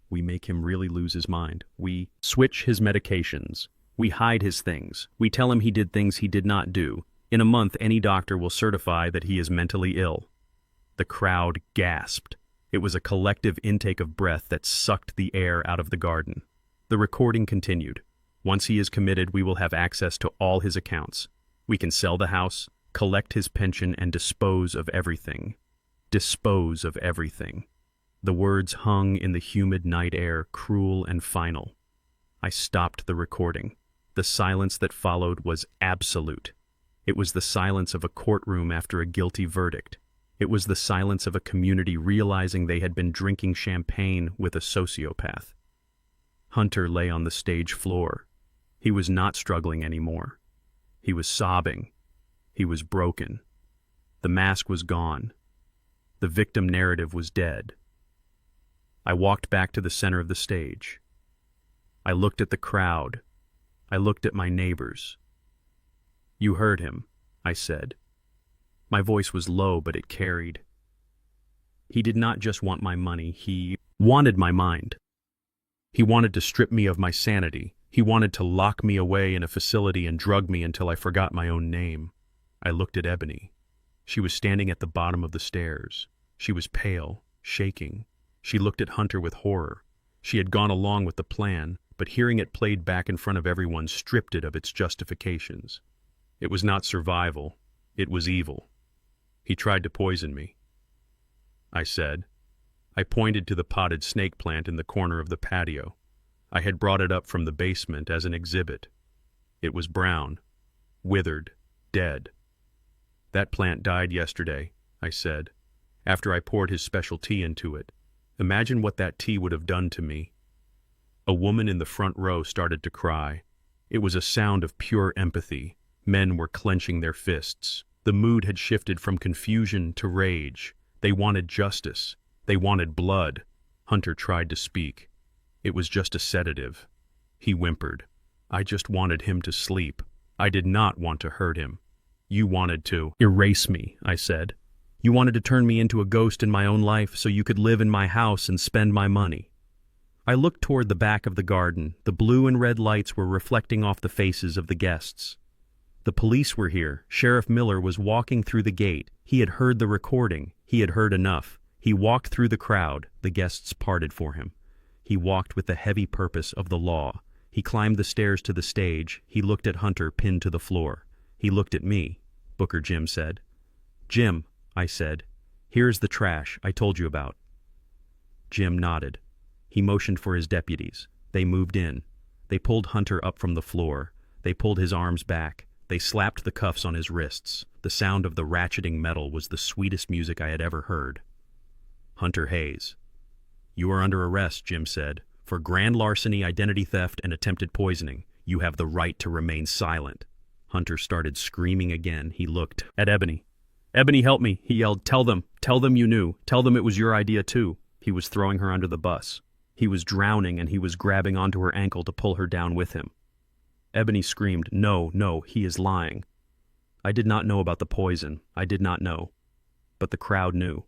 Speaker 1: "We make him really lose his mind. We switch his medications. We hide his things. We tell him he did things he did not do. In a month, any doctor will certify that he is mentally ill." The crowd gasped. It was a collective intake of breath that sucked the air out of the garden. The recording continued. "Once he is committed, we will have access to all his accounts. We can sell the house, collect his pension, and dispose of everything. Dispose of everything. The words hung in the humid night air, cruel and final. I stopped the recording. The silence that followed was absolute. It was the silence of a courtroom after a guilty verdict. It was the silence of a community realizing they had been drinking champagne with a sociopath. Hunter lay on the stage floor. He was not struggling anymore. He was sobbing. He was broken. The mask was gone. The victim narrative was dead. I walked back to the center of the stage. I looked at the crowd. I looked at my neighbors. "You heard him," I said. My voice was low, but it carried. He did not just want my money, he wanted my mind. He wanted to strip me of my sanity. He wanted to lock me away in a facility and drug me until I forgot my own name. I looked at Ebony. She was standing at the bottom of the stairs. She was pale, shaking. She looked at Hunter with horror. She had gone along with the plan, but hearing it played back in front of everyone stripped it of its justifications. It was not survival. It was evil. He tried to poison me, I said. I pointed to the potted snake plant in the corner of the patio. I had brought it up from the basement as an exhibit. It was brown, withered, dead. "That plant died yesterday," I said, "after I poured his special tea into it. Imagine what that tea would have done to me." A woman in the front row started to cry. It was a sound of pure empathy. Men were clenching their fists. The mood had shifted from confusion to rage. They wanted justice. They wanted blood. Hunter tried to speak. "It was just a sedative," he whimpered. "I just wanted him to sleep. I did not want to hurt him." "You wanted to erase me," I said. "You wanted to turn me into a ghost in my own life so you could live in my house and spend my money." I looked toward the back of the garden. The blue and red lights were reflecting off the faces of the guests. The police were here. Sheriff Miller was walking through the gate. He had heard the recording. He had heard enough. He walked through the crowd. The guests parted for him. He walked with the heavy purpose of the law. He climbed the stairs to the stage. He looked at Hunter pinned to the floor. He looked at me, Booker Jim said. "Jim," I said, "here's the trash I told you about." Jim nodded. He motioned for his deputies. They moved in. They pulled Hunter up from the floor. They pulled his arms back. They slapped the cuffs on his wrists. The sound of the ratcheting metal was the sweetest music I had ever heard. "Hunter Hayes." "You are under arrest," Jim said, "for grand larceny, identity theft, and attempted poisoning. You have the right to remain silent." Hunter started screaming again. He looked at Ebony. "Ebony, help me," he yelled. Tell them you knew. Tell them it was your idea too." He was throwing her under the bus. He was drowning, and he was grabbing onto her ankle to pull her down with him. Ebony screamed, No, he is lying." I did not know about the poison. I did not know. But the crowd knew.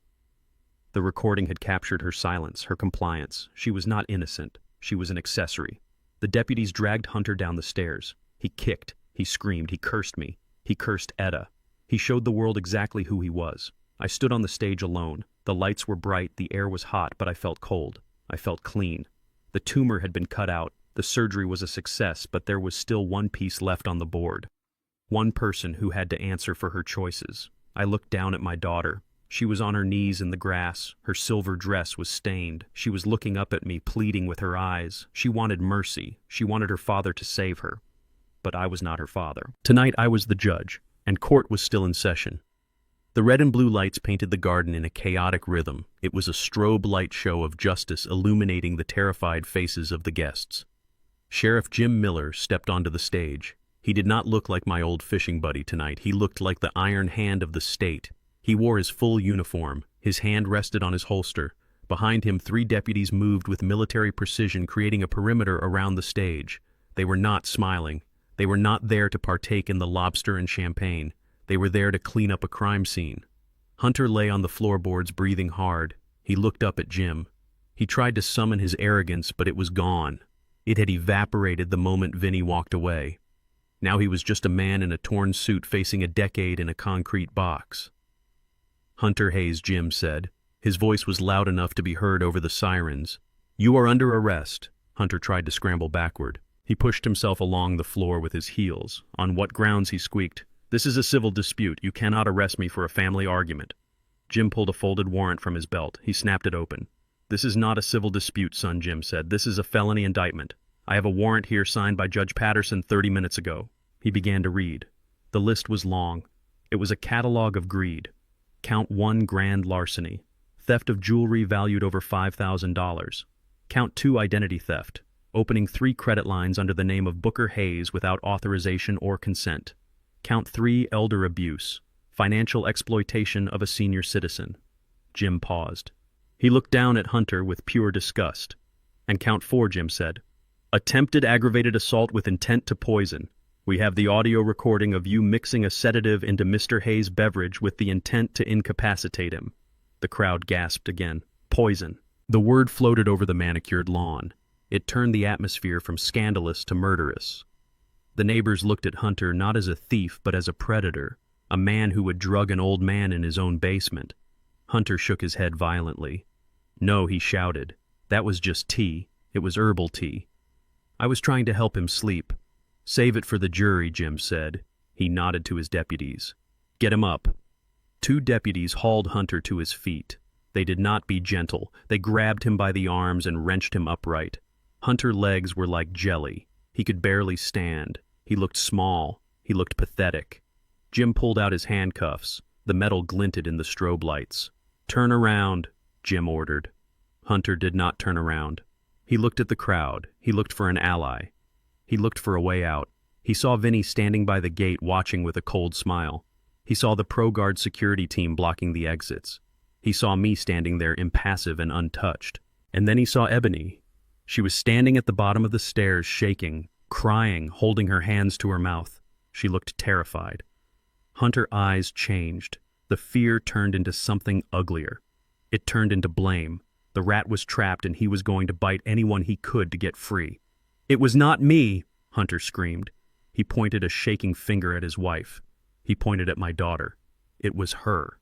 Speaker 1: The recording had captured her silence, her compliance. She was not innocent. She was an accessory. The deputies dragged Hunter down the stairs. He kicked. He screamed. He cursed me. He cursed Etta. He showed the world exactly who he was. I stood on the stage alone. The lights were bright. The air was hot, but I felt cold. I felt clean. The tumor had been cut out. The surgery was a success, but there was still one piece left on the board. One person who had to answer for her choices. I looked down at my daughter. She was on her knees in the grass. Her silver dress was stained. She was looking up at me, pleading with her eyes. She wanted mercy. She wanted her father to save her. But I was not her father. Tonight I was the judge, and court was still in session. The red and blue lights painted the garden in a chaotic rhythm. It was a strobe light show of justice illuminating the terrified faces of the guests. Sheriff Jim Miller stepped onto the stage. He did not look like my old fishing buddy tonight. He looked like the iron hand of the state. He wore his full uniform. His hand rested on his holster. Behind him, 3 deputies moved with military precision, creating a perimeter around the stage. They were not smiling. They were not there to partake in the lobster and champagne. They were there to clean up a crime scene. Hunter lay on the floorboards, breathing hard. He looked up at Jim. He tried to summon his arrogance, but it was gone. It had evaporated the moment Vinny walked away. Now he was just a man in a torn suit facing a decade in a concrete box. "Hunter Hayes," Jim said. His voice was loud enough to be heard over the sirens. "You are under arrest." Hunter tried to scramble backward. He pushed himself along the floor with his heels. "On what grounds?" he squeaked. This is a civil dispute. You cannot arrest me for a family argument. Jim pulled a folded warrant from his belt. He snapped it open. This is not a civil dispute, son, Jim said. This is a felony indictment. I have a warrant here signed by Judge Patterson 30 minutes ago. He began to read. The list was long. It was a catalog of greed. Count 1, grand larceny. Theft of jewelry valued over $5,000. Count 2, identity theft. Opening 3 credit lines under the name of Booker Hayes without authorization or consent. Count 3, elder abuse. Financial exploitation of a senior citizen. Jim paused. He looked down at Hunter with pure disgust. And count 4, Jim said. Attempted aggravated assault with intent to poison. We have the audio recording of you mixing a sedative into Mr. Hayes' beverage with the intent to incapacitate him. The crowd gasped again. Poison. The word floated over the manicured lawn. It turned the atmosphere from scandalous to murderous. The neighbors looked at Hunter not as a thief but as a predator, a man who would drug an old man in his own basement. Hunter shook his head violently. No, he shouted. That was just tea. It was herbal tea. I was trying to help him sleep. Save it for the jury, Jim said. He nodded to his deputies. Get him up. 2 deputies hauled Hunter to his feet. They did not be gentle. They grabbed him by the arms and wrenched him upright. Hunter's legs were like jelly. He could barely stand. He looked small. He looked pathetic. Jim pulled out his handcuffs. The metal glinted in the strobe lights. Turn around, Jim ordered. Hunter did not turn around. He looked at the crowd. He looked for an ally. He looked for a way out. He saw Vinny standing by the gate watching with a cold smile. He saw the ProGuard security team blocking the exits. He saw me standing there impassive and untouched. And then he saw Ebony. She was standing at the bottom of the stairs, shaking, crying, holding her hands to her mouth. She looked terrified. Hunter's eyes changed. The fear turned into something uglier. It turned into blame. The rat was trapped and he was going to bite anyone he could to get free. It was not me, Hunter screamed. He pointed a shaking finger at his wife. He pointed at my daughter. It was her.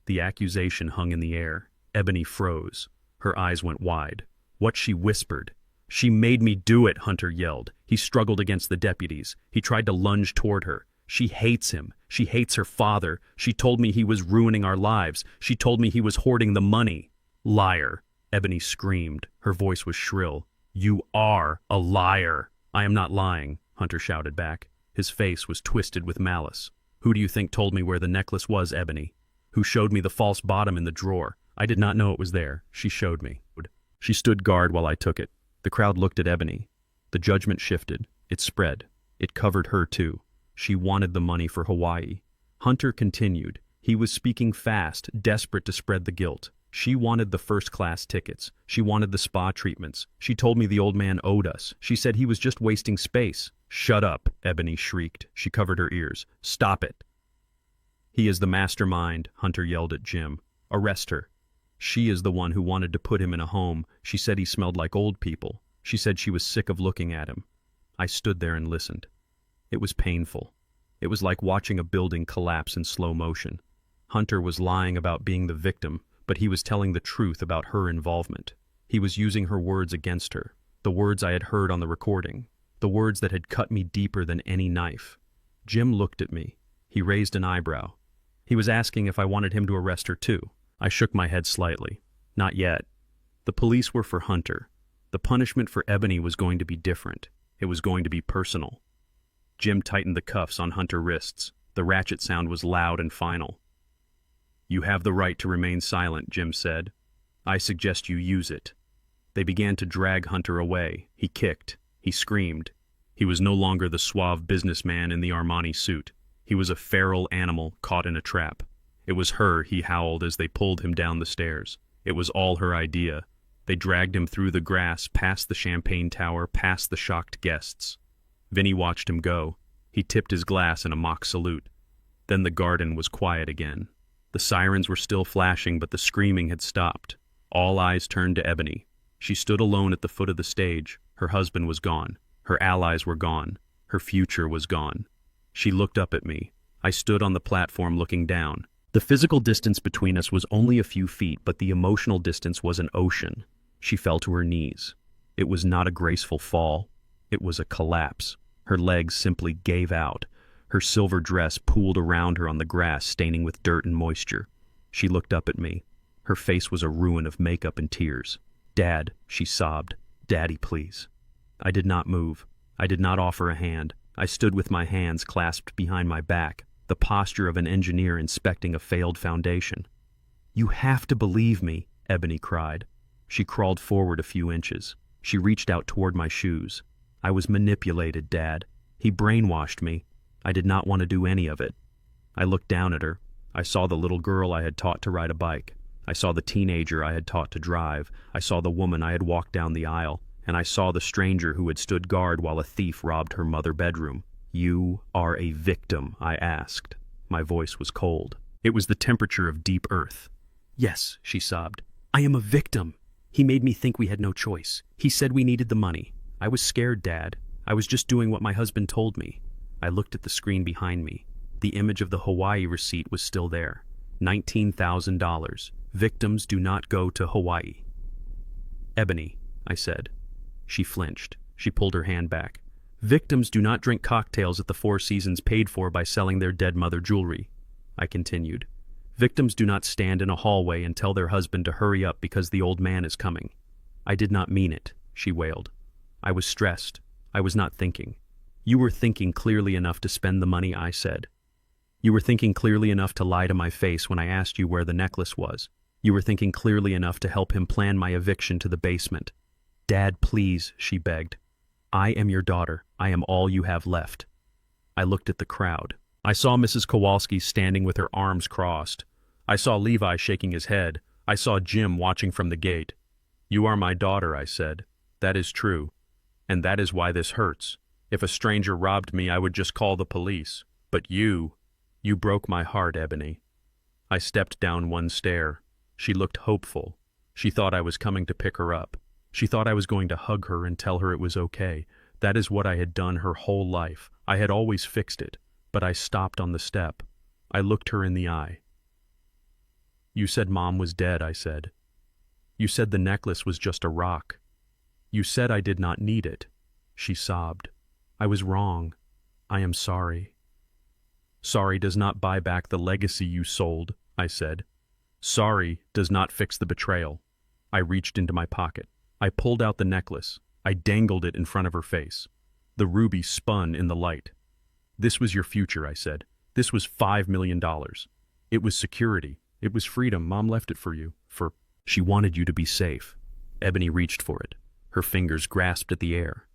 Speaker 1: The accusation hung in the air. Ebony froze. Her eyes went wide. What she whispered. She made me do it, Hunter yelled. He struggled against the deputies. He tried to lunge toward her. She hates him. She hates her father. She told me he was ruining our lives. She told me he was hoarding the money. Liar, Ebony screamed. Her voice was shrill. You are a liar. I am not lying, Hunter shouted back. His face was twisted with malice. Who do you think told me where the necklace was, Ebony? Who showed me the false bottom in the drawer? I did not know it was there. She showed me. She stood guard while I took it. The crowd looked at Ebony. The judgment shifted. It spread. It covered her too. She wanted the money for Hawaii. Hunter continued. He was speaking fast, desperate to spread the guilt. She wanted the first-class tickets. She wanted the spa treatments. She told me the old man owed us. She said he was just wasting space. Shut up, Ebony shrieked. She covered her ears. Stop it. He is the mastermind, Hunter yelled at Jim. Arrest her. She is the one who wanted to put him in a home. She said he smelled like old people. She said she was sick of looking at him. I stood there and listened. It was painful. It was like watching a building collapse in slow motion. Hunter was lying about being the victim, but he was telling the truth about her involvement. He was using her words against her, the words I had heard on the recording, the words that had cut me deeper than any knife. Jim looked at me. He raised an eyebrow. He was asking if I wanted him to arrest her too. I shook my head slightly. Not yet. The police were for Hunter. The punishment for Ebony was going to be different. It was going to be personal. Jim tightened the cuffs on Hunter's wrists. The ratchet sound was loud and final. You have the right to remain silent, Jim said. I suggest you use it. They began to drag Hunter away. He kicked. He screamed. He was no longer the suave businessman in the Armani suit. He was a feral animal caught in a trap. It was her, he howled as they pulled him down the stairs. It was all her idea. They dragged him through the grass, past the champagne tower, past the shocked guests. Vinny watched him go. He tipped his glass in a mock salute. Then the garden was quiet again. The sirens were still flashing, but the screaming had stopped. All eyes turned to Ebony. She stood alone at the foot of the stage. Her husband was gone. Her allies were gone. Her future was gone. She looked up at me. I stood on the platform looking down. The physical distance between us was only a few feet, but the emotional distance was an ocean. She fell to her knees. It was not a graceful fall. It was a collapse. Her legs simply gave out. Her silver dress pooled around her on the grass, staining with dirt and moisture. She looked up at me. Her face was a ruin of makeup and tears. "Dad," she sobbed. "Daddy, please." I did not move. I did not offer a hand. I stood with my hands clasped behind my back, the posture of an engineer inspecting a failed foundation. "You have to believe me," Ebony cried. She crawled forward a few inches. She reached out toward my shoes. "I was manipulated, Dad. He brainwashed me. I did not want to do any of it." I looked down at her. I saw the little girl I had taught to ride a bike. I saw the teenager I had taught to drive. I saw the woman I had walked down the aisle. And I saw the stranger who had stood guard while a thief robbed her mother bedroom. "You are a victim?" I asked. My voice was cold. It was the temperature of deep earth. "Yes," she sobbed. "I am a victim. He made me think we had no choice. He said we needed the money. I was scared, Dad. I was just doing what my husband told me." I looked at the screen behind me. The image of the Hawaii receipt was still there. $19,000. Victims do not go to Hawaii. "Ebony," I said. She flinched. She pulled her hand back. "Victims do not drink cocktails at the Four Seasons paid for by selling their dead mother jewelry." I continued. "Victims do not stand in a hallway and tell their husband to hurry up because the old man is coming." "I did not mean it," she wailed. "I was stressed. I was not thinking." "You were thinking clearly enough to spend the money," I said. "You were thinking clearly enough to lie to my face when I asked you where the necklace was. You were thinking clearly enough to help him plan my eviction to the basement." "Dad, please," she begged. "I am your daughter. I am all you have left." I looked at the crowd. I saw Mrs. Kowalski standing with her arms crossed. I saw Levi shaking his head. I saw Jim watching from the gate. "You are my daughter," I said. "That is true. And that is why this hurts. If a stranger robbed me, I would just call the police. But you broke my heart, Ebony." I stepped down one stair. She looked hopeful. She thought I was coming to pick her up. She thought I was going to hug her and tell her it was okay. That is what I had done her whole life. I had always fixed it. But I stopped on the step. I looked her in the eye. "You said Mom was dead," I said. "You said the necklace was just a rock. You said I did not need it." She sobbed. "I was wrong. I am sorry." "Sorry does not buy back the legacy you sold," I said. "Sorry does not fix the betrayal." I reached into my pocket. I pulled out the necklace. I dangled it in front of her face. The ruby spun in the light. "This was your future," I said. "This was $5 million. It was security. It was freedom. Mom left it for you. She wanted you to be safe." Ebony reached for it. Her fingers grasped at the air.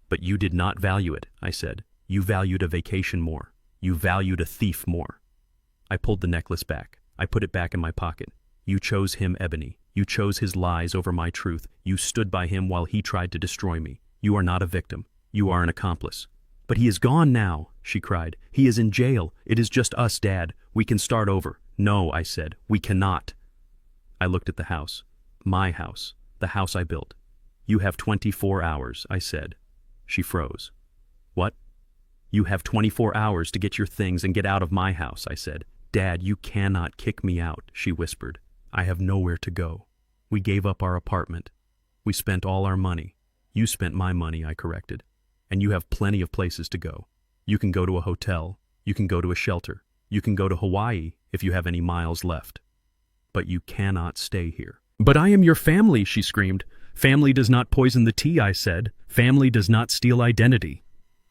Speaker 1: "But you did not value it," I said. "You valued a vacation more. You valued a thief more." I pulled the necklace back. I put it back in my pocket. "You chose him, Ebony. You chose his lies over my truth. You stood by him while he tried to destroy me. You are not a victim. You are an accomplice." "But he is gone now," she cried. "He is in jail. It is just us, Dad. We can start over." "No," I said. "We cannot." I looked at the house. My house. The house I built. "You have 24 hours, I said. She froze. "What?" "You have 24 hours to get your things and get out of my house," I said. "Dad, you cannot kick me out," she whispered. "I have nowhere to go. We gave up our apartment. We spent all our money. You spent my money," I corrected. "And you have plenty of places to go. You can go to a hotel. You can go to a shelter. You can go to Hawaii if you have any miles left. But you cannot stay here." "But I am your family," she screamed. "Family does not poison the tea," I said. "Family does not steal identity."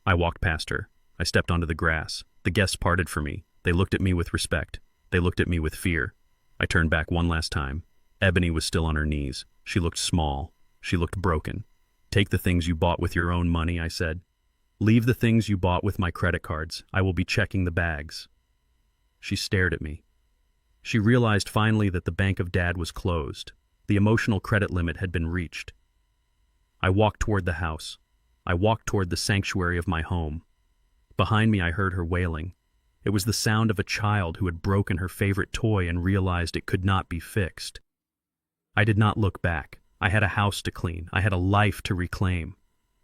Speaker 1: I walked past her. I stepped onto the grass. The guests parted for me. They looked at me with respect. They looked at me with fear. I turned back one last time. Ebony was still on her knees. She looked small. She looked broken. "Take the things you bought with your own money," I said. "Leave the things you bought with my credit cards. I will be checking the bags." She stared at me. She realized finally that the bank of Dad was closed. The emotional credit limit had been reached. I walked toward the house. I walked toward the sanctuary of my home. Behind me I heard her wailing. It was the sound of a child who had broken her favorite toy and realized it could not be fixed. I did not look back. I had a house to clean. I had a life to reclaim.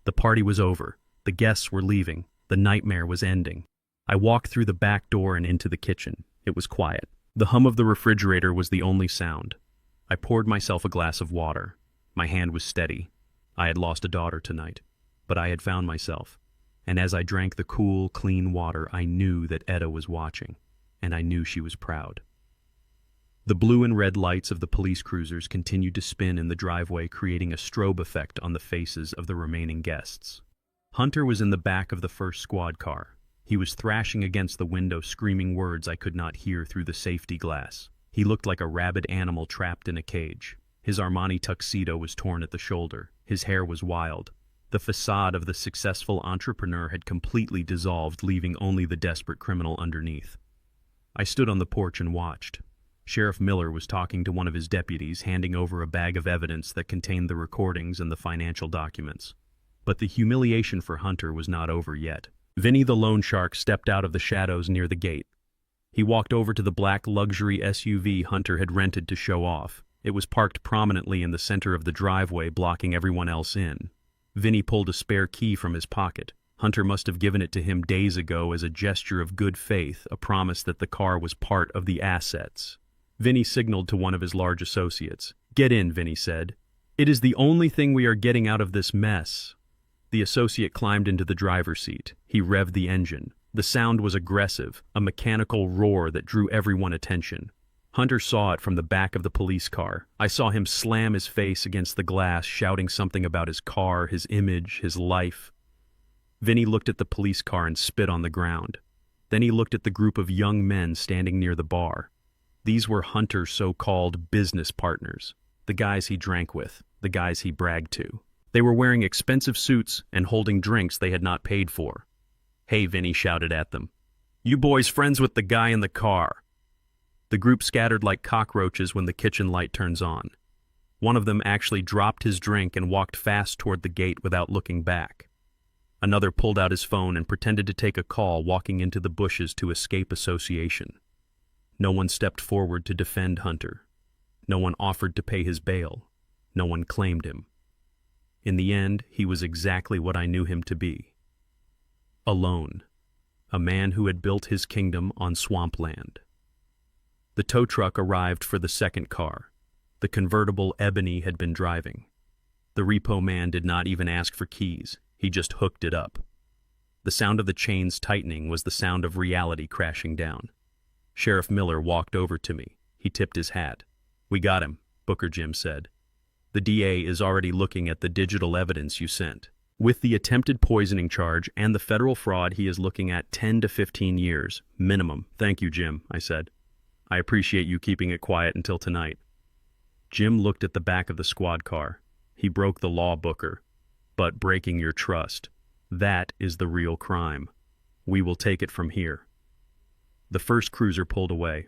Speaker 1: The party was over. The guests were leaving. The nightmare was ending. I walked through the back door and into the kitchen. It was quiet. The hum of the refrigerator was the only sound. I poured myself a glass of water. My hand was steady. I had lost a daughter tonight, but I had found myself. And as I drank the cool, clean water, I knew that Etta was watching, and I knew she was proud. The blue and red lights of the police cruisers continued to spin in the driveway, creating a strobe effect on the faces of the remaining guests. Hunter was in the back of the first squad car. He was thrashing against the window, screaming words I could not hear through the safety glass. He looked like a rabid animal trapped in a cage. His Armani tuxedo was torn at the shoulder. His hair was wild. The facade of the successful entrepreneur had completely dissolved, leaving only the desperate criminal underneath. I stood on the porch and watched. Sheriff Miller was talking to one of his deputies, handing over a bag of evidence that contained the recordings and the financial documents. But the humiliation for Hunter was not over yet. Vinny the loan shark stepped out of the shadows near the gate. He walked over to the black luxury SUV Hunter had rented to show off. It was parked prominently in the center of the driveway, blocking everyone else in. Vinny pulled a spare key from his pocket. Hunter must have given it to him days ago as a gesture of good faith, a promise that the car was part of the assets. Vinny signaled to one of his large associates. "Get in," Vinny said. "It is the only thing we are getting out of this mess." The associate climbed into the driver's seat. He revved the engine. The sound was aggressive, a mechanical roar that drew everyone's attention. Hunter saw it from the back of the police car. I saw him slam his face against the glass, shouting something about his car, his image, his life. Vinny looked at the police car and spit on the ground. Then he looked at the group of young men standing near the bar. These were Hunter's so-called business partners, the guys he drank with, the guys he bragged to. They were wearing expensive suits and holding drinks they had not paid for. "Hey," Vinny shouted at them. "You boys friends with the guy in the car?" The group scattered like cockroaches when the kitchen light turns on. One of them actually dropped his drink and walked fast toward the gate without looking back. Another pulled out his phone and pretended to take a call, walking into the bushes to escape association. No one stepped forward to defend Hunter. No one offered to pay his bail. No one claimed him. In the end, he was exactly what I knew him to be. Alone. A man who had built his kingdom on swampland. The tow truck arrived for the second car. The convertible Ebony had been driving. The repo man did not even ask for keys. He just hooked it up. The sound of the chains tightening was the sound of reality crashing down. Sheriff Miller walked over to me. He tipped his hat. "We got him," Booker Jim said. "The DA is already looking at the digital evidence you sent. With the attempted poisoning charge and the federal fraud, he is looking at 10 to 15 years, minimum." "Thank you, Jim," I said. "I appreciate you keeping it quiet until tonight." Jim looked at the back of the squad car. "He broke the law, Booker. But breaking your trust, that is the real crime. We will take it from here." The first cruiser pulled away.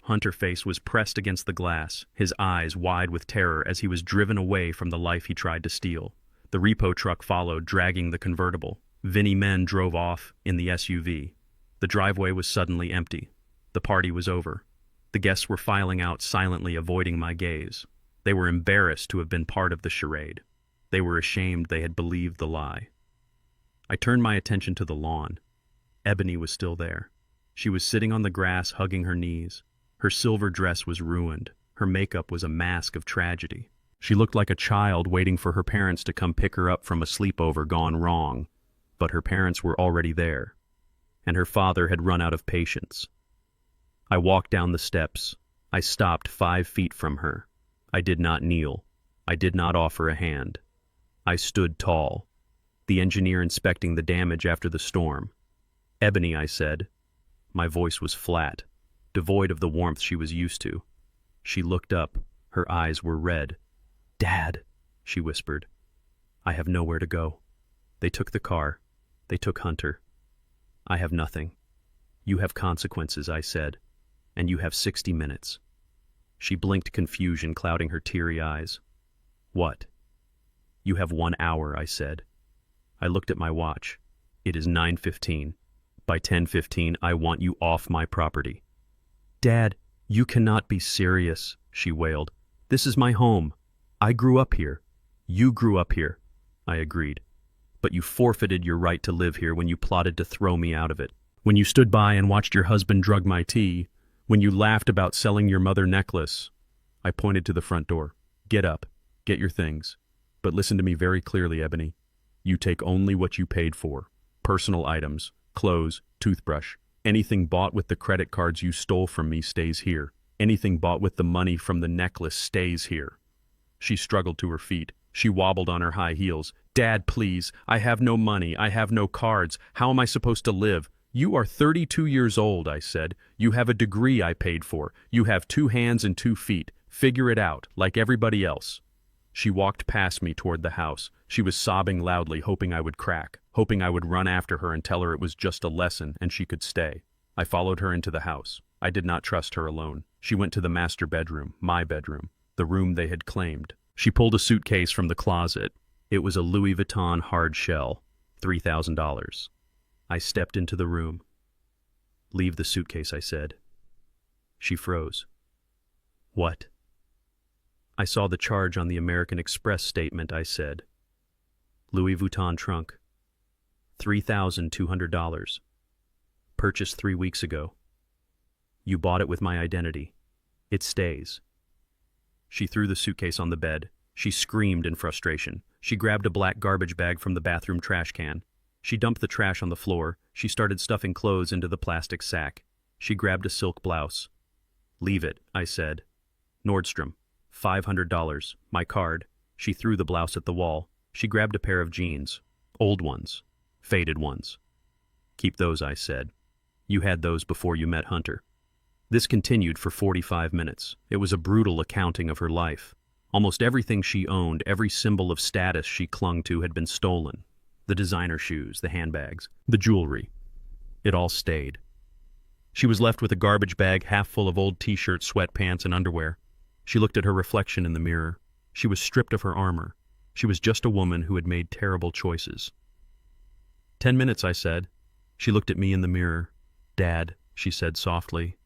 Speaker 1: Hunter's face was pressed against the glass, his eyes wide with terror as he was driven away from the life he tried to steal. The repo truck followed, dragging the convertible. Vinny men drove off in the SUV. The driveway was suddenly empty. The party was over. The guests were filing out silently, avoiding my gaze. They were embarrassed to have been part of the charade. They were ashamed they had believed the lie. I turned my attention to the lawn. Ebony was still there. She was sitting on the grass, hugging her knees. Her silver dress was ruined. Her makeup was a mask of tragedy. She looked like a child waiting for her parents to come pick her up from a sleepover gone wrong. But her parents were already there, and her father had run out of patience. I walked down the steps. I stopped 5 feet from her. I did not kneel. I did not offer a hand. I stood tall, the engineer inspecting the damage after the storm. "Ebony," I said. My voice was flat, devoid of the warmth she was used to. She looked up. Her eyes were red. "Dad," she whispered. "I have nowhere to go. They took the car. They took Hunter. I have nothing. You have consequences," I said, "and you have 60 minutes. She blinked, confusion clouding her teary eyes. "What?" "You have 1 hour," I said. I looked at my watch. "It is 9:15. By 10:15, I want you off my property." "Dad, you cannot be serious," she wailed. "This is my home. I grew up here. You grew up here." I agreed. "But you forfeited your right to live here when you plotted to throw me out of it. When you stood by and watched your husband drug my tea. When you laughed about selling your mother necklace." I pointed to the front door. "Get up. Get your things. But listen to me very clearly, Ebony. You take only what you paid for. Personal items, clothes, toothbrush. Anything bought with the credit cards you stole from me stays here. Anything bought with the money from the necklace stays here. She struggled to her feet. She wobbled on her high heels. Dad, please. I have no money. I have no cards. How am I supposed to live? You are 32 years old, I said. You have a degree I paid for. You have 2 hands and 2 feet. Figure it out, like everybody else. She walked past me toward the house. She was sobbing loudly, hoping I would crack, hoping I would run after her and tell her it was just a lesson and she could stay. I followed her into the house. I did not trust her alone. She went to the master bedroom, my bedroom, the room they had claimed. She pulled a suitcase from the closet. It was a Louis Vuitton hard shell, $3,000. I stepped into the room. Leave the suitcase, I said. She froze. What? I saw the charge on the American Express statement, I said. Louis Vuitton trunk. $3,200. Purchased 3 weeks ago. You bought it with my identity. It stays. She threw the suitcase on the bed. She screamed in frustration. She grabbed a black garbage bag from the bathroom trash can. She dumped the trash on the floor. She started stuffing clothes into the plastic sack. She grabbed a silk blouse. Leave it, I said. Nordstrom. $500. My card. She threw the blouse at the wall. She grabbed a pair of jeans. Old ones. Faded ones. Keep those, I said. You had those before you met Hunter. This continued for 45 minutes. It was a brutal accounting of her life. Almost everything she owned, every symbol of status she clung to had been stolen. The designer shoes, the handbags, the jewelry. It all stayed. She was left with a garbage bag half full of old t-shirts, sweatpants, and underwear. She looked at her reflection in the mirror. She was stripped of her armor. She was just a woman who had made terrible choices. 10 minutes, I said. She looked at me in the mirror. Dad, she said softly,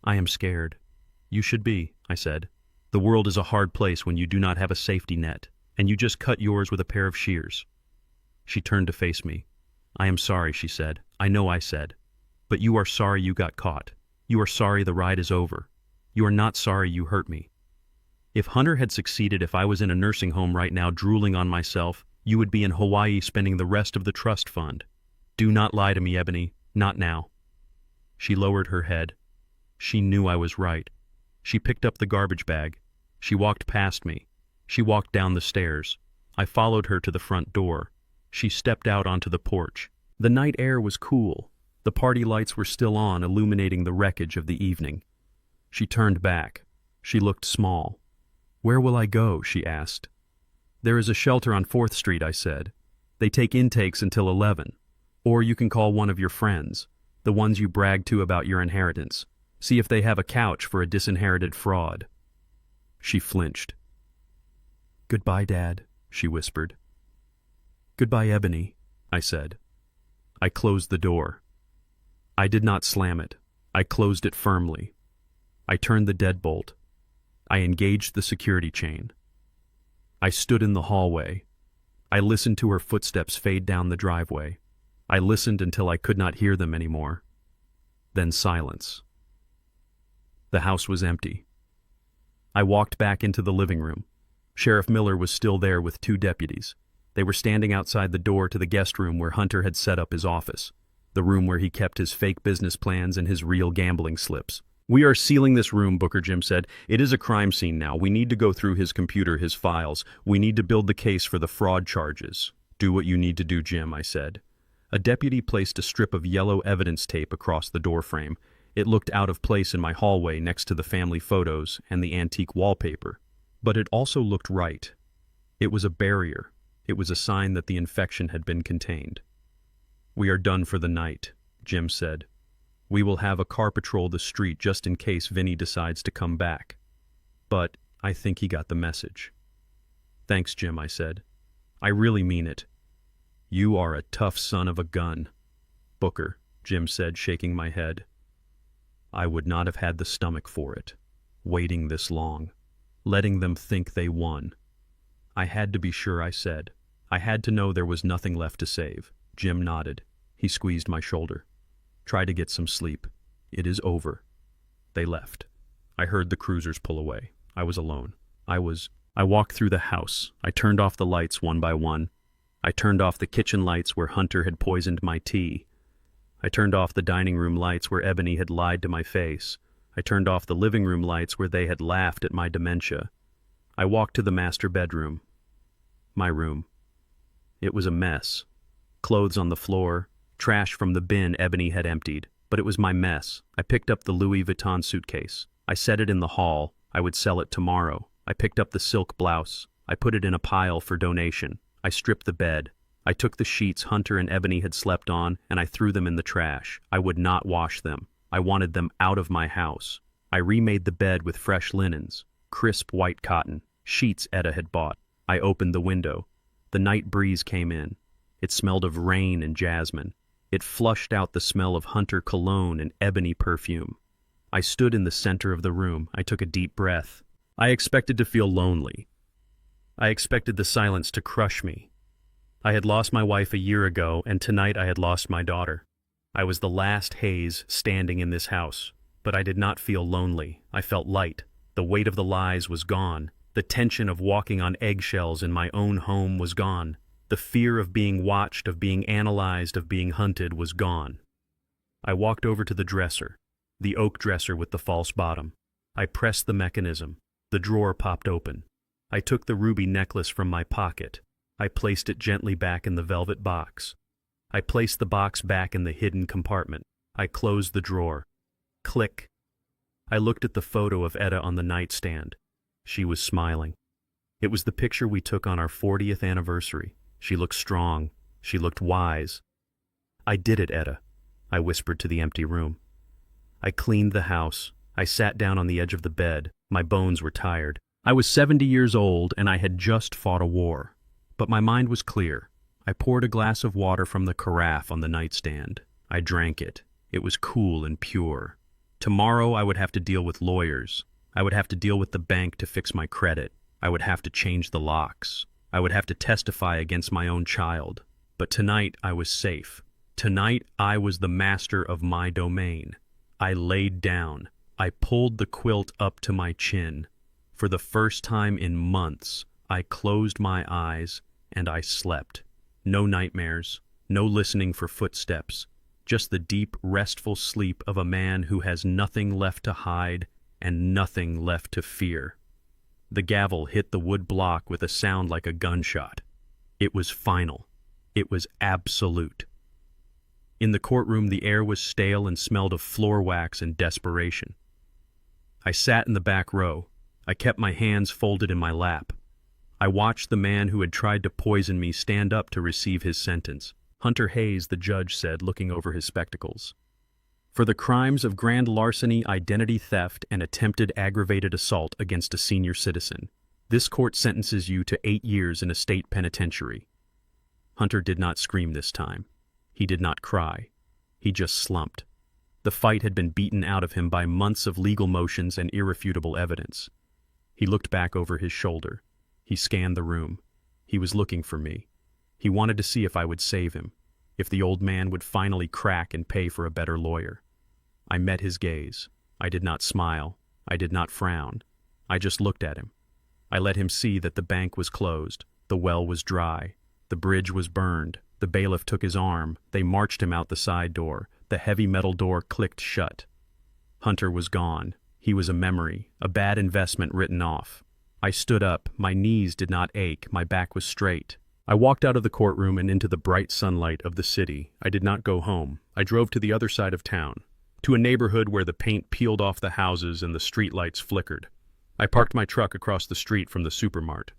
Speaker 1: I am scared. You should be, I said. The world is a hard place when you do not have a safety net, and you just cut yours with a pair of shears. She turned to face me. I am sorry, she said. I know I said. But you are sorry you got caught. You are sorry the ride is over. You are not sorry you hurt me. If Hunter had succeeded, if I was in a nursing home right now drooling on myself, you would be in Hawaii spending the rest of the trust fund. Do not lie to me, Ebony. Not now. She lowered her head. She knew I was right. She picked up the garbage bag. She walked past me. She walked down the stairs. I followed her to the front door. She stepped out onto the porch. The night air was cool. The party lights were still on, illuminating the wreckage of the evening. She turned back. She looked small. Where will I go? She asked. There is a shelter on 4th Street, I said. They take intakes until 11. Or you can call one of your friends, the ones you bragged to about your inheritance. See if they have a couch for a disinherited fraud. She flinched. Goodbye, Dad, she whispered. Goodbye, Ebony, I said. I closed the door. I did not slam it. I closed it firmly. I turned the deadbolt. I engaged the security chain. I stood in the hallway. I listened to her footsteps fade down the driveway. I listened until I could not hear them anymore. Then silence. The house was empty. I walked back into the living room. Sheriff Miller was still there with 2 deputies. They were standing outside the door to the guest room where Hunter had set up his office, the room where he kept his fake business plans and his real gambling slips. We are sealing this room, Booker, Jim said. It is a crime scene now. We need to go through his computer, his files. We need to build the case for the fraud charges. Do what you need to do, Jim, I said. A deputy placed a strip of yellow evidence tape across the doorframe. It looked out of place in my hallway next to the family photos and the antique wallpaper. But it also looked right. It was a barrier. It was a sign that the infection had been contained. We are done for the night, Jim said. We will have a car patrol the street just in case Vinny decides to come back. But I think he got the message. Thanks, Jim, I said. I really mean it. You are a tough son of a gun. Booker, Jim said, shaking my head. I would not have had the stomach for it, waiting this long, letting them think they won. I had to be sure, I said. I had to know there was nothing left to save. Jim nodded. He squeezed my shoulder. Try to get some sleep. It is over. They left. I heard the cruisers pull away. I was alone. I walked through the house. I turned off the lights one by one. I turned off the kitchen lights where Hunter had poisoned my tea. I turned off the dining room lights where Ebony had lied to my face. I turned off the living room lights where they had laughed at my dementia. I walked to the master bedroom. My room. It was a mess. Clothes on the floor, trash from the bin Ebony had emptied. But it was my mess. I picked up the Louis Vuitton suitcase. I set it in the hall. I would sell it tomorrow. I picked up the silk blouse. I put it in a pile for donation. I stripped the bed. I took the sheets Hunter and Ebony had slept on, and I threw them in the trash. I would not wash them. I wanted them out of my house. I remade the bed with fresh linens, crisp white cotton, sheets Etta had bought. I opened the window. The night breeze came in. It smelled of rain and jasmine. It flushed out the smell of Hunter cologne and Ebony perfume. I stood in the center of the room. I took a deep breath. I expected to feel lonely. I expected the silence to crush me. I had lost my wife a year ago, and tonight I had lost my daughter. I was the last Hayes standing in this house, but I did not feel lonely. I felt light. The weight of the lies was gone. The tension of walking on eggshells in my own home was gone. The fear of being watched, of being analyzed, of being hunted was gone. I walked over to the dresser, the oak dresser with the false bottom. I pressed the mechanism. The drawer popped open. I took the ruby necklace from my pocket. I placed it gently back in the velvet box. I placed the box back in the hidden compartment. I closed the drawer. Click. I looked at the photo of Etta on the nightstand. She was smiling. It was the picture we took on our 40th anniversary. She looked strong. She looked wise. I did it, Etta, I whispered to the empty room. I cleaned the house. I sat down on the edge of the bed. My bones were tired. I was 70 years old, and I had just fought a war. But my mind was clear. I poured a glass of water from the carafe on the nightstand. I drank it. It was cool and pure. Tomorrow I would have to deal with lawyers. I would have to deal with the bank to fix my credit. I would have to change the locks. I would have to testify against my own child. But tonight I was safe. Tonight I was the master of my domain. I laid down. I pulled the quilt up to my chin. For the first time in months, I closed my eyes and I slept. No nightmares, no listening for footsteps, just the deep, restful sleep of a man who has nothing left to hide and nothing left to fear. The gavel hit the wood block with a sound like a gunshot. It was final. It was absolute. In the courtroom, the air was stale and smelled of floor wax and desperation. I sat in the back row. I kept my hands folded in my lap. I watched the man who had tried to poison me stand up to receive his sentence. Hunter Hayes, the judge said, looking over his spectacles. For the crimes of grand larceny, identity theft, and attempted aggravated assault against a senior citizen, this court sentences you to 8 years in a state penitentiary. Hunter did not scream this time. He did not cry. He just slumped. The fight had been beaten out of him by months of legal motions and irrefutable evidence. He looked back over his shoulder. He scanned the room. He was looking for me. He wanted to see if I would save him, if the old man would finally crack and pay for a better lawyer. I met his gaze. I did not smile. I did not frown. I just looked at him. I let him see that the bank was closed. The well was dry. The bridge was burned. The bailiff took his arm. They marched him out the side door. The heavy metal door clicked shut. Hunter was gone. He was a memory, a bad investment written off. I stood up. My knees did not ache. My back was straight. I walked out of the courtroom and into the bright sunlight of the city. I did not go home. I drove to the other side of town, to a neighborhood where the paint peeled off the houses and the streetlights flickered. I parked my truck across the street from the supermart.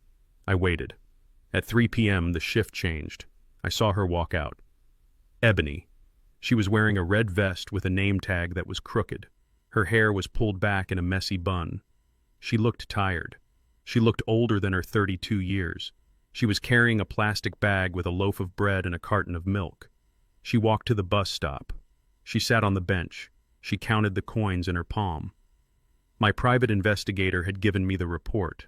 Speaker 1: I waited. At 3 p.m., the shift changed. I saw her walk out. Ebony. She was wearing a red vest with a name tag that was crooked. Her hair was pulled back in a messy bun. She looked tired. She looked older than her 32 years. She was carrying a plastic bag with a loaf of bread and a carton of milk. She walked to the bus stop. She sat on the bench. She counted the coins in her palm. My private investigator had given me the report.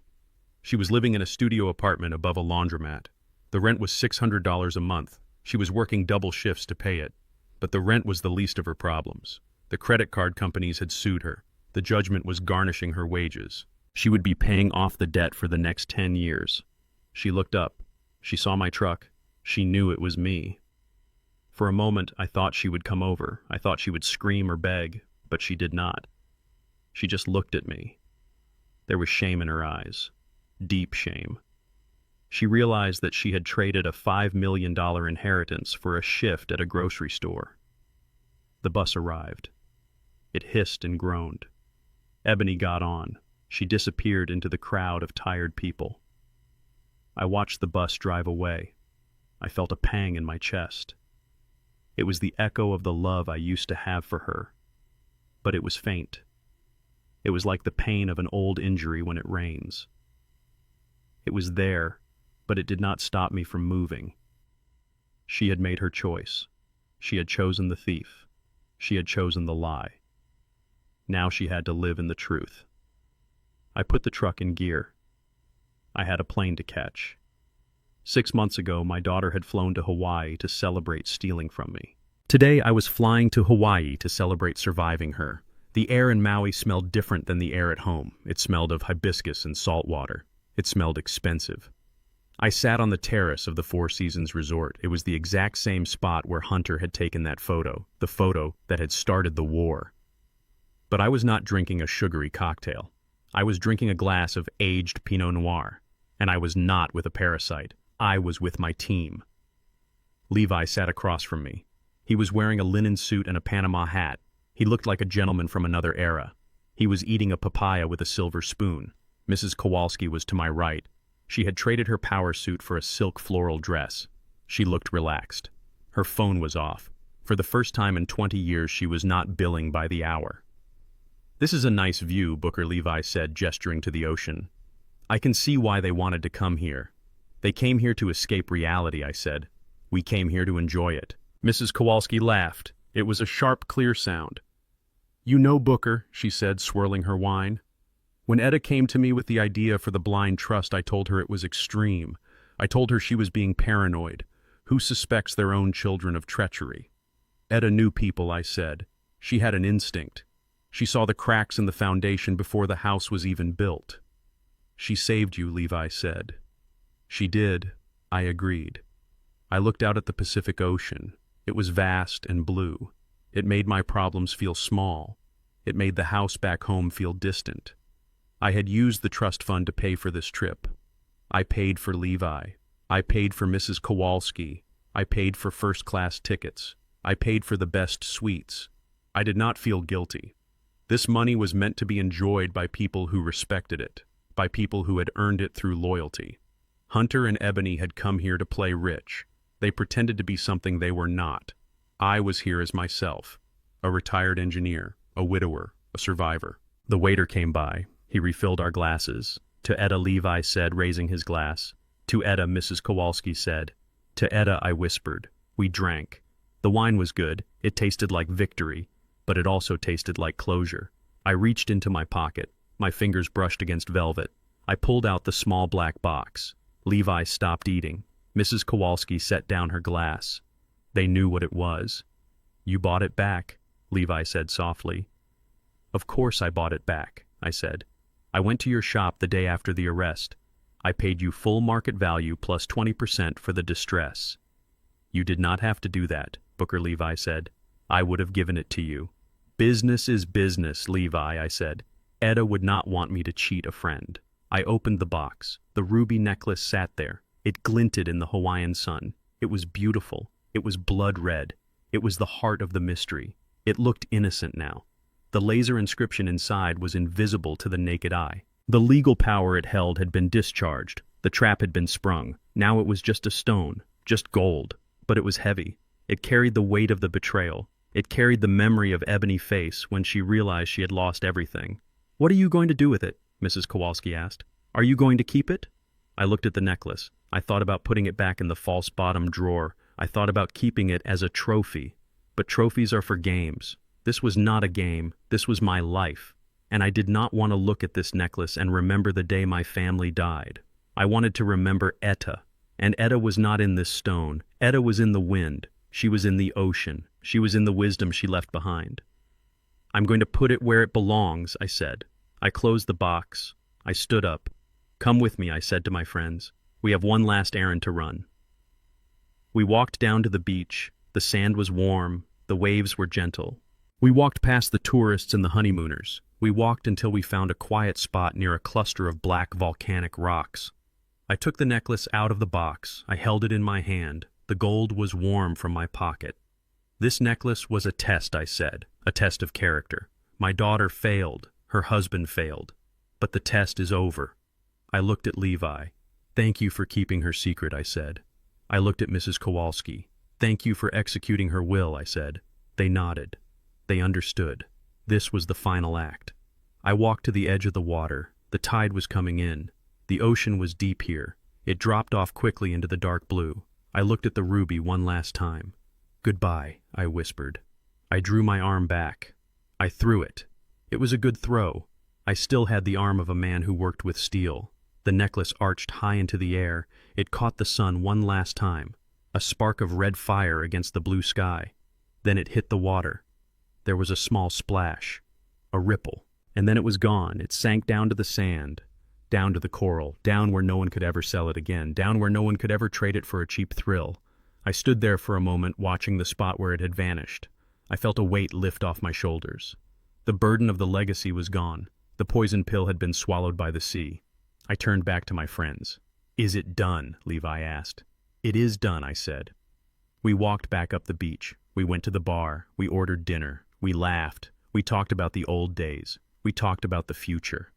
Speaker 1: She was living in a studio apartment above a laundromat. The rent was $600 a month. She was working double shifts to pay it. But the rent was the least of her problems. The credit card companies had sued her. The judgment was garnishing her wages. She would be paying off the debt for the next 10 years. She looked up. She saw my truck. She knew it was me. For a moment, I thought she would come over. I thought she would scream or beg, but she did not. She just looked at me. There was shame in her eyes. Deep shame. She realized that she had traded a $5 million inheritance for a shift at a grocery store. The bus arrived. It hissed and groaned. Ebony got on. She disappeared into the crowd of tired people. I watched the bus drive away. I felt a pang in my chest. It was the echo of the love I used to have for her. But it was faint. It was like the pain of an old injury when it rains. It was there, but it did not stop me from moving. She had made her choice. She had chosen the thief. She had chosen the lie. Now she had to live in the truth. I put the truck in gear. I had a plane to catch. 6 months ago, my daughter had flown to Hawaii to celebrate stealing from me. Today, I was flying to Hawaii to celebrate surviving her. The air in Maui smelled different than the air at home. It smelled of hibiscus and salt water. It smelled expensive. I sat on the terrace of the Four Seasons Resort. It was the exact same spot where Hunter had taken that photo, the photo that had started the war. But I was not drinking a sugary cocktail. I was drinking a glass of aged Pinot Noir. And I was not with a parasite. I was with my team. Levi sat across from me. He was wearing a linen suit and a Panama hat. He looked like a gentleman from another era. He was eating a papaya with a silver spoon. Mrs. Kowalski was to my right. She had traded her power suit for a silk floral dress. She looked relaxed. Her phone was off. For the first time in 20 years, she was not billing by the hour. "This is a nice view," Booker Levi said, gesturing to the ocean. "I can see why they wanted to come here." "They came here to escape reality," I said. "We came here to enjoy it." Mrs. Kowalski laughed. It was a sharp, clear sound. "You know, Booker," she said, swirling her wine. "When Etta came to me with the idea for the blind trust, I told her it was extreme. I told her she was being paranoid. Who suspects their own children of treachery? Etta knew people," I said. "She had an instinct. She saw the cracks in the foundation before the house was even built." "She saved you," Levi said. "She did," I agreed. I looked out at the Pacific Ocean. It was vast and blue. It made my problems feel small. It made the house back home feel distant. I had used the trust fund to pay for this trip. I paid for Levi. I paid for Mrs. Kowalski. I paid for first-class tickets. I paid for the best suites. I did not feel guilty. This money was meant to be enjoyed by people who respected it, by people who had earned it through loyalty. Hunter and Ebony had come here to play rich. They pretended to be something they were not. I was here as myself, a retired engineer, a widower, a survivor. The waiter came by. He refilled our glasses. To Etta, Levi said, raising his glass. To Etta, Mrs. Kowalski said. To Etta, I whispered. We drank. The wine was good. It tasted like victory, but it also tasted like closure. I reached into my pocket. My fingers brushed against velvet. I pulled out the small black box. Levi stopped eating. Mrs. Kowalski set down her glass. They knew what it was. You bought it back, Levi said softly. Of course I bought it back, I said. I went to your shop the day after the arrest. I paid you full market value plus 20% for the distress. You did not have to do that, Booker Levi said. I would have given it to you. Business is business, Levi, I said. Etta would not want me to cheat a friend. I opened the box. The ruby necklace sat there. It glinted in the Hawaiian sun. It was beautiful. It was blood red. It was the heart of the mystery. It looked innocent now. The laser inscription inside was invisible to the naked eye. The legal power it held had been discharged. The trap had been sprung. Now it was just a stone, just gold. But it was heavy. It carried the weight of the betrayal. It carried the memory of Ebony Face when she realized she had lost everything. What are you going to do with it? Mrs. Kowalski asked. Are you going to keep it? I looked at the necklace. I thought about putting it back in the false bottom drawer. I thought about keeping it as a trophy. But trophies are for games. This was not a game. This was my life. And I did not want to look at this necklace and remember the day my family died. I wanted to remember Etta. And Etta was not in this stone. Etta was in the wind. She was in the ocean. She was in the wisdom she left behind. I'm going to put it where it belongs, I said. I closed the box. I stood up. Come with me, I said to my friends. We have one last errand to run. We walked down to the beach. The sand was warm. The waves were gentle. We walked past the tourists and the honeymooners. We walked until we found a quiet spot near a cluster of black volcanic rocks. I took the necklace out of the box. I held it in my hand. The gold was warm from my pocket. This necklace was a test, I said, a test of character. My daughter failed. Her husband failed. But the test is over. I looked at Levi. Thank you for keeping her secret, I said. I looked at Mrs. Kowalski. Thank you for executing her will, I said. They nodded. They understood. This was the final act. I walked to the edge of the water. The tide was coming in. The ocean was deep here. It dropped off quickly into the dark blue. I looked at the ruby one last time. Goodbye, I whispered. I drew my arm back. I threw it. It was a good throw. I still had the arm of a man who worked with steel. The necklace arched high into the air. It caught the sun one last time. A spark of red fire against the blue sky. Then it hit the water. There was a small splash. A ripple. And then it was gone. It sank down to the sand. Down to the coral. Down where no one could ever sell it again. Down where no one could ever trade it for a cheap thrill. I stood there for a moment watching the spot where it had vanished. I felt a weight lift off my shoulders. The burden of the legacy was gone. The poison pill had been swallowed by the sea. I turned back to my friends. Is it done? Levi asked. It is done, I said. We walked back up the beach. We went to the bar. We ordered dinner. We laughed. We talked about the old days. We talked about the future.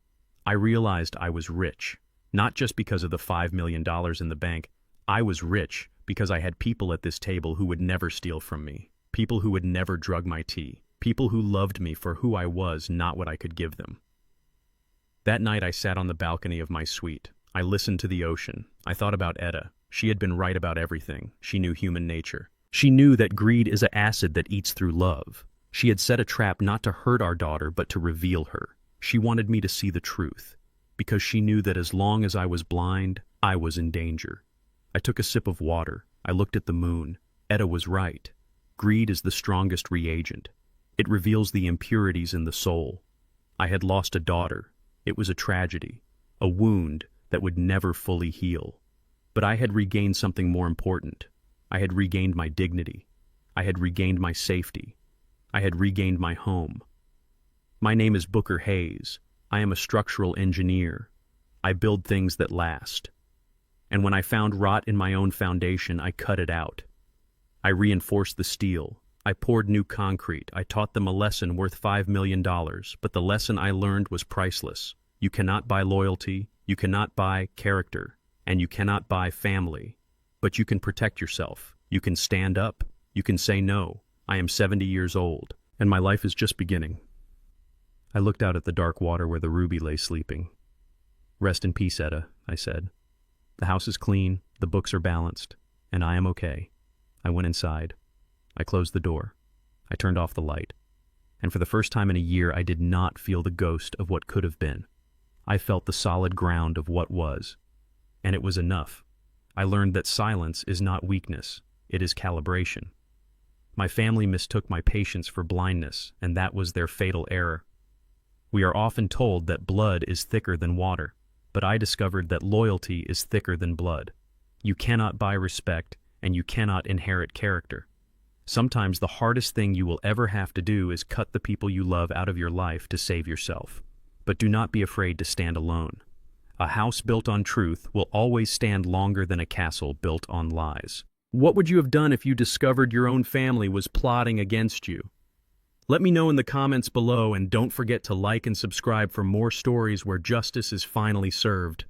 Speaker 1: I realized I was rich, not just because of the $5 million in the bank. I was rich because I had people at this table who would never steal from me, people who would never drug my tea, people who loved me for who I was, not what I could give them. That night I sat on the balcony of my suite. I listened to the ocean. I thought about Etta. She had been right about everything. She knew human nature. She knew that greed is an acid that eats through love. She had set a trap not to hurt our daughter, but to reveal her. She wanted me to see the truth, because she knew that as long as I was blind, I was in danger. I took a sip of water. I looked at the moon. Etta was right. Greed is the strongest reagent. It reveals the impurities in the soul. I had lost a daughter. It was a tragedy, a wound that would never fully heal. But I had regained something more important. I had regained my dignity. I had regained my safety. I had regained my home. My name is Booker Hayes. I am a structural engineer. I build things that last. And when I found rot in my own foundation, I cut it out. I reinforced the steel. I poured new concrete. I taught them a lesson worth $5 million, but the lesson I learned was priceless. You cannot buy loyalty, you cannot buy character, and you cannot buy family. But you can protect yourself. You can stand up. You can say no. I am 70 years old, and my life is just beginning. I looked out at the dark water where the ruby lay sleeping. Rest in peace, Etta, I said. The house is clean, the books are balanced, and I am okay. I went inside. I closed the door. I turned off the light. And for the first time in a year, I did not feel the ghost of what could have been. I felt the solid ground of what was. And it was enough. I learned that silence is not weakness, it is calibration. My family mistook my patience for blindness, and that was their fatal error. We are often told that blood is thicker than water, but I discovered that loyalty is thicker than blood. You cannot buy respect, and you cannot inherit character. Sometimes the hardest thing you will ever have to do is cut the people you love out of your life to save yourself. But do not be afraid to stand alone. A house built on truth will always stand longer than a castle built on lies. What would you have done if you discovered your own family was plotting against you? Let me know in the comments below, and don't forget to like and subscribe for more stories where justice is finally served.